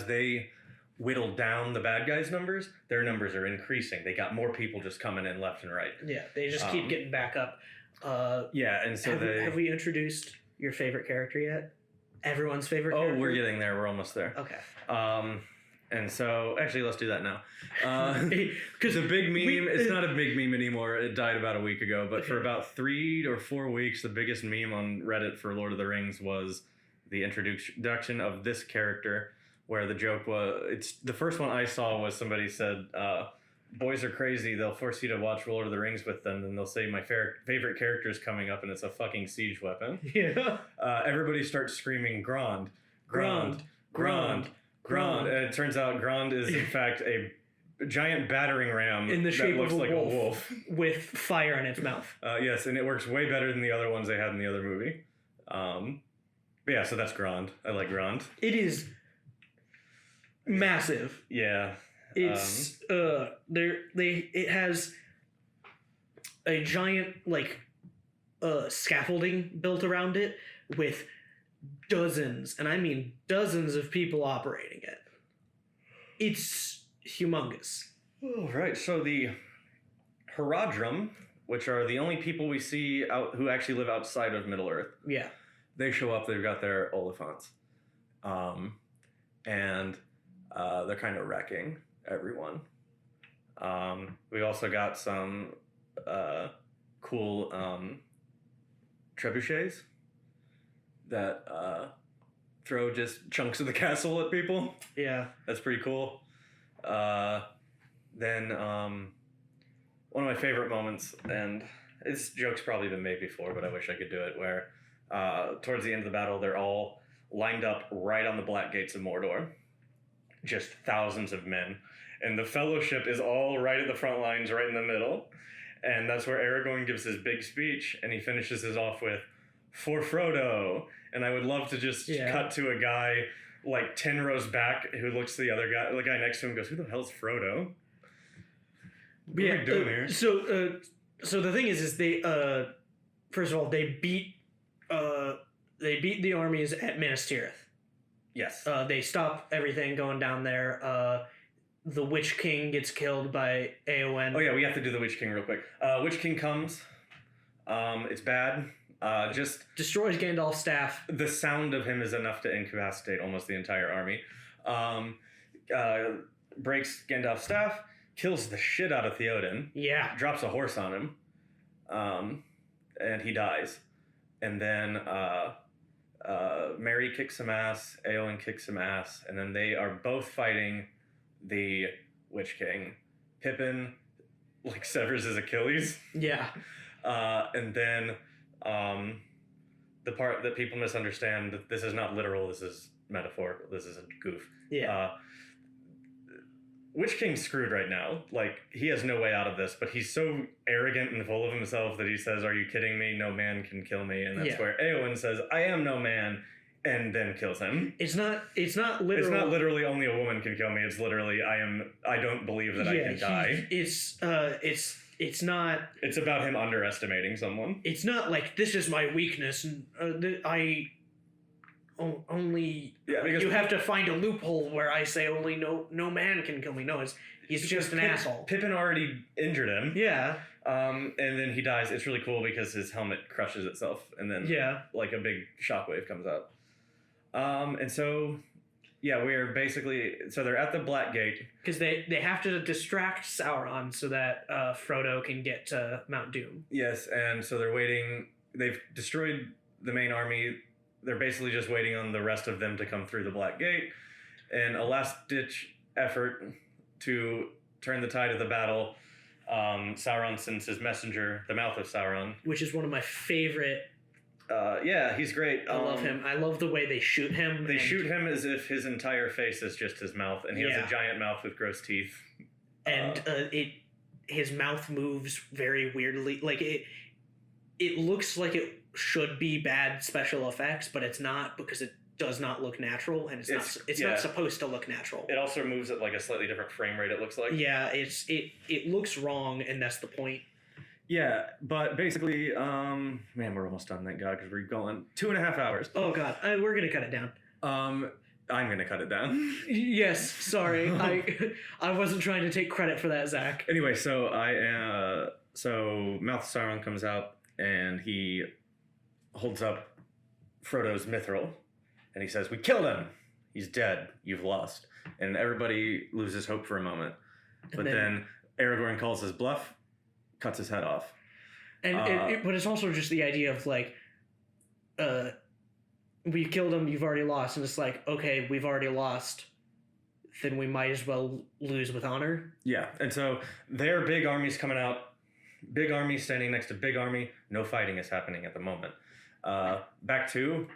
they whittle down the bad guys' numbers, their numbers are increasing. They got more people just coming in left and right. Yeah, they just keep getting back up. And so have we introduced your favorite character yet? Everyone's favorite character? Oh, we're getting there. We're almost there. Okay. And so, actually, let's do that now. Because the big meme, it's not a big meme anymore. It died about a week ago. But for about 3 or 4 weeks, the biggest meme on Reddit for Lord of the Rings was the introduction of this character, where the joke was, the first one I saw was somebody said, boys are crazy. They'll force you to watch Lord of the Rings with them, and they'll say my favorite character is coming up, and it's a fucking siege weapon. Yeah. Everybody starts screaming, Grond, Grond, Grond. Grond. And it turns out Grond is in fact a giant battering ram in the shape that looks of like a wolf with fire in its mouth. Yes, and it works way better than the other ones they had in the other movie. But yeah, so that's Grond. I like Grond. It is massive. Yeah. It's it has a giant scaffolding built around it with dozens, and I mean dozens of people operating it. It's humongous. Oh, right. So the Haradrim, which are the only people we see who actually live outside of Middle-earth. Yeah. They show up, they've got their Oliphants. And they're kind of wrecking everyone. We also got some cool trebuchets that throw just chunks of the castle at people. Yeah. That's pretty cool. Then one of my favorite moments, and this joke's probably been made before, but I wish I could do it, where towards the end of the battle, they're all lined up right on the Black Gates of Mordor. Just thousands of men. And the Fellowship is all right at the front lines, right in the middle. And that's where Aragorn gives his big speech, and he finishes it off with, "For Frodo." And I would love to just cut to a guy like 10 rows back who looks to the other guy, the guy next to him, goes, "Who the hell's Frodo? What are we doing here?" So the thing is they first of all they beat the armies at Minas Tirith. Yes. They stop everything going down there. The Witch King gets killed by Eowyn. Oh yeah, we have to do the Witch King real quick. Witch King comes. It's bad. Just destroys Gandalf's staff. The sound of him is enough to incapacitate almost the entire army. Breaks Gandalf's staff, kills the shit out of Theoden. Yeah. Drops a horse on him. And he dies. And then Merry kicks some ass, Eowyn kicks some ass, and then they are both fighting the Witch King. Pippin severs his Achilles. Yeah. And then the part that people misunderstand, that this is not literal, this is metaphorical, this is a goof. Yeah. Witch King's screwed right now. He has no way out of this, but he's so arrogant and full of himself that he says, "Are you kidding me? No man can kill me." And that's where Eowyn says, "I am no man," and then kills him. It's not literal. It's not literally only a woman can kill me. It's literally I don't believe that I can die. It's not. It's about him underestimating someone. It's not like, this is my weakness and only you have to find a loophole where I say only no man can kill me. No, he's just an asshole. Pippin already injured him. Yeah. And then he dies. It's really cool because his helmet crushes itself, and then a big shockwave comes out. And so we are they're at the Black Gate because they have to distract Sauron so that Frodo can get to Mount Doom. Yes, and so they're waiting. They've destroyed the main army. They're basically just waiting on the rest of them to come through the Black Gate. And a last-ditch effort to turn the tide of the battle, Sauron sends his messenger, the Mouth of Sauron. Which is one of my favorite... he's great. I love him. I love the way they shoot him. They shoot him as if his entire face is just his mouth, and he has a giant mouth with gross teeth. And his mouth moves very weirdly. It looks like it should be bad special effects, but it's not, because it does not look natural, and it's not supposed to look natural. It also moves at a slightly different frame rate, it looks like. Yeah, it looks wrong, and that's the point. Yeah, but basically, man, we're almost done, thank God, because we're going 2.5 hours. Oh God, we're gonna cut it down. I'm gonna cut it down. Yes, sorry, I wasn't trying to take credit for that, Zach. Anyway, so Mouth of Sauron comes out and he holds up Frodo's mithril and he says, "We killed him. He's dead. You've lost." And everybody loses hope for a moment. But then Aragorn calls his bluff, cuts his head off. And but it's also just the idea of like, we killed him, you've already lost. And it's like, okay, we've already lost. Then we might as well lose with honor. Yeah, and so their big army's coming out. Big army standing next to big army. No fighting is happening at the moment. Back to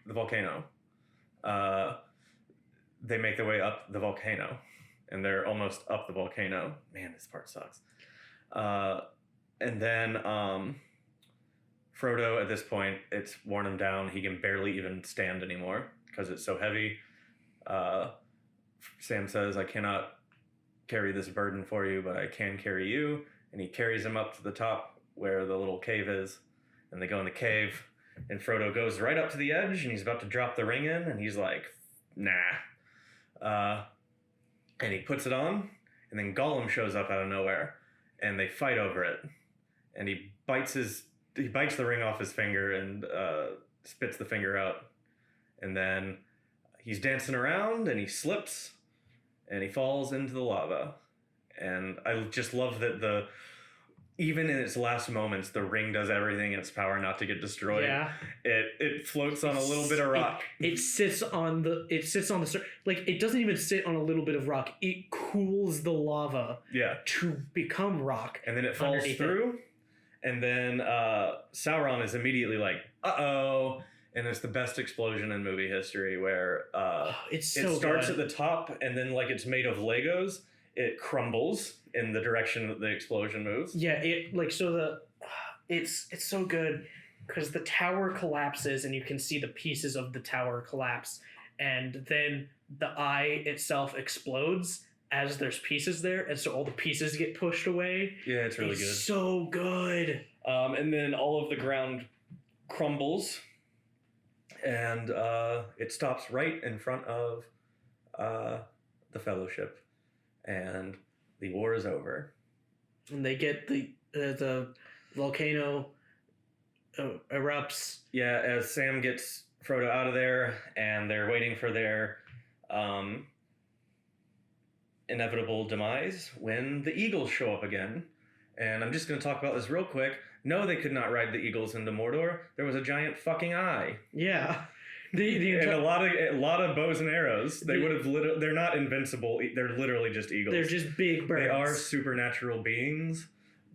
the volcano. They make their way up the volcano. And they're almost up the volcano. Man, this part sucks. And then Frodo, at this point, it's worn him down. He can barely even stand anymore because it's so heavy. Sam says, "I cannot carry this burden for you, but I can carry you." And he carries him up to the top where the little cave is. And they go in the cave. And Frodo goes right up to the edge and he's about to drop the ring in. And he's like, nah. And he puts it on. And then Gollum shows up out of nowhere. And they fight over it. And he bites the ring off his finger and spits the finger out. And then he's dancing around and he slips and he falls into the lava. And I just love that even in its last moments, the ring does everything in its power not to get destroyed. Yeah. It floats on a little bit of rock. It sits on the like it doesn't even sit on a little bit of rock. It cools the lava to become rock. And then it falls through. And then Sauron is immediately like, uh-oh. And it's the best explosion in movie history where it starts at the top and then like it's made of Legos. It crumbles in the direction that the explosion moves. Yeah, it's so good because the tower collapses and you can see the pieces of the tower collapse, and then the eye itself explodes as there's pieces there, and so all the pieces get pushed away. Yeah, it's really good. So good. And then all of the ground crumbles, and it stops right in front of the Fellowship. And the war is over. And they get the volcano erupts. Yeah, as Sam gets Frodo out of there, and they're waiting for their inevitable demise when the eagles show up again. And I'm just going to talk about this real quick. No, they could not ride the eagles into Mordor. There was a giant fucking eye. Yeah. And a lot of bows and arrows. They would have they're not invincible. They're literally just eagles. They're just big birds. They are supernatural beings,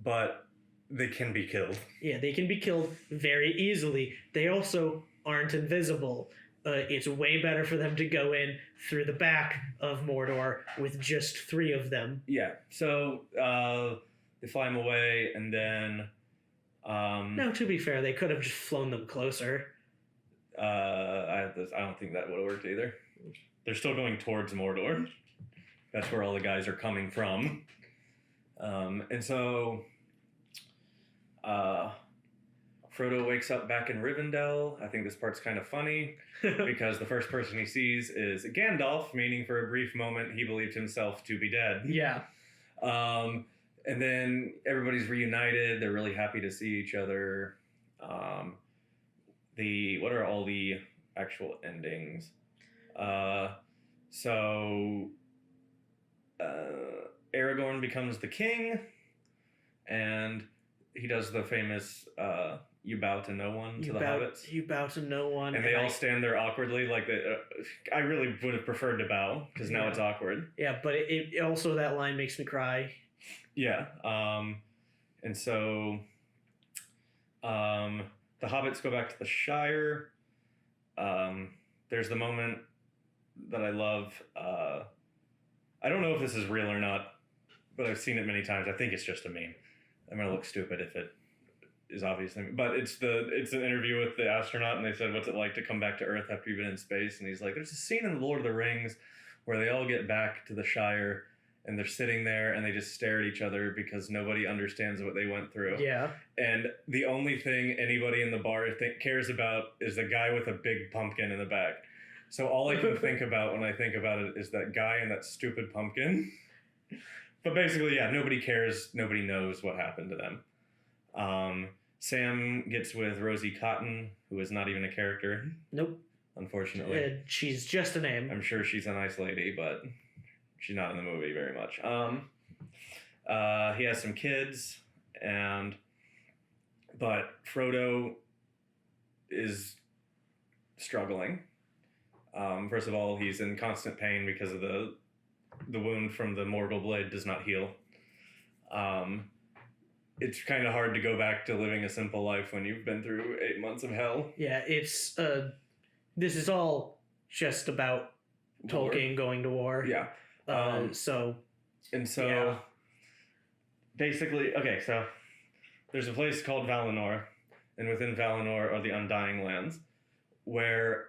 but they can be killed. Yeah, they can be killed very easily. They also aren't invisible. It's way better for them to go in through the back of Mordor with just 3 of them. Yeah. So they fly them away, and then no, to be fair, they could have just flown them closer. I don't think that would have worked either. They're still going towards Mordor. That's where all the guys are coming from. And so Frodo wakes up back in Rivendell. I think this part's kind of funny because the first person he sees is Gandalf, meaning for a brief moment he believed himself to be dead. Yeah. And then everybody's reunited. They're really happy to see each other. What are all the actual endings? So Aragorn becomes the king, and he does the famous "You bow to no one" to the hobbits. You bow to no one, and they all stand there awkwardly. Like I really would have preferred to bow because now it's awkward. Yeah, but it also that line makes me cry. Yeah, and so the hobbits go back to the Shire. There's the moment that I love. I don't know if this is real or not, but I've seen it many times. I think it's just a meme. I'm gonna look stupid if it is obviously, but it's an interview with the astronaut, and they said, "What's it like to come back to Earth after you've been in space?" And he's like, "There's a scene in The Lord of the Rings where they all get back to the Shire, and they're sitting there and they just stare at each other because nobody understands what they went through. Yeah. And the only thing anybody in the bar cares about is the guy with a big pumpkin in the back. So all I can think about when I think about it is that guy and that stupid pumpkin. But basically, yeah, nobody cares. Nobody knows what happened to them. Sam gets with Rosie Cotton, who is not even a character. Nope. Unfortunately. She's just a name. I'm sure she's a nice lady, but she's not in the movie very much. He has some kids, but Frodo is struggling. First of all, he's in constant pain because of the wound from the Morgul blade does not heal. It's kind of hard to go back to living a simple life when you've been through 8 months of hell. Yeah, it's this is all just about War. Tolkien going to war. Yeah. So yeah. Basically, okay, so there's a place called Valinor, and within Valinor are the Undying Lands, where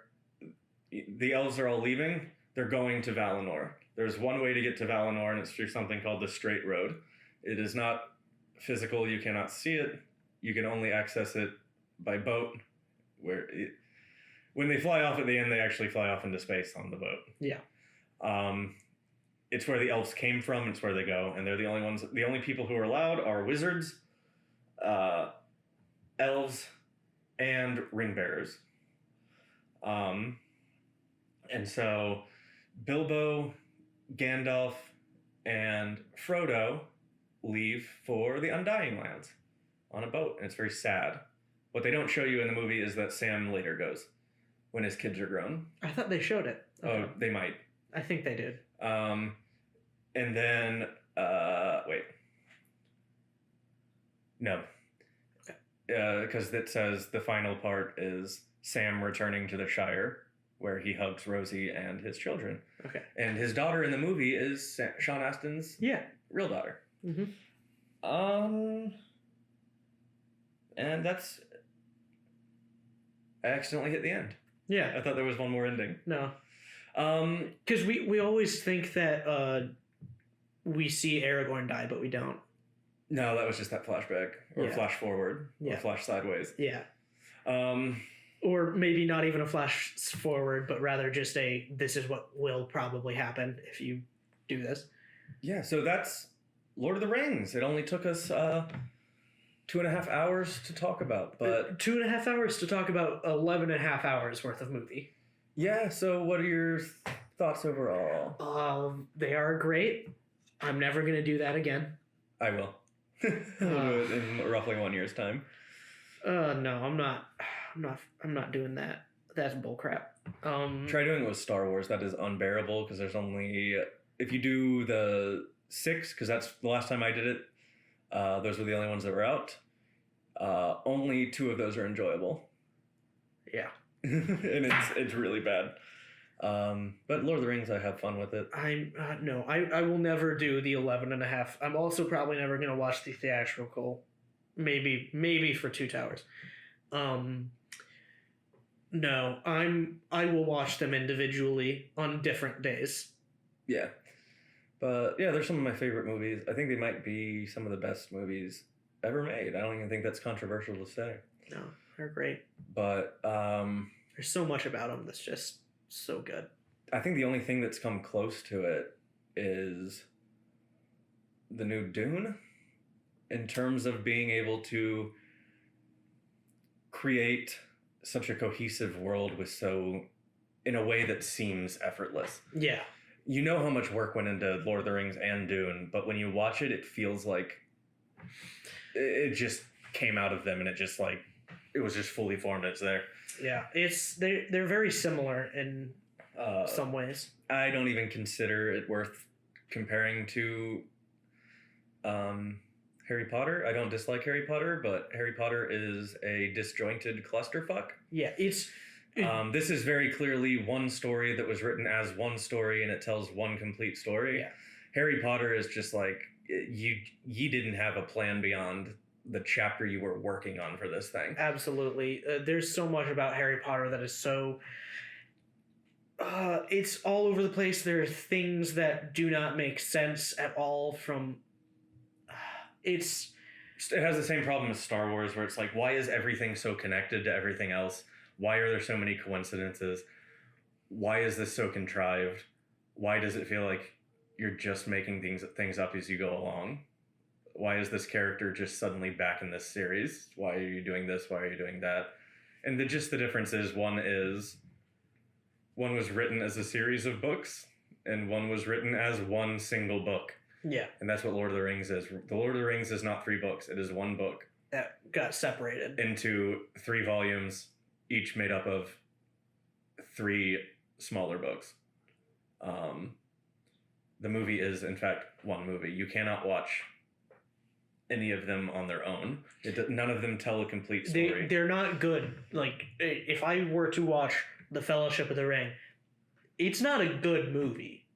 the elves are all leaving. They're going to Valinor. There's one way to get to Valinor, and it's through something called the Straight Road. It is not physical. You cannot see it. You can only access it by boat. When they fly off at the end, they actually fly off into space on the boat. Yeah. It's where the elves came from. It's where they go, and they're the only ones. The only people who are allowed are wizards, elves, and ring bearers. And so Bilbo, Gandalf, and Frodo leave for the Undying Lands on a boat, and it's very sad. What they don't show you in the movie is that Sam later goes when his kids are grown. I thought they showed it. Okay. Oh, they might. I think they did. And then wait. No. Okay. Because it says the final part is Sam returning to the Shire, where he hugs Rosie and his children. Okay. And his daughter in the movie is Sean Astin's real daughter. Mm-hmm. And that's... I accidentally hit the end. Yeah. I thought there was one more ending. No. Because we always think that we see Aragorn die, but we don't. No, that was just that flashback. Or flash forward. Or flash sideways. Yeah. Or maybe not even a flash forward, but rather just this is what will probably happen if you do this. Yeah, so that's Lord of the Rings. It only took us 2.5 hours to talk about, but 2.5 hours to talk about 11.5 hours worth of movie. Yeah, so what are your thoughts overall? They are great. I'm never going to do that again. I will. I'll do it in roughly 1 year's time. No, I'm not doing that. That's bullcrap. Try doing it with Star Wars. That is unbearable because there's only... If you do the 6, because that's the last time I did it, those were the only ones that were out. Only 2 of those are enjoyable. Yeah. And it's really bad. But Lord of the Rings, I have fun with it. I will never do the 11.5. I'm also probably never going to watch the theatrical. Maybe for Two Towers. No, I will watch them individually on different days. Yeah. But yeah, they're some of my favorite movies. I think they might be some of the best movies ever made. I don't even think that's controversial to say. No, they're great. But there's so much about them that's just so good. I think the only thing that's come close to it is the new Dune, in terms of being able to create such a cohesive world in a way that seems effortless. Yeah. You know how much work went into Lord of the Rings and Dune, but when you watch it, it feels like it just came out of them, and it was just fully formed. It's there. Yeah, they're very similar in some ways. I don't even consider it worth comparing to Harry Potter. I don't dislike Harry Potter, but Harry Potter is a disjointed clusterfuck. Yeah, this is very clearly one story that was written as one story, and it tells one complete story. Yeah. Harry Potter is just like you didn't have a plan beyond the chapter you were working on for this thing. Absolutely. There's so much about Harry Potter that is so It's all over the place. There are things that do not make sense at all from. It has the same problem as Star Wars, where it's like, why is everything so connected to everything else? Why are there so many coincidences? Why is this so contrived? Why does it feel like you're just making things up as you go along? Why is this character just suddenly back in this series? Why are you doing this? Why are you doing that? And the difference is one was written as a series of books, and one was written as one single book. Yeah. And that's what Lord of the Rings is. The Lord of the Rings is not 3 books. It is one book. That got separated. Into 3 volumes, each made up of 3 smaller books. The movie is, in fact, one movie. You cannot watch any of them on their own. None of them tell a complete story. They're not good. Like, if I were to watch The Fellowship of the Ring, it's not a good movie.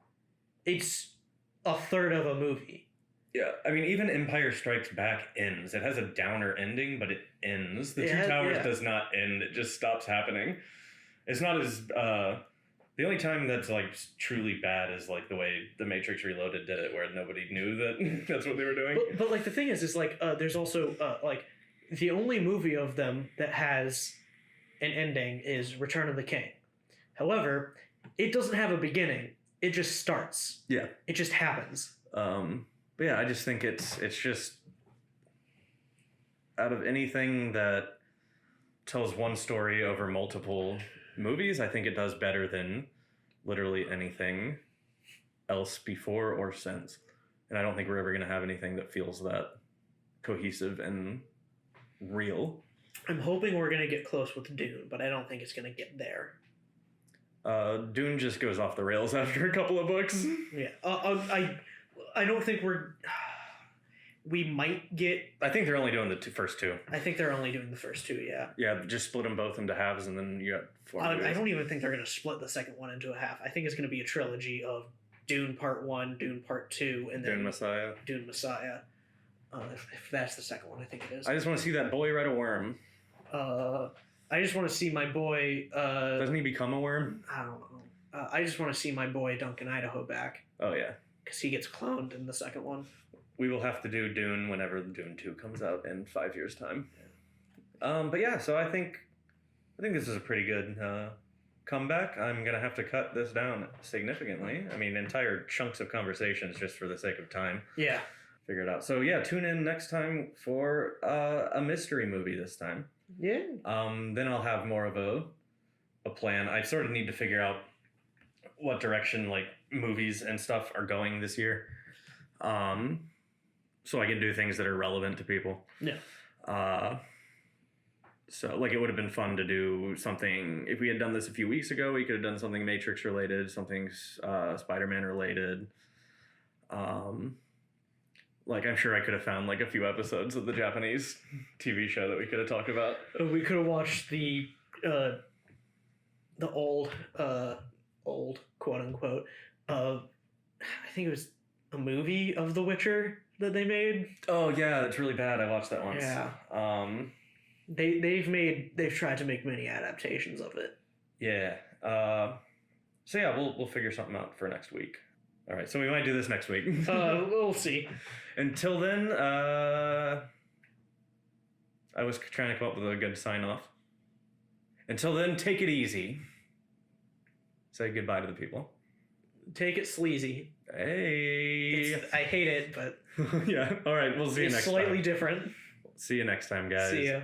It's a third of a movie. Yeah, I mean, even Empire Strikes Back ends. It has a downer ending, but it ends. The Two Towers does not end. It just stops happening. It's not as... the only time that's, like, truly bad is, like, the way The Matrix Reloaded did it, where nobody knew that that's what they were doing. But like, the thing is like, there's also, like, the only movie of them that has an ending is Return of the King. However, it doesn't have a beginning. It just starts. Yeah. It just happens. But yeah, I just think it's just, out of anything that tells one story over multiple movies, I think it does better than literally anything else before or since. And I don't think we're ever going to have anything that feels that cohesive and real. I'm hoping we're going to get close with Dune, but I don't think it's going to get there. Dune just goes off the rails after a couple of books. Yeah. I don't think we might get... I think they're only doing the first 2. I think they're only doing the first 2, yeah. Yeah, just split them both into halves, and then you got 4 movies. I don't even think they're going to split the second one into a half. I think it's going to be a trilogy of Dune Part 1, Dune Part 2, and then... Dune Messiah. Dune Messiah. If that's the second one, I think it is. I just want to see that boy ride a worm. I just want to see my boy... Doesn't he become a worm? I don't know. I just want to see my boy Duncan Idaho back. Oh, yeah. Because he gets cloned in the second one. We will have to do Dune whenever Dune 2 comes out in 5 years' time. But yeah, so I think this is a pretty good comeback. I'm going to have to cut this down significantly. I mean, entire chunks of conversations just for the sake of time. Yeah. Figure it out. So yeah, tune in next time for a mystery movie this time. Yeah. Then I'll have more of a plan. I sort of need to figure out what direction like movies and stuff are going this year. So I can do things that are relevant to people. Yeah. So like it would have been fun to do something if we had done this a few weeks ago. We could have done something Matrix related, something Spider-Man related. Like I'm sure I could have found like a few episodes of the Japanese TV show that we could have talked about. We could have watched the old quote unquote. I think it was a movie of The Witcher that they made. Oh yeah, that's really bad. I watched that once. Yeah. They've tried to make many adaptations of it. Yeah. So yeah, we'll figure something out for next week. All right, so we might do this next week. We'll see. Until then, I was trying to come up with a good sign off. Until then, take it easy. Say goodbye to the people. Take it sleazy. Hey. I hate it, but yeah. All right, we'll see you next time. It's slightly different. See you next time, guys. See ya.